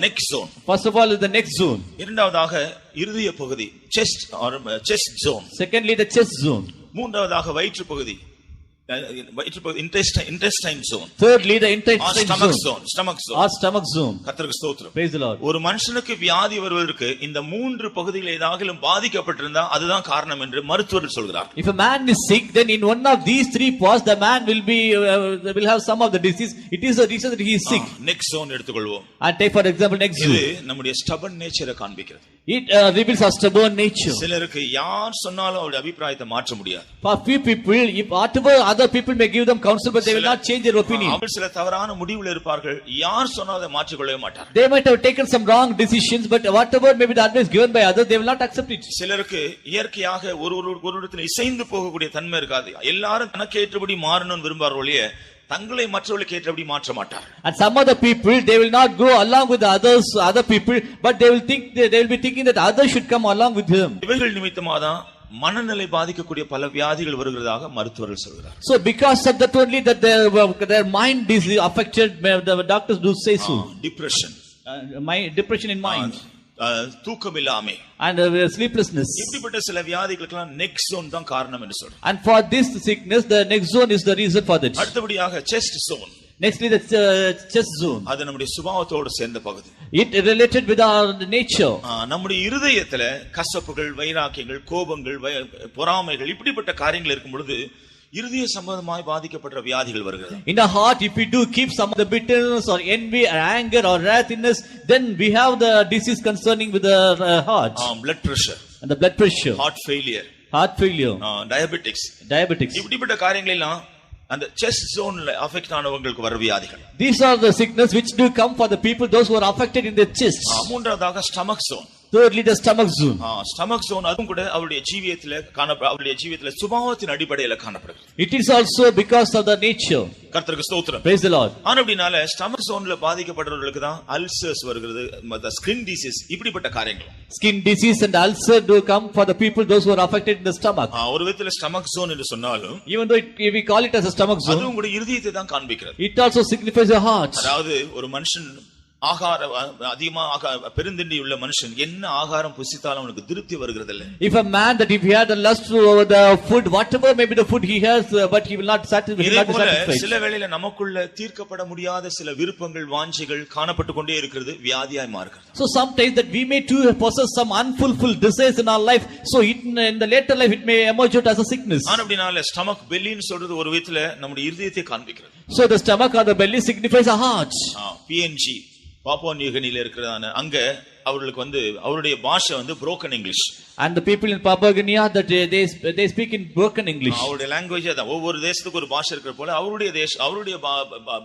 neck zone. First of all is the neck zone. இரண்டாவதாக இருதய பகுதி, chest or chest zone. Secondly the chest zone. மூன்றாவதாக வயிற்று பகுதி, intestine zone. Thirdly the intestine stomach zone. zone, stomach zone. Or stomach zone. கர்த்தருக்கு ஸ்தோத்திரம். Praise the Lord. ஒரு மனுஷனுக்கு வியாதி வருவதற்கு இந்த மூன்று பகுதிகளில் ஏதாவது பாதிக்கப்பட்டிருந்தா அதுதான் காரணம் என்று மருத்துவர்கள் சொல்கிறார். If a man is sick, then in one of these 3 parts the man will have some of the disease. It is the reason that he is sick. neck zone எடுத்துக்கொள்வோம். And take for example neck zone. இது நம்முடைய stubborn nature காண்பிக்கிறது. It reveals our stubborn nature. சிலருக்கு யார் சொன்னாலும் அவருடைய அபிப்பிராயத்தை மாற்ற முடியாது. For few people, if whatever other people may give them counsel, but they will not change their opinion. அவர்கள் சில தவறான முடிவுல இருப்பார்கள். யார் சொன்னாலும் அதை மாற்றிக் கொள்ளவே மாட்டார்கள். They might have taken some wrong decisions, but whatever may be the advice given by others, they will not accept it. சிலருக்கு இயற்கையாக ஒரு இசைந்து போகக்கூடிய தன்மை இருக்காது. எல்லாரும் தனக்கு ஏற்றபடி மாறணும்னு விரும்பார்களே, தங்களை மற்றவர்களுக்கு ஏற்றபடி மாற்ற மாட்டார். And some other people, they will not go along with the other people, but they will be thinking that others should come along with them. இவைகள் நிமித்தமாதான் மனநிலை பாதிக்கக்கூடிய பல வியாதிகள் வருகிறதாக மருத்துவர்கள் சொல்கிறார். So because of that only that their mind is affected, the doctors do say so. Depression, depression in mind, தூக்கமில்லாமை and sleeplessness. இப்படிப்பட்ட சில வியாதிகளுக்கெல்லாம் neck zone தான் காரணம் என்று சொல்றாங்க. And for this sickness the neck zone is the reason for that. அடுத்தபடியாக chest zone. Nextly the chest zone. அது நம்முடைய சுபாவத்தோடு சேர்ந்த பகுதி. It related with our nature. நம்முடைய இருதயத்துல கசப்புகள், வைராக்கியங்கள், கோபங்கள், பொறாமைகள் இப்படிப்பட்ட காரியங்கள் இருக்கும் பொழுது இருதய சம்பந்தமாய் பாதிக்கப்பட்ட வியாதிகள் வருகிறது. In the heart, if we do keep some of the bitterness or envy or anger or wrathiness, then we have the disease concerning with the heart. Blood pressure, and the blood pressure, heart failure, diabetics. இப்படிப்பட்ட காரியங்கள் எல்லாம் அந்த chest zone affect ஆனவங்களுக்கு வர வியாதிகள். These are the sickness which do come for the people those who are affected in their chest. மூன்றாவதாக stomach zone. Thirdly, the stomach zone. Stomach zone அதுவும் கூட அவருடைய ஜீவியத்துல சுபாவத்தின் அடிப்படையில காணப்படுகிறது. It is also because of the nature. கர்த்தருக்கு ஸ்தோத்திரம். Praise the Lord. அப்படினால stomach ஜோன்ல பாதிக்கப்படுறவர்களுக்கு தான் அல்சர்ஸ் வருகிறது, ஸ்கின் டிசீஸ், இப்படிப்பட்ட காரியங்கள். Skin disease and ulcer do come for the people those who are affected in the stomach. ஒரு விதத்துல ஸ்டமக் ஜோன் என்று சொன்னாலும், Even though we call it as a stomach zone, அதுவும் கூட இருதயத்தை தான் காண்பிக்கிறது. it also signifies a heart. அதாவது ஒரு மனுஷன் அதிகமாக பெருந்திண்டி உள்ள மனுஷன் என்ன ஆகாரம் புசித்தாலும் அவனுக்கு திருப்தி வருகிறது இல்லை. If a man that if he had a lust over the food, whatever may be the food he has, but he will not satisfy. சில வேளையில நமக்குள்ள தீர்க்கப்பட முடியாத சில விருப்பங்கள், வாஞ்சைகள் காணப்பட்டு கொண்டே இருக்கிறது, வியாதியாய் மாறுகிறது. So sometimes that we may too possess some unfulfilled desires in our life, so in the later life it may emerge out as a sickness. அப்படினால ஸ்டமக் பெல்லின்னு சொல்றது ஒரு விதத்துல நம்முடைய இருதயத்தை காண்பிக்கிறது. So the stomach or the belly signifies a heart. PNG Papua New கினில இருக்கிறதான அங்க அவர்களுக்கு அவருடைய பாஷை broken English. And the people in Papua New Guinea that they speak in broken English. அவருடைய லாங்குவேஜ் அதான். ஒவ்வொரு தேசத்துக்கு ஒரு பாஷை இருக்கிற போல அவருடைய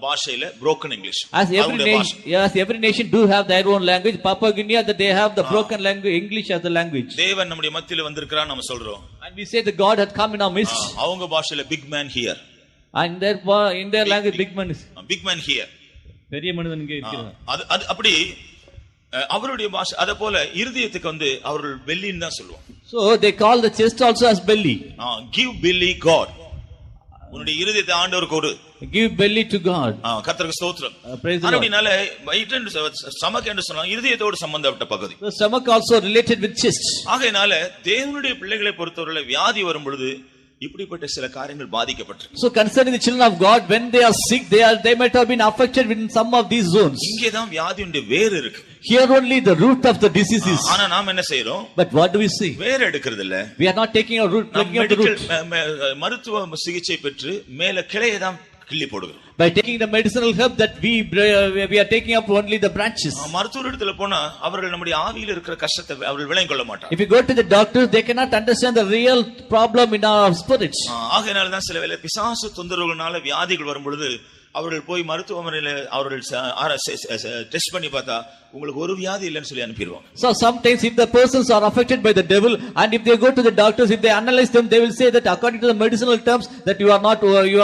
பாஷையில broken English. As every nation do have their own language, Papua New Guinea that they have the broken language, English as the language. தேவன் நம்முடைய மத்தியில வந்திருக்கிறார் நாம சொல்றோம். And we say that God had come in our midst. அவங்க பாஷையில big man here. And in their language big man is. Big man here. பெரிய மனிதன் இங்கே இருக்கிறார். அது அப்படி அவருடைய பாஷை. அத போல இருதயத்துக்கு அவர்கள் பெல்லின்னு தான் சொல்லுவாங்க. So they call the chest also as belly. Give belly God. உன்னுடைய இருதயத்தை ஆண்டவருக்கு கொடு. Give belly to God. கர்த்தருக்கு ஸ்தோத்திரம். Praise the Lord. அப்படினால stomach என்று சொன்னா இருதயத்தோடு சம்பந்தப்பட்ட பகுதி. The stomach also related with chest. ஆகையினால தேவனுடைய பிள்ளைகளை பொறுத்தவரை வியாதி வரும் பொழுது இப்படிப்பட்ட சில காரியங்கள் பாதிக்கப்பட்டிருக்கு. So concerning the children of God, when they are sick, they might have been affected in some of these zones. இங்கே தான் வியாதியுடைய வேர் இருக்கு. Here only the root of the disease is. ஆனா நாம் என்ன செய்றோம்? But what do we see? வேர் எடுக்கிறது இல்ல. We are not taking a root, plucking out the root. மருத்துவ சிகிச்சை பெற்று மேல கிளையை தான் கிள்ளி போடுகிறோம். By taking the medicinal herb that we are taking up only the branches. மருத்துவரிடத்துல போனா அவர்கள் நம்முடைய ஆவியில இருக்கிற கஷ்டத்தை அவர்கள் விளங்கிக் கொள்ள மாட்டாங்க. If you go to the doctors, they cannot understand the real problem in our spirits. ஆகையால தான் சில வேளை பிசாசு தொந்தரவுகளால வியாதிகள் வரும் பொழுது அவர்கள் போய் மருத்துவமனையில அவர்கள் டெஸ்ட் பண்ணி பார்த்தா உங்களுக்கு ஒரு வியாதி இல்லைன்னு சொல்லி அனுப்பிடுவாங்க. So sometimes if the persons are affected by the devil and if they go to the doctors, if they analyze them, they will say that according to the medicinal terms that you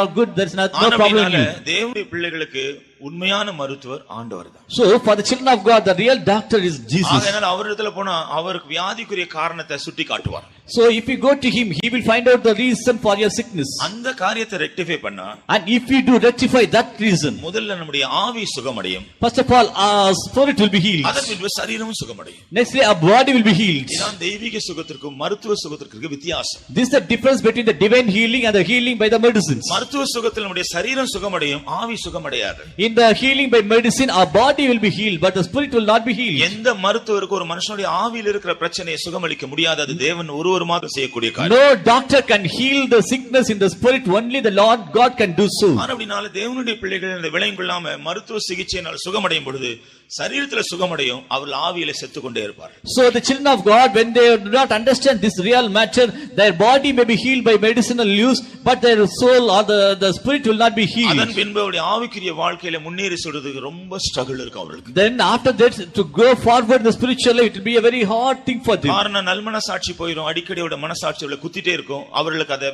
are good, there is no problem in you. தேவனுடைய பிள்ளைகளுக்கு உண்மையான மருத்துவர் ஆண்டவர் தான். So for the children of God, the real doctor is Jesus. ஆகையால அவரிடத்துல போனா அவருக்கு வியாதிக்குரிய காரணத்தை சுட்டி காட்டுவார். So if you go to him, he will find out the reason for your sickness. அந்த காரியத்தை ரெக்டிஃபை பண்ணா, and if you do rectify that reason, முதல்ல நம்முடைய ஆவி சுகமடையும். First of all, our spirit will be healed. அதன் பின்பு சரீரமும் சுகமடையும். Nextly, our body will be healed. இதான் தெய்வீக சுகத்திற்கும் மருத்துவ சுகத்திற்கும் வித்தியாசம். This is the difference between the divine healing and the healing by the medicines. மருத்துவ சுகத்தில் நம்முடைய சரீரம் சுகமடையும், ஆவி சுகமடையாது. In the healing by medicine, our body will be healed, but the spirit will not be healed. எந்த மருத்துவருக்கு ஒரு மனுஷனுடைய ஆவியில் இருக்கிற பிரச்சனையை சுகமளிக்க முடியாது. அது தேவன் ஒருவர் மாத்திரம் செய்யக்கூடிய காரியம். No doctor can heal the sickness in the spirit, only the Lord God can do so. அப்படினால தேவனுடைய பிள்ளைகள் இந்த விளையும் கொள்ளாம மருத்துவ சிகிச்சையினால் சுகமடையும் பொழுது சரீரத்தில் சுகமடையும், அவர்கள் ஆவியிலே செத்துக் கொண்டே இருப்பார். So the children of God, when they do not understand this real matter, their body may be healed by medicinal use, but their soul or the spirit will not be healed. அதன் பின்பு அவருடைய ஆவிக்குரிய வாழ்க்கையில முன்னேறி சொல்றதுக்கு ரொம்ப struggle இருக்கும் அவர்களுக்கு. Then after that to go forward the spiritual life, it will be a very hard thing for them. காரணம் நல்மனசாட்சி போயிடும், அடிக்கடி அவருடைய மனசாட்சியில குத்திட்டே இருக்கும். அவர்களுக்கு அதை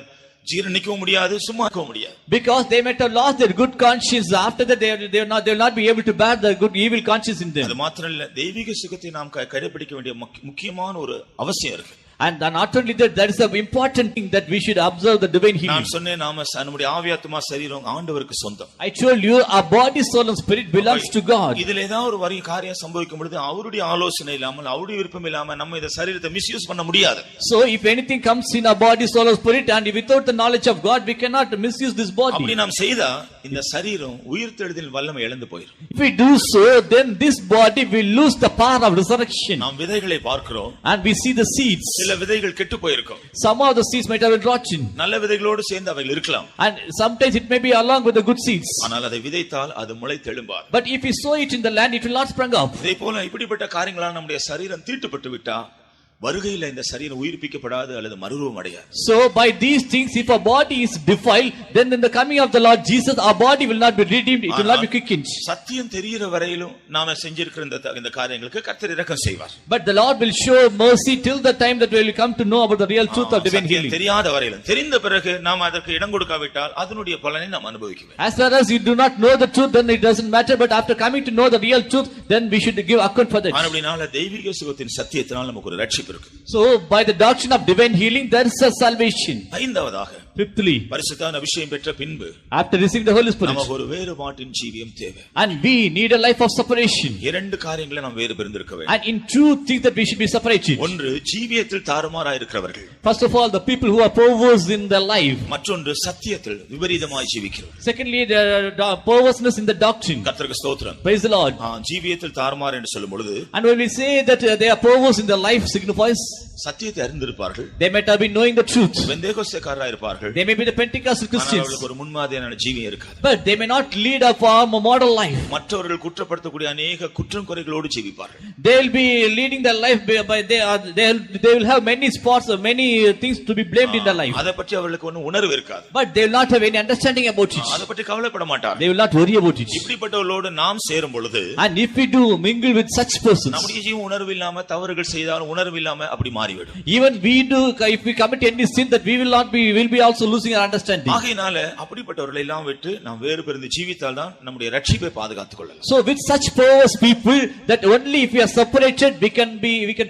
ஜீரணிக்கவும் முடியாது, சும்மா இருக்கவும் முடியாது. Because they might have lost their good conscience. After that they will not be able to bear the good evil conscience in them. அது மாத்திரம் இல்ல, தெய்வீக சுகத்தை நாம் கடைபிடிக்க வேண்டிய முக்கியமான ஒரு அவசியம் இருக்கு. And not only that, there is an important thing that we should observe the divine healing. நான் சொன்னேன், நாம நம்முடைய ஆவியாத்மா சரீரம் ஆண்டவருக்கு சொந்தம். I told you our body, soul and spirit belongs to God. இதிலே ஏதாவது ஒரு வரி காரியம் சம்பவிக்கும் பொழுது அவருடைய ஆலோசனை இல்லாமல், அவருடைய விருப்பம் இல்லாமல் நம்ம இந்த சரீரத்தை மிஸ்யூஸ் பண்ண முடியாது. So if anything comes in our body, soul or spirit, and without the knowledge of God, we cannot misuse this body. அப்படி நாம் செய்தா இந்த சரீரம் உயிர்த்தெழுதலின் வல்லமை இழந்து போயிடும். If we do so, then this body will lose the power of resurrection. நாம் விதைகளை பார்க்கிறோம், and we see the seeds. சில விதைகள் கெட்டு போயிருக்கும். Some of the seeds might have been rotten. நல்ல விதைகளோடு சேர்ந்து அவைகள் இருக்கலாம். And sometimes it may be along with the good seeds. ஆனால் அதை விதைத்தால் அது முளைத்தெழும்பார். But if we sow it in the land, it will not spring up. இதே போல இப்படிப்பட்ட காரியங்களால் நம்முடைய சரீரம் தீட்டுப்பட்டு விட்டா வருகையில இந்த சரீரம் உயிர்ப்பிக்கப்படாது அல்லது மறுரூபம் அடையாது. So by these things, if our body is defiled, then in the coming of the Lord Jesus, our body will not be redeemed, it will not be quickened. சத்தியம் தெரிகிற வரையிலும் நாம செஞ்சிருக்கிற இந்த காரியங்களுக்கு கர்த்தர் இரக்கம் செய்வார். But the Lord will show mercy till the time that we will come to know about the real truth of divine healing. தெரியாத வரையிலும், தெரிந்த பிறகு நாம் அதற்கு இடம் கொடுக்காவிட்டால் அதனுடைய பலனை நாம் அனுபவிக்குவோம். As far as you do not know the truth, then it doesn't matter, but after coming to know the real truth, then we should give account for that. அப்படினால தெய்வீக சுகத்தின் சத்தியத்தினால் நமக்கு ஒரு ரட்சிப்பு இருக்கு. So by the doctrine of divine healing, there is a salvation. ஐந்தாவதாக, Fifthly, பரிசுத்தான அபிஷேகம் பெற்ற பின்பு after receiving the Holy Spirit, நமக்கு ஒரு வேறுபாட்டின் ஜீவியம் தேவை. and we need a life of separation. இரண்டு காரியங்களை நாம் வேறு பிரிந்திருக்க வேண்டும். And in two things that we should be separated. ஒன்று ஜீவியத்தில் தாறுமாறாய் இருக்கிறவர்கள். First of all, the people who are perverse in their life. மற்றொன்று சத்தியத்தில் விபரீதமாய் ஜீவிக்கிறவர்கள். Secondly, the perverseness in the doctrine. கர்த்தருக்கு ஸ்தோத்திரம். Praise the Lord. ஜீவியத்தில் தாறுமாறு என்று சொல்லும் பொழுது, And when we say that they are perverse in their life, signifies சத்தியத்தை அறிந்திருப்பார்கள், they might have been knowing the truth. பெந்தேகோஸ்தேக்காரராய் இருப்பார்கள், They may be the Pentecostal Christians, அவர்களுக்கு ஒரு முன்மாதிரியான ஜீவியம் இருக்காது. but they may not lead a form a model life. மற்றவர்கள் குற்றப்படுத்தக்கூடிய அநேக குற்றம் குறைகளோடு ஜீவிப்பார்கள். They will be leading their life by they will have many spots or many things to be blamed in their life. அதை பற்றி அவர்களுக்கு ஒன்றும் உணர்வு இருக்காது. But they will not have any understanding about it. அதை பற்றி கவலைப்பட மாட்டார்கள். They will not worry about it. இப்படிப்பட்டவர்களோடு நாம் சேரும் பொழுது, And if we do mingle with such persons, நம்முடைய ஜீவன் உணர்வு இல்லாம தவறுகள் செய்தாலும் உணர்வு இல்லாம அப்படி மாறிவிடும். even we do, if we commit any sin, that we will be also losing our understanding. ஆகையினால அப்படிப்பட்டவர்களை எல்லாம் விட்டு நாம் வேறு பிரிந்து ஜீவித்தால் தான் நம்முடைய ரட்சிப்பை பாதுகாத்துக் கொள்ளலாம். So with such perverse people, that only if we are separated, we can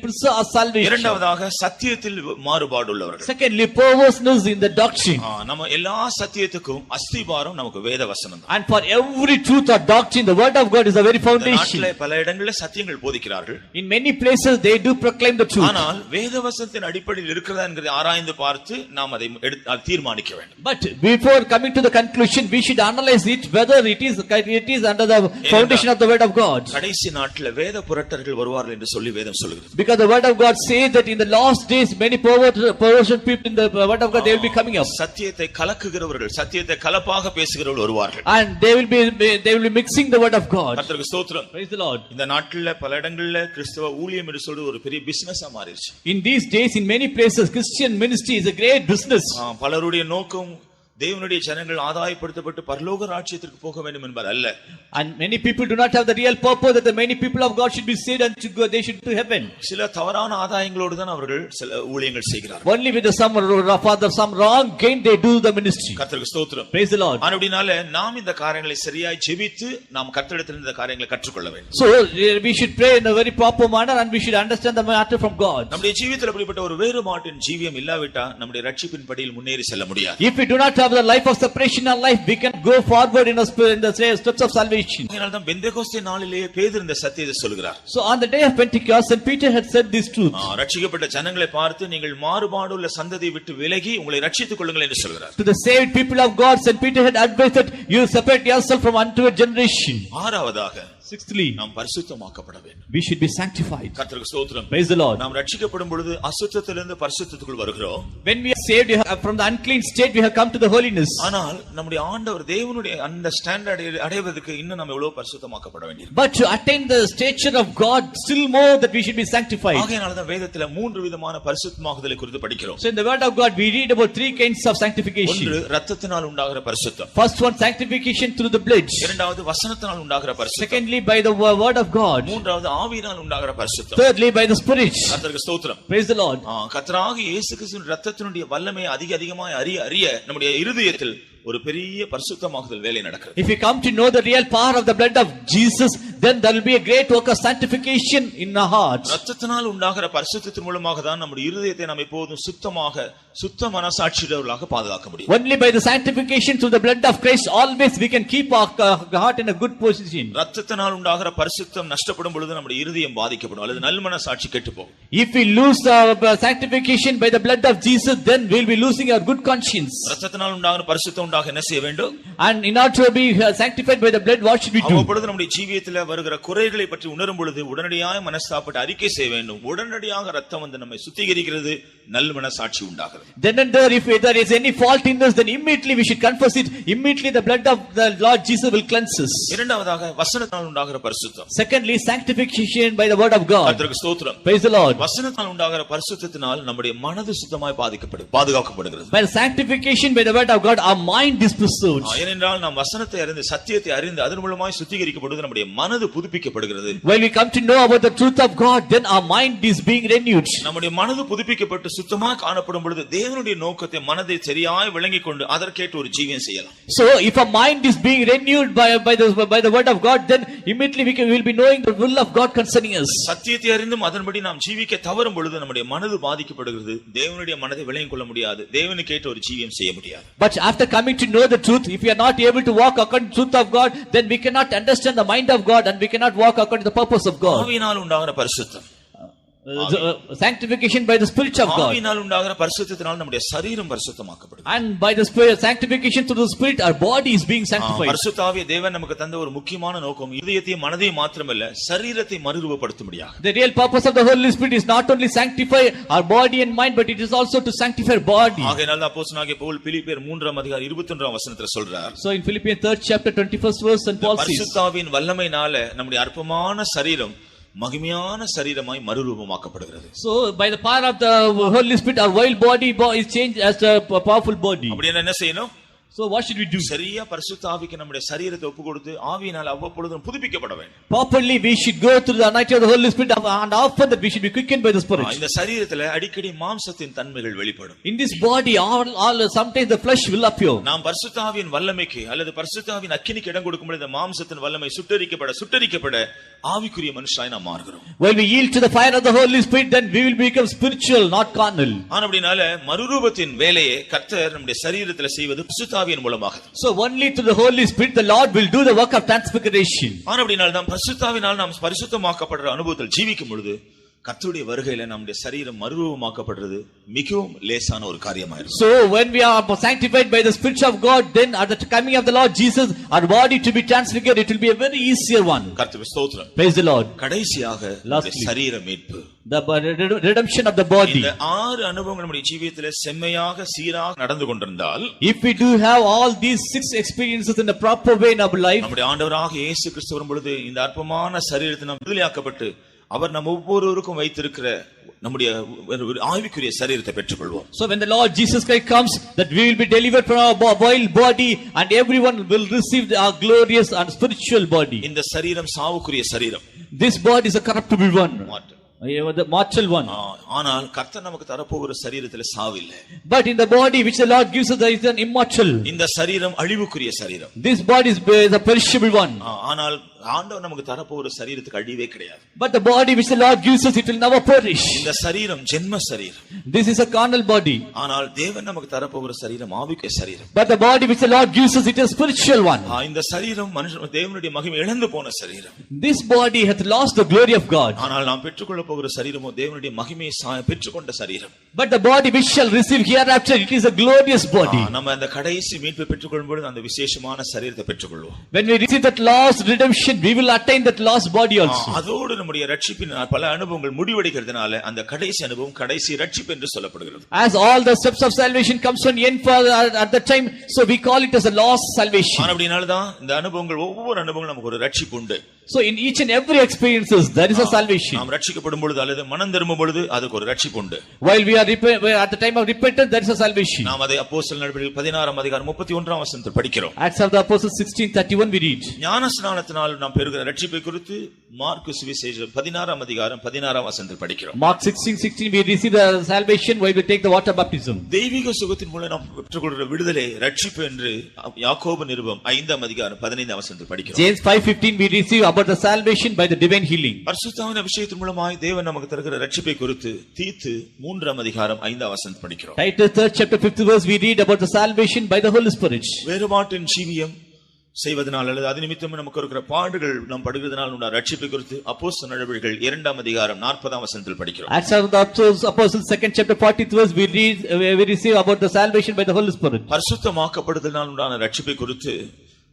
preserve our salvation. இரண்டாவதாக, சத்தியத்தில் மாறுபாடு உள்ளவர்கள். Secondly, perverseness in the doctrine. நம்ம எல்லா சத்தியத்துக்கும் அஸ்திபாரம் நமக்கு வேத வசனம் தான். And for every truth or doctrine, the word of God is the very foundation. நாட்டிலே பல இடங்களில் சத்தியங்கள் போதிக்கிறார்கள். In many places they do proclaim the truth. ஆனால் வேத வசனத்தின் அடிப்படையில் இருக்கிறதா என்கிறதை ஆராய்ந்து பார்த்து நாம் அதை தீர்மானிக்க வேண்டும். But before coming to the conclusion, we should analyze it whether it is under the foundation of the word of God. கடைசி நாட்டில் வேத புரட்டர்கள் வருவார்கள் என்று சொல்லி வேதம் சொல்கிறது. Because the word of God says that in the last days many perversion people in the word of God, they will be coming up. சத்தியத்தை கலக்குகிறவர்கள், சத்தியத்தை கலப்பாக பேசுகிறவர்கள் வருவார்கள். And they will be mixing the word of God. கர்த்தருக்கு ஸ்தோத்திரம். Praise the Lord. இந்த நாட்டில் பல இடங்களில் கிறிஸ்தவ ஊழியம் என்று சொல்றது ஒரு பெரிய பிசினஸா மாறிடுச்சு. In these days, in many places, Christian ministry is a great business. பலருடைய நோக்கம் தேவனுடைய ஜனங்கள் ஆதாயப்படுத்தப்பட்டு பரலோக ராஜ்யத்திற்கு போக வேண்டும் என்பது அல்ல. And many people do not have the real purpose that the many people of God should be saved and to go, they should to heaven. சில தவறான ஆதாயங்களோடு தான் அவர்கள் சில ஊழியங்கள் செய்கிறார்கள். Only with some wrong gain they do the ministry. கர்த்தருக்கு ஸ்தோத்திரம். Praise the Lord. அப்படினால நாம் இந்த காரியங்களை சரியாய் ஜெபித்து நாம் கர்த்தரிடத்தில் இந்த காரியங்களை கற்றுக்கொள்ள வேண்டும். So we should pray in a very proper manner and we should understand the matter from God. நம்முடைய ஜீவிதத்தில் அப்படிப்பட்ட ஒரு வேறுபாட்டின் ஜீவியம் இல்லாவிட்டா நம்முடைய ரட்சிப்பின் படியில் முன்னேறி செல்ல முடியாது. If we do not have the life of separation in our life, we can go forward in the steps of salvation. அதனால தான் பெந்தேகோஸ்தே நாளிலேயே பேதுரு இந்த சத்தியத்தை சொல்கிறார். So on the day of Pentecost, St. Peter had said this truth. ரட்சிக்கப்பட்ட ஜனங்களை பார்த்து நீங்கள் மாறுபாடுள்ள சந்ததியை விட்டு விலகி உங்களை ரட்சித்துக் கொள்ளுங்கள் என்று சொல்கிறார். To the saved people of God, St. Peter had advised that you separate yourself from unto a generation. ஆறாவதாக, Sixthly, நாம் பரிசுத்தமாக்கப்பட வேண்டும். we should be sanctified. கர்த்தருக்கு ஸ்தோத்திரம். Praise the Lord. நாம் ரட்சிக்கப்படும் பொழுது அசுத்தத்திலிருந்து பரிசுத்தத்துக்குள் வருகிறோம். When we are saved, from the unclean state we have come to the holiness. ஆனால் நம்முடைய ஆண்டவர் தேவனுடைய அந்த ஸ்டாண்டர்ட் அடைவதற்கு இன்னும் நாம் எவ்வளவு பரிசுத்தமாக்கப்பட வேண்டியிருக்கிறது. But to attain the stature of God, still more that we should be sanctified. ஆகையால தான் வேதத்திலே மூன்று விதமான பரிசுத்தமாகுதலை குறித்து படிக்கிறோம். So in the word of God we read about three kinds of sanctification. ஒன்று இரத்தத்தினால் உண்டாகிற பரிசுத்தம். First one, sanctification through the blood. இரண்டாவது வசனத்தினால் உண்டாகிற பரிசுத்தம். Secondly, by the word of God. மூன்றாவது ஆவியினால் உண்டாகிற பரிசுத்தம். Thirdly, by the Spirit. கர்த்தருக்கு ஸ்தோத்திரம். Praise the Lord. கர்த்தராகிய இயேசு கிறிஸ்துவின் இரத்தத்தினுடைய வல்லமையை அதிகமாய் அறிய நம்முடைய இருதயத்தில் ஒரு பெரிய பரிசுத்தமாகுதல் வேலை நடக்கிறது. If you come to know the real power of the blood of Jesus, then there will be a great work of sanctification in our hearts. இரத்தத்தினால் உண்டாகிற பரிசுத்தத்தின் மூலமாக தான் நம்முடைய இருதயத்தை நாம் எப்போதும் சுத்த மனசாட்சியுள்ளவர்களாக பாதுகாக்க முடியும். Only by the sanctification through the blood of Christ, always we can keep our heart in a good position. இரத்தத்தினால் உண்டாகிற பரிசுத்தம் நஷ்டப்படும் பொழுது நம்முடைய இருதயம் பாதிக்கப்படும் அல்லது நல்மனசாட்சி கெட்டுப்போகும். If we lose the sanctification by the blood of Jesus, then we will be losing our good conscience. இரத்தத்தினால் உண்டாகிற பரிசுத்தம் என்ன செய்ய வேண்டும்? And in order to be sanctified by the blood, what should we do? அப்பொழுது நம்முடைய ஜீவியத்தில் வருகிற குறைகளை பற்றி உணரும் பொழுது உடனடியாக மனஸ்தாபப்பட்டு அறிக்கை செய்ய வேண்டும். உடனடியாக இரத்தம் வந்து நம்மை சுத்திகரிக்கிறது, நல்மனசாட்சி உண்டாகிறது. Then and there, if there is any fault in us, then immediately we should confess it. Immediately the blood of the Lord Jesus will cleanse us. இரண்டாவதாக வசனத்தால் உண்டாகிற பரிசுத்தம். Secondly, sanctification by the word of God. கர்த்தருக்கு ஸ்தோத்திரம். Praise the Lord. வசனத்தால் உண்டாகிற பரிசுத்தத்தினால் நம்முடைய மனது சுத்தமாய் பாதுகாக்கப்படுகிறது. By sanctification by the word of God, our mind is preserved. ஏனென்றால் நாம் வசனத்தை அறிந்து சத்தியத்தை அறிந்து அதன் மூலமாய் சுத்திகரிக்கப்படுவது நம்முடைய மனது புதுப்பிக்கப்படுகிறது. When we come to know about the truth of God, then our mind is being renewed. நம்முடைய மனது புதுப்பிக்கப்பட்டு சுத்தமாக காணப்படும் பொழுது தேவனுடைய நோக்கத்தை மனதை சரியாய் விளங்கிக் கொண்டு அதற்கேற்ற ஒரு ஜீவியம் செய்யலாம். So if a mind is being renewed by the word of God, then immediately we will be knowing the will of God concerning us. சத்தியத்தை அறிந்தும் அதன்படி நாம் ஜீவிக்க தவறும் பொழுது நம்முடைய மனது பாதிக்கப்படுகிறது. தேவனுடைய மனதை விளங்கிக் கொள்ள முடியாது. தேவனுக்கேற்ற ஒரு ஜீவியம் செய்ய முடியாது. But after coming to know the truth, if we are not able to walk according to the truth of God, then we cannot understand the mind of God and we cannot walk according to the purpose of God. ஆவியினால் உண்டாகிற பரிசுத்தம். Sanctification by the Spirit of God. ஆவியினால் உண்டாகிற பரிசுத்தத்தினால் நம்முடைய சரீரம் பரிசுத்தமாக்கப்படுகிறது. And by the Spirit, sanctification through the Spirit, our body is being sanctified. பரிசுத்த ஆவியை தேவன் நமக்கு தந்த ஒரு முக்கியமான நோக்கம் இதயத்தையும் மனதையும் மாத்திரமல்ல சரீரத்தை மறுரூபப்படுத்தும்படியாக. The real purpose of the Holy Spirit is not only sanctify our body and mind, but it is also to sanctify body. ஆகையால் அப்போஸ்தலனாகிய பவுல் பிலிப்பியர் 3:21 சொல்றார். So in Philippians 3rd chapter 21st verse, and Paul says, பரிசுத்த ஆவியின் வல்லமையினால நம்முடைய அற்பமான சரீரம் மகிமையான சரீரமாய் மறுரூபமாக்கப்படுகிறது. So by the power of the Holy Spirit, our wild body is changed as a powerful body. அப்படி என்ன செய்யணும்? So what should we do? சரியா பரிசுத்த ஆவிக்கு நம்முடைய சரீரத்தை ஒப்புக்கொடுத்து ஆவியினால் அவ்வப்பொழுதும் புதுப்பிக்கப்பட வேண்டும். Properly we should go through the anointing of the Holy Spirit, and often that we should be quickened by the Spirit. இந்த சரீரத்துல அடிக்கடி மாம்சத்தின் தன்மைகள் வெளிப்படும். In this body, all sometimes the flesh will appear. நாம் பரிசுத்த ஆவியின் வல்லமைக்கு அல்லது பரிசுத்த ஆவியின் அக்கினிக்கு இடம் கொடுக்கும் பொழுது மாம்சத்தின் வல்லமை சுட்டரிக்கப்பட ஆவிக்குரிய மனுஷனாய் நாம் மாறுகிறோம். When we yield to the fire of the Holy Spirit, then we will become spiritual, not carnal. ஆனபடினால மறுரூபத்தின் வேலையை கர்த்தர் நம்முடைய சரீரத்துல செய்வது பரிசுத்த ஆவியின் மூலமாக. So only through the Holy Spirit the Lord will do the work of transfiguration. ஆனபடினால நாம் பரிசுத்த ஆவியினால் நாம் பரிசுத்தமாக்கப்படுற அனுபவத்தில் ஜீவிக்கும் பொழுது கர்த்தருடைய வருகையில நம்முடைய சரீரம் மறுரூபமாக்கப்படுறது மிகவும் லேசான ஒரு காரியமாயிருக்கும். So when we are sanctified by the Spirit of God, then at the coming of the Lord Jesus, our body to be transfigured, it will be a very easier one. கர்த்தருக்கு ஸ்தோத்திரம். Praise the Lord. கடைசியாக சரீர மீட்பு, the redemption of the body. இந்த 6 அனுபவங்கள் நம்முடைய ஜீவியத்திலே செம்மையாக சீராக நடந்து கொண்டிருந்தால், if we do have all these 6 experiences in a proper way in our life, நம்முடைய ஆண்டவராக இயேசு கிறிஸ்து வரும் பொழுது இந்த அற்பமான சரீரத்தை நாம் விடுதலையாக்கப்பட்டு அவர் நம் ஒவ்வொருவருக்கும் வைத்திருக்கிற நம்முடைய ஆவிக்குரிய சரீரத்தை பெற்றுக்கொள்வோம். So when the Lord Jesus Christ comes, that we will be delivered from our vile body and everyone will receive our glorious and spiritual body. இந்த சரீரம் சாவுக்குரிய சரீரம். This body is a corruptible one. The mortal one. ஆனால் கர்த்தர் நமக்கு தரப்போகிற சரீரத்திலே சாவு இல்லை. But in the body which the Lord gives us, there is an immortal. இந்த சரீரம் அழிவுக்குரிய சரீரம். This body is a perishable one. ஆனால் ஆண்டவர் நமக்கு தரப்போகிற சரீரத்துக்கு அழிவே கிடையாது. But the body which the Lord gives us, it will never perish. இந்த சரீரம் ஜென்ம சரீரம். This is a carnal body. ஆனால் தேவன் நமக்கு தரப்போகிற சரீரம் ஆவிக்குரிய சரீரம். But the body which the Lord gives us, it is spiritual one. இந்த சரீரம் மனுஷன் தேவனுடைய மகிமை இழந்து போன சரீரம். This body hath lost the glory of God. ஆனால் நாம் பெற்றுக்கொள்ள போகிற சரீரமோ தேவனுடைய மகிமையை பெற்றுக்கொண்ட சரீரம். But the body which shall receive hereafter, it is a glorious body. நம்ம அந்த கடைசி மீட்பை பெற்றுக்கொள்ளும் பொழுது அந்த விசேஷமான சரீரத்தை பெற்றுக்கொள்வோம். When we receive that last redemption, we will attain that lost body also. அதோடு நம்முடைய ரட்சிப்பின் பல அனுபவங்கள் முடிவடைகிறதுனால அந்த கடைசி அனுபவம் கடைசி ரட்சிப்பு என்று சொல்லப்படுகிறது. As all the steps of salvation comes to an end at the time, so we call it as a lost salvation. அப்படினால தான் இந்த அனுபவங்கள் ஒவ்வொரு அனுபவங்களும் நமக்கு ஒரு ரட்சிப்பு உண்டு. So in each and every experiences there is a salvation. நாம் ரட்சிக்கப்படும் பொழுது அல்லது மனம் திரும்பும் பொழுது அதுக்கு ஒரு ரட்சிப்பு உண்டு. While we are at the time of repentance, there is a salvation. நாம் அதை அப்போஸ்தலர் நடபடிகள் 16ஆம் அதிகாரம் 31ஆம் வசனத்தில் படிக்கிறோம். Acts of the Apostles 16:31 we read. ஞானஸ்நானத்தினால் நாம் பெறுகிற ரட்சிப்பை குறித்து மார்க்கு சுவிசேஷம் 16ஆம் அதிகாரம் 16ஆம் வசனத்தில் படிக்கிறோம். Mark 16:16 we receive the salvation while we take the water baptism. தெய்வீக சுகத்தின் மூலம் நாம் பெற்றுக்கொள்கிற விடுதலை ரட்சிப்பு என்று யாக்கோபு நிருபம் 5ஆம் அதிகாரம் 15ஆம் வசனத்தில் படிக்கிறோம். James 5:15 we receive about the salvation by the divine healing. பரிசுத்தாவின் அபிஷேகத்தின் மூலமாய் தேவன் நமக்கு தருகிற ரட்சிப்பை குறித்து தீத்து 3ஆம் அதிகாரம் 5ஆம் வசனத்தில் படிக்கிறோம். Titus 3rd chapter 5th verse we read about the salvation by the Holy Spirit. வேறுபாட்டின் ஜீவியம் செய்வதனால் அல்லது அது நிமித்தம் நமக்கு இருக்கிற பாடுகள் நாம் படுகிறதுனால் உள்ள ரட்சிப்பை குறித்து அப்போஸ்தலர் நடபடிகள் 2ஆம் அதிகாரம் 40ஆம் வசனத்தில் படிக்கிறோம். Acts of the Apostles 2nd chapter 40th verse we receive about the salvation by the Holy Spirit. பரிசுத்தமாக்கப்படுதலினால் உண்டான ரட்சிப்பை குறித்து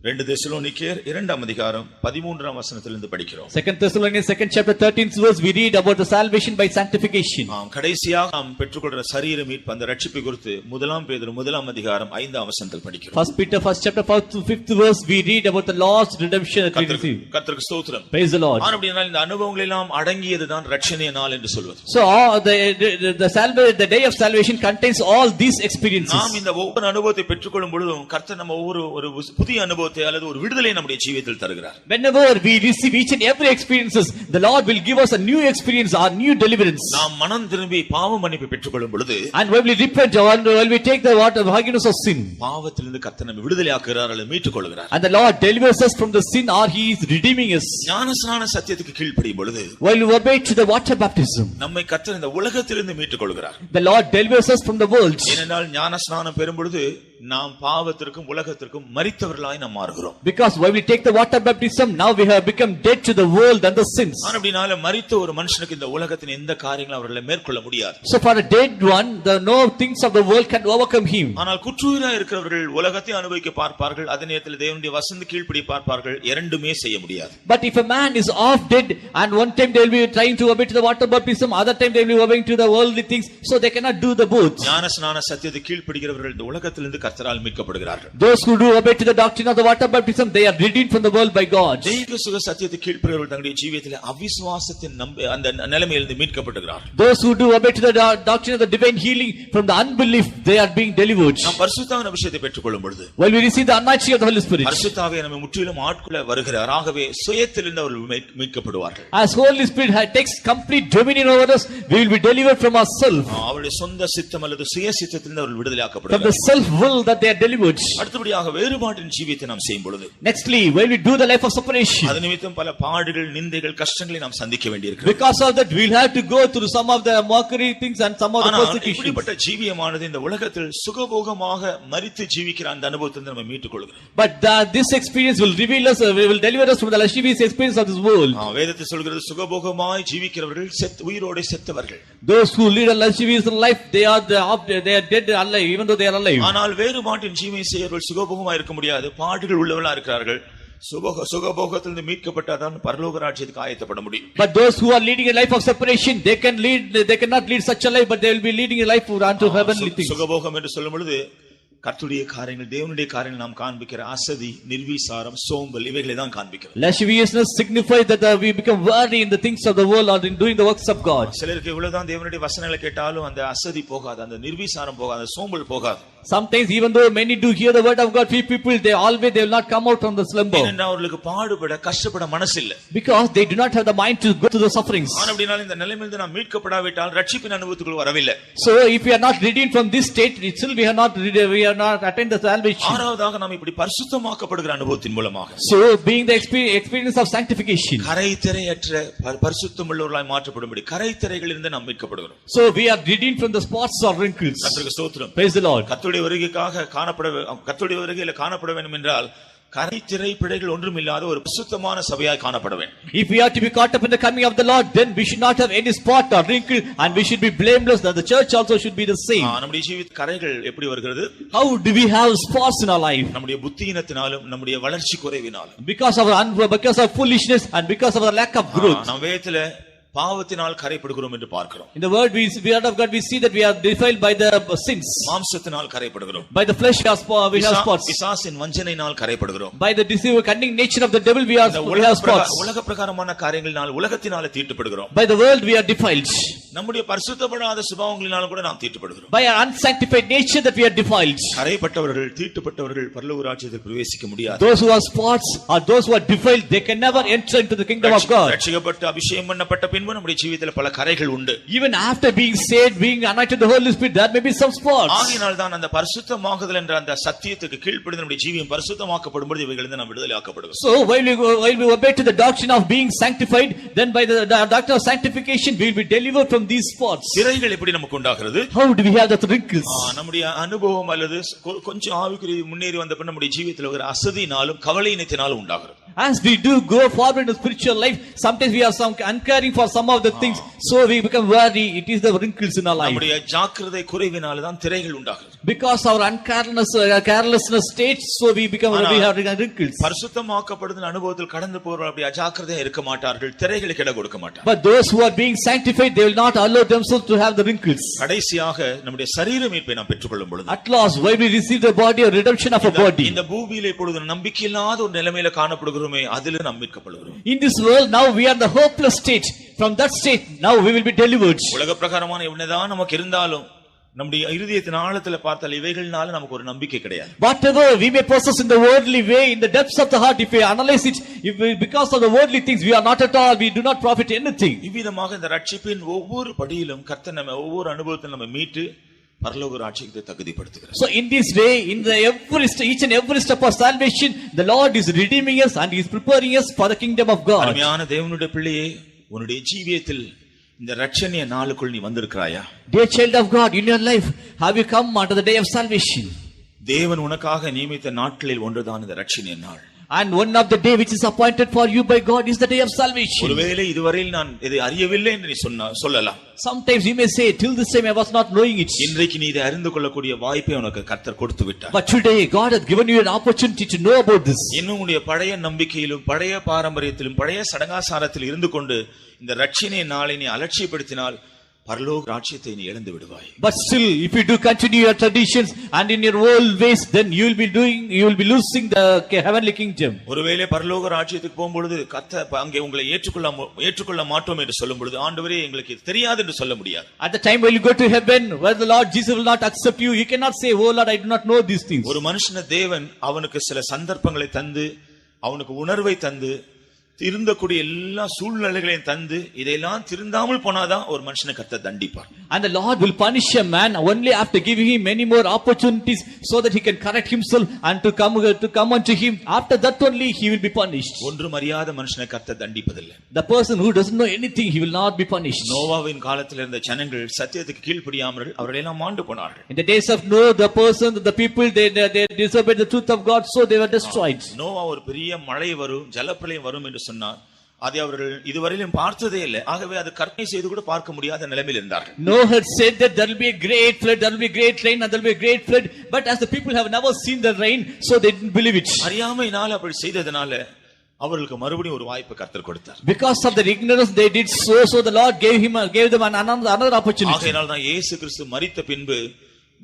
2 தெசலோனிக்கேயர் 2ஆம் அதிகாரம் 13ஆம் வசனத்திலிருந்து படிக்கிறோம். 2 Thessalonians 2nd chapter 13th verse we read about the salvation by sanctification. கடைசியாக நாம் பெற்றுக்கொள்கிற சரீர மீட்பு அந்த ரட்சிப்பை குறித்து 1 பேதுரு 1ஆம் அதிகாரம் 5ஆம் வசனத்தில் படிக்கிறோம். 1 Peter 1st chapter 5th verse we read about the lost redemption that we receive. கர்த்தருக்கு ஸ்தோத்திரம். Praise the Lord. ஆனபடியால் இந்த அனுபவங்கள் எல்லாம் அடங்கியதுதான் ரட்சணிய நாள் என்று சொல்வது. So the day of salvation contains all these experiences. நாம் இந்த ஒவ்வொரு அனுபவத்தை பெற்றுக்கொள்ளும் பொழுதும் கர்த்தர் நம்ம ஒரு புதிய அனுபவத்தை அல்லது ஒரு விடுதலை நம்முடைய ஜீவியத்தில் தருகிறார். Whenever we receive each and every experiences, the Lord will give us a new experience, our new deliverance. நாம் மனம் திரும்பி பாவ மன்னிப்பை பெற்றுக்கொள்ளும் பொழுது, and when we repent or when we take the water forgiveness of sin, பாவத்திலிருந்து கர்த்தர் நம்மை விடுதலையாக்குகிறார் அல்லது மீட்டுக் கொள்கிறார். and the Lord delivers us from the sin or he is redeeming us. ஞானஸ்நான சத்தியத்துக்கு கீழ்ப்படியும் பொழுது, while we obey to the water baptism, நம்மை கர்த்தர் இந்த உலகத்திலிருந்து மீட்டுக் கொள்கிறார். the Lord delivers us from the world. ஏனென்றால் ஞானஸ்நானம் பெறும் பொழுது நாம் பாவத்திற்கும் உலகத்திற்கும் மரித்தவர்களாய் நாம் மாறுகிறோம். because when we take the water baptism, now we have become dead to the world and the sins. அப்படினால மரித்த ஒரு மனுஷனுக்கு இந்த உலகத்தின் எந்த காரியங்களும் அவர்களை மேற்கொள்ள முடியாது. so for a dead one, the no things of the world can overcome him. ஆனால் குற்றுயிராய் இருக்கிறவர்கள் உலகத்தை அனுபவிக்க பார்ப்பார்கள், அதே நேரத்தில் தேவனுடைய வசனத்தை கீழ்ப்படி பார்ப்பார்கள், இரண்டுமே செய்ய முடியாது. but if a man is half dead and one time they will be trying to obey to the water baptism, other time they will be obeying to the worldly things, so they cannot do the both. ஞானஸ்நான சத்தியத்தை கீழ்ப்படிகிறவர்கள் இந்த உலகத்திலிருந்து கர்த்தரால் மீட்கப்படுகிறார்கள். those who do obey to the doctrine of the water baptism, they are redeemed from the world by God. தெய்வீக சுக சத்தியத்தை கீழ்ப்படிகிறவர்கள் தங்களுடைய ஜீவியத்தில் அவிசுவாசத்தின் அந்த நிலைமையிலிருந்து மீட்கப்படுகிறார்கள். those who do obey to the doctrine of the divine healing, from the unbelief they are being delivered. நாம் பரிசுத்தாவின் அபிஷேகத்தை பெற்றுக்கொள்ளும் பொழுது, while we receive the anointing of the Holy Spirit, பரிசுத்தாவியை நம்மை முற்றிலும் ஆட்கொள்ள வருகிறார். ஆகவே சுயத்திலிருந்து அவர்கள் மீட்கப்படுவார்கள். as Holy Spirit takes complete dominion over us, we will be delivered from ourselves. அவருடைய சொந்த சித்தம் அல்லது சுய சித்தத்திலிருந்து அவர்கள் from விடுதலையாக்கப்படுவார்கள். the self will that they are delivered. அடுத்தபடியாக வேறுபாட்டின் ஜீவியத்தை நாம் செய்யும் பொழுது, nextly when we do the life of separation, அது நிமித்தம் பல பாடுகள், நிந்தைகள், கஷ்டங்களை நாம் சந்திக்க வேண்டியிருக்கிறது. because of that we will have to go through some of the mockery things and some of the persecution. இப்படிப்பட்ட ஜீவியமானது இந்த உலகத்தில் சுகபோகமாக மரித்து ஜீவிக்கிற அந்த அனுபவத்திலிருந்து நம்ம மீட்டுக் கொள்கிறோம். but this experience will reveal us, will deliver us from the lascivious experience of this world. வேதத்தை சொல்கிறது சுகபோகமாய் ஜீவிக்கிறவர்கள் உயிரோடு செத்தவர்கள். those who lead a lascivious life, they are dead alive, even though they are alive. ஆனால் வேறுபாட்டின் ஜீவியம் செய்யவர்கள் சுகபோகமாய் இருக்க முடியாது, பாடுகள் உள்ளவர்களா இருக்கிறார்கள். சுகபோகத்திலிருந்து மீட்கப்பட்டாதான் பரலோக ராஜ்யத்துக்கு ஆயத்தப்பட முடியும். but those who are leading a life of separation, they cannot lead such a life, but they will be leading a life unto heavenly things. சுகபோகம் என்று சொல்லும் பொழுது கர்த்தருடைய காரியங்கள், தேவனுடைய காரியங்கள் நாம் காண்பிக்கிற அசதி, நிர்விசாரம், சோம்பல் இவைகளை தான் காண்பிக்கிறோம். lasciviousness signifies that we become weary in the things of the world or in doing the works of God. சிலருக்கு இவ்வளவுதான் தேவனுடைய வசனங்களை கேட்டாலும் அந்த அசதி போகாது, அந்த நிர்விசாரம் போகாது, அந்த சோம்பல் போகாது. sometimes even though many do hear the word of God, few people they will not come out from the slumber. ஏனென்றால் அவர்களுக்கு பாடுபட கஷ்டப்பட மனசு இல்லை. because they do not have the mind to go to the sufferings. ஆனபடியால் இந்த நிலைமையிலிருந்து நாம் மீட்கப்படாவிட்டால் ரட்சிப்பின் அனுபவத்துக்குள் வரவில்லை. so if we are not redeemed from this state, still we are not attained the salvation. ஆறாவதாக நாம் இப்படி பரிசுத்தமாக்கப்படுகிற அனுபவத்தின் மூலமாக, so being the experience of sanctification, கரைதிரையற்ற பரிசுத்தமுள்ளவர்களாய் மாற்றப்படும்படி கரைதிரைகளிலிருந்து நாம் மீட்கப்படுகிறோம். so we are redeemed from the spots or wrinkles. கர்த்தருக்கு ஸ்தோத்திரம். praise the Lord. கர்த்தருடைய வருகைக்காக கர்த்தருடைய வருகையில காணப்பட வேண்டும் என்றால் கரைதிரை பிழைகள் ஒன்றும் இல்லாத ஒரு பரிசுத்தமான சபையாய் காணப்பட வேண்டும். if we are to be caught up in the coming of the Lord, then we should not have any spot or wrinkle, and we should be blameless, that the church also should be the same. நம்முடைய ஜீவித கரைகள் எப்படி வருகிறது? how do we have spots in our life? நம்முடைய புத்தியினத்தினாலும் நம்முடைய வளர்ச்சி குறைவினாலும், because of foolishness and because of the lack of growth. நம்ம வேதத்துல பாவத்தினால் கரைப்படுகிறோம் என்று பார்க்கிறோம். in the word of God we see that we are defiled by the sins. மாம்சத்தினால் கரைப்படுகிறோம். by the flesh we have spots. பிசாசின் வஞ்சனையினால் கரைப்படுகிறோம். by the deceiving cunning nature of the devil we have spots. உலக பிரகாரமான காரியங்களினால் உலகத்தினால தீட்டுப்படுகிறோம். by the world we are defiled. நம்முடைய பரிசுத்தப்படாத சுபாவங்களினால கூட நாம் தீட்டுப்படுகிறோம். by our unsanctified nature that we are defiled. கரைப்பட்டவர்கள், தீட்டுப்பட்டவர்கள் பரலோக ராஜ்யத்தில் பிரவேசிக்க முடியாது. those who have spots or those who are defiled, they can never enter into the kingdom of God. ரட்சிக்கப்பட்டு அபிஷேகம் பண்ணப்பட்ட நம்முடைய ஜீவிதத்தில் பல கரைகள் உண்டு. even after being saved, being anointed the Holy Spirit, there may be some spots. ஆகையால் தான் அந்த பரிசுத்தமாகுதல் என்ற அந்த சத்தியத்துக்கு கீழ்ப்படிந்து நம்முடைய ஜீவியம் பரிசுத்தமாக்கப்படும் பொழுது இவைகளிலிருந்து நாம் விடுதலையாக்கப்படுகிறோம். so while we obey to the doctrine of being sanctified, then by the doctrine of sanctification we will be delivered from these spots. திரைகள் எப்படி நமக்கு உண்டாகிறது? how do we have the wrinkles? நம்முடைய அனுபவம் அல்லது கொஞ்சம் ஆவிக்குரிய முன்னேறி வந்த பின் நம்முடைய ஜீவியத்தில் ஒரு அசதியினாலும் கவலையினத்தினாலும் உண்டாகிறது. as we do go forward in the spiritual life, sometimes we have some uncaring for some of the things, so we become worried. It is the wrinkles in our life. நம்முடைய ஜாக்கிரதை குறைவினால தான் திரைகள் உண்டாகிறது. Because our carelessness states, so we have wrinkles. பரிசுத்தமாக்கப்படுதல் அனுபவத்தில் கடந்து போறவர்கள் அப்படி அஜாக்கிரதையா இருக்க மாட்டார்கள், திரைகளுக்கு இடம் கொடுக்க மாட்டார்கள். But those who are being sanctified, they will not allow themselves to have the wrinkles. கடைசியாக நம்முடைய சரீர மீட்பை நாம் பெற்றுக்கொள்ளும் பொழுது, At last, when we receive the body, a redemption of a body. இந்த பூமியிலே இப்பொழுது நம்பிக்கையில்லாத ஒரு நிலைமையில காணப்படுகிறோமே, அதிலே நாம் மீட்கப்படுகிறோம். In this world, now we are in the hopeless state. From that state, now we will be delivered. உலக பிரகாரமான என்னதான் நமக்கு இருந்தாலும் நம்முடைய இருதயத்தின் ஆழத்துல பார்த்தால் இவைகள்னால நமக்கு ஒரு நம்பிக்கை கிடையாது. Whatever we may possess in the worldly way, in the depths of the heart, if we analyze it, because of the worldly things, we are not at all, we do not profit anything. இவ்விதமாக இந்த ரட்சிப்பின் ஒவ்வொரு படியிலும் கர்த்தர் நம்ம ஒவ்வொரு அனுபவத்திலும் நம்ம மீட்டு பரலோக ராஜ்யத்தை தகுதிப்படுத்துகிறார். So in this way, in the each and every step of salvation, the Lord is redeeming us and He is preparing us for the kingdom of God. அருமையான தேவனுடைய பிள்ளையே, உன்னுடைய ஜீவியத்தில் இந்த ரட்சணிய நாளுக்குள் நீ வந்திருக்கிறாயா? Dear child of God, in your life, have you come unto the day of salvation? தேவன் உனக்காக நியமித்த நாட்களில் ஒன்றுதான் இந்த ரட்சணிய நாள். And one of the day which is appointed for you by God is the day of salvation. ஒருவேளை இதுவரையில் நான் இதை அறியவில்லை என்று நீ சொல்லலாம். Sometimes you may say, till this time I was not knowing it. இன்றைக்கு நீ இதை அறிந்து கொள்ளக்கூடிய வாய்ப்பை உனக்கு கர்த்தர் கொடுத்து விட்டார். But today God has given you an opportunity to know about this. இன்னும் உன்னுடைய பழைய நம்பிக்கையிலும் பழைய பாரம்பரியத்திலும் பழைய சடங்காசாரத்தில் இருந்து கொண்டு இந்த ரட்சணிய நாளை நீ அலட்சியப்படுத்தினால் பரலோக ராஜ்யத்தை நீ இழந்து விடுவாய். But still, if you do continue your traditions and in your old ways, then you will be losing the heavenly kingdom. ஒருவேளை பரலோக ராஜ்யத்துக்கு போகும்பொழுது கர்த்தர் அங்கே உங்களை ஏற்றுக்கொள்ள மாட்டோம் என்று சொல்லும் பொழுது, ஆண்டவரே எங்களுக்கு தெரியாது என்று சொல்ல முடியாது. At the time when you go to heaven, where the Lord Jesus will not accept you, you cannot say, oh Lord, I do not know these things. ஒரு மனுஷன தேவன் அவனுக்கு சில சந்தர்ப்பங்களை தந்து, அவனுக்கு உணர்வை தந்து, திருந்தக்கூடிய எல்லா சூழ்நிலைகளையும் தந்து, இதெல்லாம் திருந்தாமல் போனாதான் ஒரு மனுஷனை கர்த்தர் தண்டிப்பார். And the Lord will punish a man only after giving him many more opportunities so that he can correct himself and to come unto him. After that only he will be punished. ஒன்றும் அறியாத மனுஷனை கர்த்தர் தண்டிப்பதில்லை. The person who doesn't know anything, he will not be punished. நோவாவின் காலத்தில் இருந்த ஜனங்கள் சத்தியத்துக்கு கீழ்ப்படியாமல் அவர்கள் எல்லாம் மாண்டு போனார்கள். In the days of Noah, the people they disobeyed the truth of God, so they were destroyed. Noah ஒரு பெரிய மழை வரும், ஜலப்பிரளயம் வரும் என்று சொன்னார். அதை அவர்கள் இதுவரையிலும் பார்த்ததே இல்லை. ஆகவே அது கற்பனை செய்து கூட பார்க்க முடியாத நிலைமையில் இருந்தார்கள். Noah had said that there will be a great flood, there will be a great rain, and there will be a great flood, but as the people have never seen the rain, so they didn't believe it. அறியாமையினால் அப்படி செய்ததனால அவர்களுக்கு மறுபடியும் ஒரு வாய்ப்பு கர்த்தர் கொடுத்தார். Because of their ignorance they did so the Lord gave them another opportunity. ஆகையால் தான் இயேசு கிறிஸ்து மரித்த பின்பு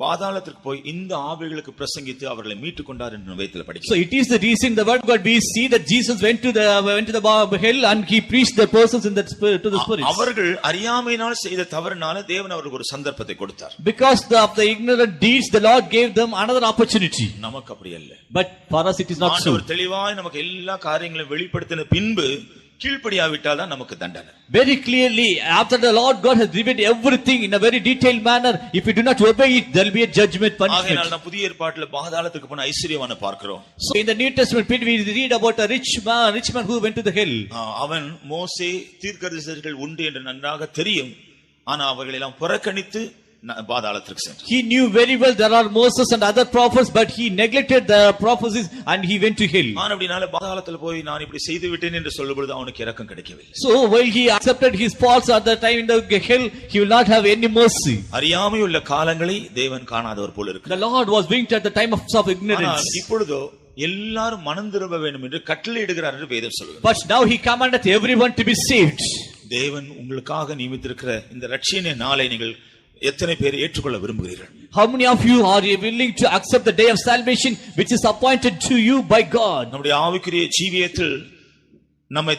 பாதாளத்திற்கு போய் இந்த ஆவிகளுக்கு பிரசங்கித்து அவர்களை மீட்டுக் கொண்டார் என்று வேதத்தில் படிக்கிறோம். So it is the reason the word God we see that Jesus went to the hell and he preached the persons in that spirit to the spirits. அவர்கள் அறியாமையினால் செய்த தவறினால தேவன் அவர்களுக்கு ஒரு சந்தர்ப்பத்தை கொடுத்தார். Because of the ignorant deeds the Lord gave them another opportunity. நமக்கு அப்படி அல்ல. But for us it is not so. ஆண்டவர் தெளிவாய் நமக்கு எல்லா காரியங்களையும் வெளிப்படுத்தின பின்பு கீழ்ப்படியாவிட்டால் தான் நமக்கு தண்டனை. Very clearly, after the Lord God has revealed everything in a very detailed manner, if you do not obey it, there will be a judgment, punishment. ஆகையால் நாம் புதிய ஏற்பாட்டில் பாதாளத்துக்கு போன ஐஸ்வரியவானை பார்க்கிறோம். So in the New Testament we read about a rich man who went to the hell. அவன் மோசே தீர்க்கதரிசிகள் உண்டு என்று நன்றாக தெரியும், ஆனா அவர்களை எல்லாம் புறக்கணித்து பாதாளத்திற்கு சென்றார். He knew very well there are Moses and other prophets, but he neglected the prophecies and he went to hell. ஆனா அப்படினால பாதாளத்தில் போய் நான் இப்படி செய்து விட்டேன் என்று சொல்லும்போது அவனுக்கு இரக்கம் கிடைக்கவில்லை. So while he accepted his faults at the time in the hell, he will not have any mercy. அறியாமை உள்ள காலங்களை தேவன் காணாதவர் போல இருக்கு. The Lord was being at the time of ignorance. இப்பொழுதோ எல்லாரும் மனம் திரும்ப வேண்டும் என்று கட்டளையிடுகிறார் என்று வேதம் சொல்லுகிறது. But now he commandeth everyone to be saved. தேவன் உங்களுக்காக நியமித்திருக்கிற இந்த ரட்சிய நாளை நீங்கள் எத்தனை பேர் ஏற்றுக்கொள்ள விரும்புகிறீர்கள்? How many of you are willing to accept the day of salvation which is appointed to you by God? நம்முடைய ஆவிக்குரிய ஜீவியத்தில் நம்ம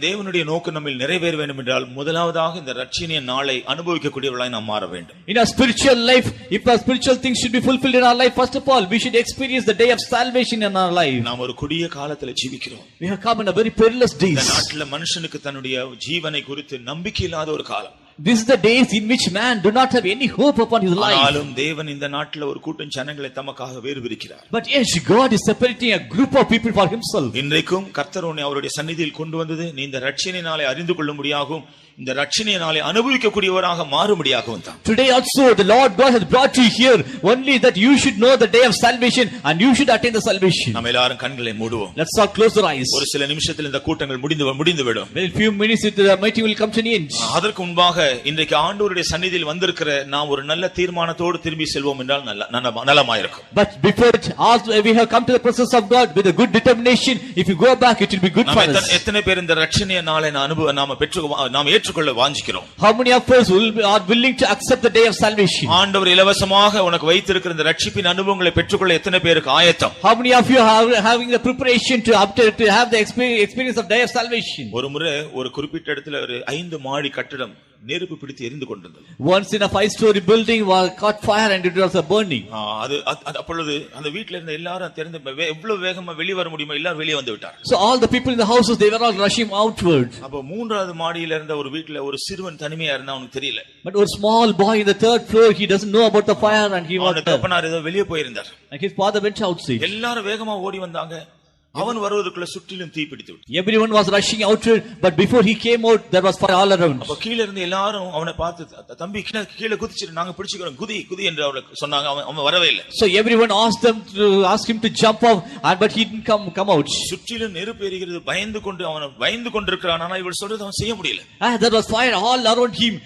தேவனுடைய நோக்கம் நம்மில் நிறைவேற வேண்டும் என்றால் முதலாவதாக இந்த ரட்சிய நாளை அனுபவிக்கக்கூடியவர்களாய் நாம் மாற வேண்டும். In our spiritual life, if our spiritual things should be fulfilled in our life, first of all we should experience the day of salvation in our life. நாம் ஒரு கொடிய காலத்தில் ஜீவிக்கிறோம். We have come in a very perilous days. இந்த நாட்டில் மனுஷனுக்கு தன்னுடைய ஜீவனை குறித்து நம்பிக்கை இல்லாத ஒரு காலம். This is the days in which man do not have any hope upon his life. ஆனாலும் தேவன் இந்த நாட்டில் ஒரு கூட்டம் ஜனங்களை தமக்காக வேறுபிரிக்கிறார். But yes, God is separating a group of people for himself. இன்றைக்கும் கர்த்தர் உன்னை அவருடைய சந்நிதியில் கொண்டு வந்தது நீ இந்த ரட்சிய நாளை அறிந்து கொள்ளும்படியாகும், இந்த ரட்சணையினாலே அனுபவிக்கக்கூடியவராக மாறும்படியாக வந்தான். Today also the Lord God has brought you here only that you should know the day of salvation and you should attain the salvation. நம்ம எல்லாரும் கண்களை மூடுவோம். Let's all close our eyes. ஒரு சில நிமிஷத்தில் இந்த கூட்டங்கள் முடிந்து விடும். In a few minutes the meeting will come to an end. அதற்கு முன்பாக இன்றைக்கு ஆண்டவருடைய சந்நிதியில் வந்திருக்கிற நாம் ஒரு நல்ல தீர்மானத்தோடு திரும்பி செல்வோம் என்றால் நலமாயிருக்கும். But before it, also we have come to the presence of God with a good determination. If you go back, it will be good for us. எத்தனை பேர் இந்த ரட்சணையினாலே நாம் ஏற்றுக்கொள்ள வாஞ்சிக்கிறோம்? How many of us are willing to accept the day of salvation? ஆண்டவர் இலவசமாக உனக்கு வைத்திருக்கிற இந்த ரட்சிப்பின் அனுபவங்களை பெற்றுக்கொள்ள எத்தனை பேருக்கு ஆயத்தம்? How many of you are having the preparation to have the experience of day of salvation? ஒரு முறை ஒரு குறிப்பிட்ட இடத்துல ஒரு 5 மாடி கட்டடம் நெருப்பு பிடித்து எரிந்து கொண்டிருந்தது. Once in a 5-story building was caught fire and it was burning. அப்பொழுது அந்த வீட்ல இருந்த எல்லாரும் தெரிந்து எவ்வளவு வேகமா வெளிய வர முடியுமோ எல்லாரும் வெளியே வந்து விட்டார். So all the people in the houses they were all rushing outward. அப்ப மூன்றாவது மாடியில இருந்த ஒரு வீட்ல ஒரு சிறுவன் தனிமையா இருந்தா அவனுக்கு தெரியல. But a small boy in the 3rd floor, he doesn't know about the fire and he was தகப்பனார் ஏதோ வெளியே போயிருந்தார். And his father went outside. எல்லாரும் வேகமா ஓடி வந்தாங்க. அவன் வருவதற்குள்ள சுற்றிலும் தீ பிடித்து விட்டது. Everyone was rushing outward, but before he came out there was fire all around. அப்ப கீழ இருந்து எல்லாரும் அவனை பார்த்து தம்பி கீழ குதிச்சிரு நாங்க பிடிச்சுக்கிறோம் குதி என்று அவனுக்கு சொன்னாங்க. அவன் வரவே இல்லை. So everyone asked him to jump off, but he didn't come out. சுற்றிலும் நெருப்பு எரிகிறது பயந்து கொண்டிருக்கிறான். ஆனா இவர் சொல்றது அவன் செய்ய முடியல. There was fire all around him.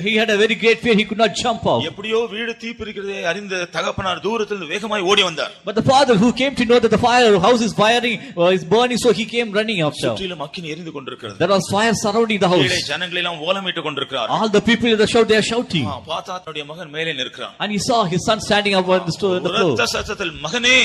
He had a very great fear. He could not jump off. எப்படியோ வீடு தீ பிடிக்கிறதை அறிந்த தகப்பனார் தூரத்தில் வேகமாய் ஓடி வந்தார். But the father who came to know that the house is firing is burning, so he came running after. சுற்றிலும் அக்கினி எரிந்து கொண்டிருக்கிறது. There was fire surrounding the house. ஜனங்கள் எல்லாம் ஓலமிட்டு கொண்டிருக்கிறார்கள். All the people in the shout, they are shouting. பார்த்தா தன்னுடைய மகன் மேலே நிற்கிறான். And he saw his son standing up on the floor. உரத்த சத்தத்தில் மகனே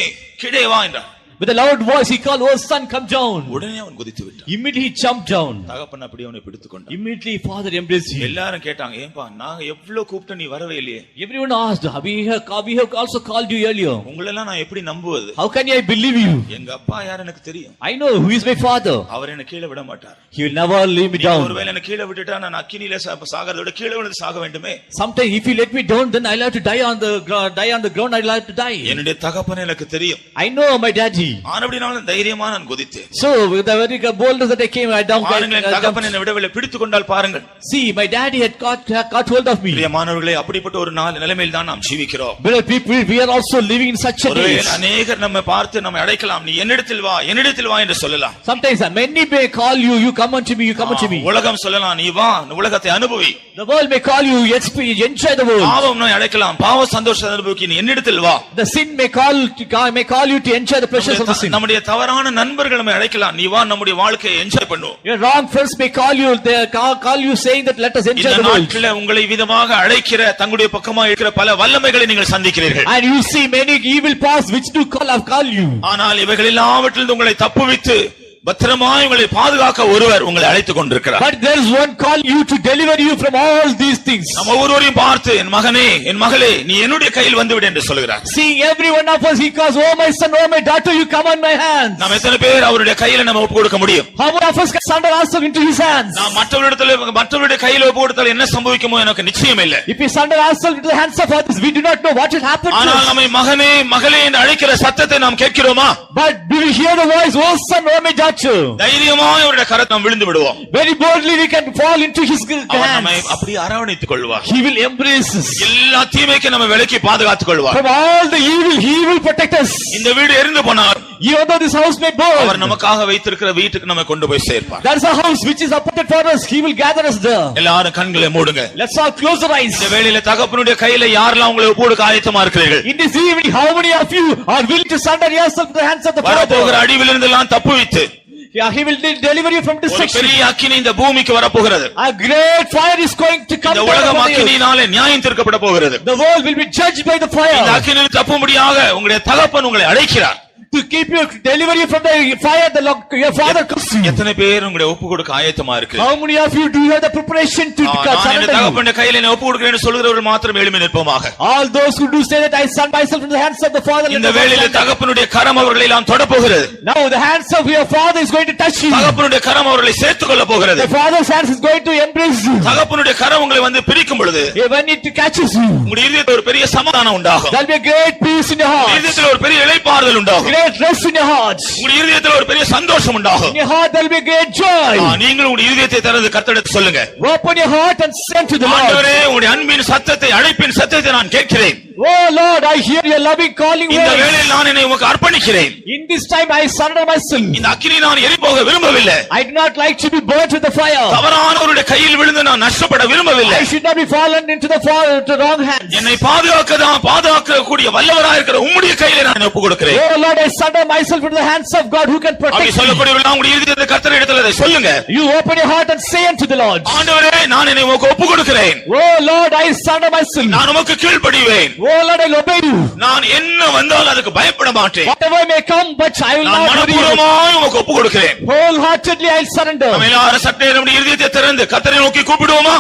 கீழே வா என்றார். With a loud voice he called, "Oh son, come down." உடனே அவன் குதித்து விட்டான். Immediately he jumped down. தகப்பன் அப்படியே அவனை பிடித்துக் கொண்டான். Immediately father embraced him. எல்லாரும் கேட்டாங்க, ஏன்பா நாங்க எவ்வளவு கூப்பிட்ட நீ வரவே இல்லையே? Everyone asked, we have also called you earlier. உங்களை எல்லாம் நான் எப்படி நம்புவது? How can I believe you? எங்க அப்பா யார் எனக்கு தெரியும். I know who is my father. அவர் என்ன கீழ விட மாட்டார். He will never leave me down. ஒருவேளை என்ன கீழ விட்டுட்டா நான் அக்கினியில சாகறதை விட கீழ விழுந்து சாக வேண்டுமே. Sometime if you let me down, then I'll have to die on the ground. I'll have to die. என்னுடைய தகப்பன் எனக்கு தெரியும். I know my daddy. ஆனபடினால தைரியமா நான் குதித்தேன். So with the very boldness that I came, I down. தகப்பன் என்னை விடவில்லை, பிடித்துக் கொண்டால் பாருங்கள். See, my daddy had caught hold of me. பிரியமானவர்களே, அப்படிப்பட்ட ஒரு நிலைமையில் தான் நாம் ஜீவிக்கிறோம். Beloved people, we are also living in such a day. அநேகர் நம்மை பார்த்து நம்மை அழைக்கலாம், நீ என்னிடத்தில் வா என்று சொல்லலாம். Sometimes many may call you, you come unto me, you come unto me. உலகம் சொல்லலாம், நீ வா உலகத்தை அனுபவி. The world may call you, enjoy the world. பாவம் நம்மை அழைக்கலாம், பாவ சந்தோஷத்தை அனுபவிக்க நீ என்னிடத்தில் வா. The sin may call you to enjoy the pleasures of the sin. நம்முடைய தவறான நண்பர்கள் நம்மை அழைக்கலாம், நீ வா நம்முடைய வாழ்க்கையை என்ஜாய் பண்ணுவோம். Your wrong friends may call you saying that let us enjoy the world. இந்த நாட்களில் உங்களை விதமாக அழைக்கிற தங்களுடைய பக்கமா இருக்கிற பல வல்லமைகளை நீங்கள் சந்திக்கிறீர்கள். And you see many evil paths which do call you. ஆனால் இவைகள் எல்லாவற்றிலிருந்து உங்களை தப்புவித்து பத்திரமாய் உங்களை பாதுகாக்க ஒருவர் உங்களை அழைத்துக் கொண்டிருக்கிறார். But there is one call you to deliver you from all these things. நம்ம ஒவ்வொருவரையும் பார்த்து என் மகனே என் மகளே நீ என்னுடைய கையில் வந்து விடு என்று சொல்கிறார். Seeing every one of us he calls, "Oh my son, oh my daughter, you come on my hands." நாம் எத்தனை பேர் அவருடைய கையில நம்ம ஒப்பு கொடுக்க முடியும்? How many of us can surrender ourselves into his hands? நாம் மற்றவருடைய கையில ஒப்பு கொடுத்தால் என்ன சம்பவிக்குமோ எனக்கு நிச்சயம் இல்லை. If we surrender ourselves into the hands of others, we do not know what will happen to us. ஆனால் நம்மை மகனே மகளே என்று அழைக்கிற சத்தத்தை நாம் கேட்கிறோமா? But do we hear the voice, "Oh son, oh my daughter"? தைரியமாய் அவருடைய கரத்தில் நாம் விழுந்து விடுவோம். Very boldly we can fall into his hands. அவர் நம்மை அப்படியே அரவணைத்துக் கொள்வார். He will embrace us. எல்லா தீமைக்கு நம்ம விலக்கி பாதுகாத்துக் கொள்வார். From all the evil he will protect us. இந்த வீடு எரிந்து போனார், even though this house may burn, அவர் நமக்காக வைத்திருக்கிற வீட்டுக்கு நம்ம கொண்டு போய் சேர்ப்பார். There is a house which is appointed for us. He will gather us there. எல்லாரும் கண்களை மூடுங்க. Let's all close our eyes. இந்த வேளையில தகப்பனுடைய கையில யாரெல்லாம் உங்களை ஒப்பு கொடுக்க ஆயத்தமா இருக்கிறீர்கள்? In this evening, how many of you are willing to surrender yourself to the hands of the Father? வரப்போகிற அடிவிலிருந்து எல்லாம் தப்புவித்து he will deliver you from destruction. பெரிய அக்கினி இந்த பூமிக்கு வரப்போகிறது. A great fire is going to come. இந்த உலகம் அக்கினியினாலே நியாயம் தீர்க்கப்பட போகிறது. The world will be judged by the fire. இந்த அக்கினியில் தப்பும்படியாக உங்களுடைய தகப்பன் உங்களை அழைக்கிறார். To keep you, deliver you from the fire, your father comes to you. எத்தனை பேர் உங்களை ஒப்பு கொடுக்க ஆயத்தமா இருக்கு? How many of you do you have the preparation to surrender? தகப்பனுடைய கையில என்ன ஒப்பு கொடுக்கிறேன்னு சொல்கிறவர்கள் மாத்திரம் எழும்பி நிற்போமாக. All those who do say that I surrender myself in the hands of the Father. இந்த வேளையில தகப்பனுடைய கரம் அவர்களை எல்லாம் தொட போகிறது. Now the hands of your father is going to touch you. தகப்பனுடைய கரம் அவர்களை சேர்த்துக் கொள்ள போகிறது. The father's hands is going to embrace you. தகப்பனுடைய கரம் உங்களை வந்து பிரிக்கும் பொழுது when it catches you, உங்களுடைய இதயத்தில் ஒரு பெரிய சமாதானம் உண்டாகும். there will be a great peace in your heart. இதயத்தில் ஒரு பெரிய இளைப்பாறுதல் உண்டாகும். great rest in your hearts. உங்களுடைய இருதயத்தில் ஒரு பெரிய சந்தோஷம் உண்டாகும். In your heart there will be great joy. நீங்கள் உங்களுடைய இருதயத்தை திறந்து கர்த்தரிடத்தில் சொல்லுங்க. Open your heart and send to the Lord. ஆண்டவரே, உங்களுடைய அன்பின் சத்தத்தை, அழைப்பின் சத்தத்தை நான் கேட்கிறேன். Oh Lord, I hear your loving calling இந்த voice. வேளையில் நான் என்னை உமக்கு அர்ப்பணிக்கிறேன். In this time I surrender myself. இந்த அக்கினி நான் எரிபோக விரும்பவில்லை. I do not like to be burnt with the fire. தவறானவருடைய கையில் விழுந்து நான் நஷ்டப்பட விரும்பவில்லை. I should not be fallen into the wrong hands. என்னை பாதுகாக்கக்கூடிய வல்லவராக இருக்கிற உம்முடைய கையிலே நான் ஒப்புக் கொடுக்கிறேன். Oh Lord, I surrender myself into the hands of God who can protect அப்படி me. சொல்லக்கூடியவர்கள் உங்களுடைய இருதயத்தை கர்த்தரிடத்தில் அதை சொல்லுங்க. You open your heart and say unto the Lord. ஆண்டவரே, நான் என்னை உமக்கு ஒப்புக் கொடுக்கிறேன். Oh Lord, I surrender myself. நான் உமக்கு கீழ்ப்படிவேன். Oh Lord, I will obey you. நான் என்ன வந்தாலும் அதுக்கு பயப்பட மாட்டேன். Whatever may come, but I will நான் not worry. மனப்பூர்வமாய் உமக்கு ஒப்புக் கொடுக்கிறேன். Wholeheartedly I will surrender. நம்ம எல்லாரும் சற்றே நம்முடைய இருதயத்தை திறந்து கர்த்தரை நோக்கி கூப்பிடுவோமா?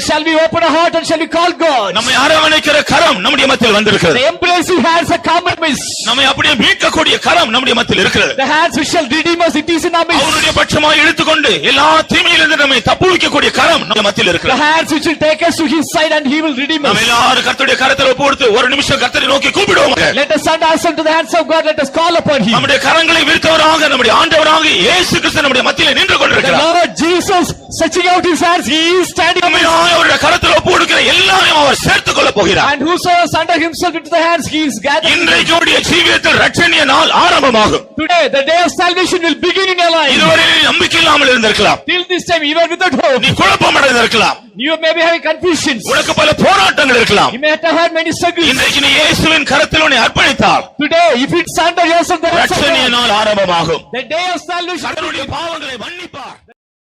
Shall we open our heart and shall we call God? நம்மை அரவணைக்கிற கரம் நம்முடைய மத்தியில் வந்திருக்கிறது. The embracing hands are come in midst. நம்மை அப்படியே மீட்கக்கூடிய கரம் நம்முடைய மத்தியில் இருக்கிறது. The hands which shall redeem us, it is in our midst. அவருடைய பட்சமாய் இழுத்துக்கொண்டு எல்லா தீமையிலிருந்து நம்மை தப்புவிக்கக்கூடிய கரம் நம்முடைய மத்தியில் The இருக்கிறது. hands which will take us to His side and He will redeem நம்ம us. எல்லாரும் கர்த்தருடைய கரத்தில் ஒப்பு கொடுத்து ஒரு நிமிஷம் கர்த்தரை நோக்கி கூப்பிடுவோம். Let us send ourselves to the hands of God. Let us call upon Him. நம்முடைய கரங்களை விரித்தவராக நம்முடைய ஆண்டவராக இயேசு கிறிஸ்து நம்முடைய மத்தியில் நின்று The கொண்டிருக்கிறார். Lord Jesus stretching out His hands, He is standing நம்மை amidst. அவருடைய கரத்தில் ஒப்பு கொடுக்கிற எல்லாரையும் அவர் சேர்த்துக் கொள்ள போகிறார். And whosoever surrender himself into the hands, He is gathering. இன்றைக்கு உடைய ஜீவியத்தில் ரட்சணிய நாள் ஆரம்பமாகும். Today, the day of salvation will begin in your life. இதுவரை நம்பிக்கை இல்லாமல் இருந்திருக்கலாம். Till this time, you were without hope. நீ குழப்பம் அடைந்திருக்கலாம். You may be having confusions. உனக்கு பல போராட்டங்கள் இருக்கலாம். You may have had many struggles. இன்றைக்கு நீ இயேசுவின் கரத்தில் உன்னை அர்ப்பணித்தால் Today, if you surrender yourself to the hands of ரட்சணிய God, நாள் ஆரம்பமாகும். the day of salvation. கர்த்தருடைய பாவங்களை மன்னிப்பார்.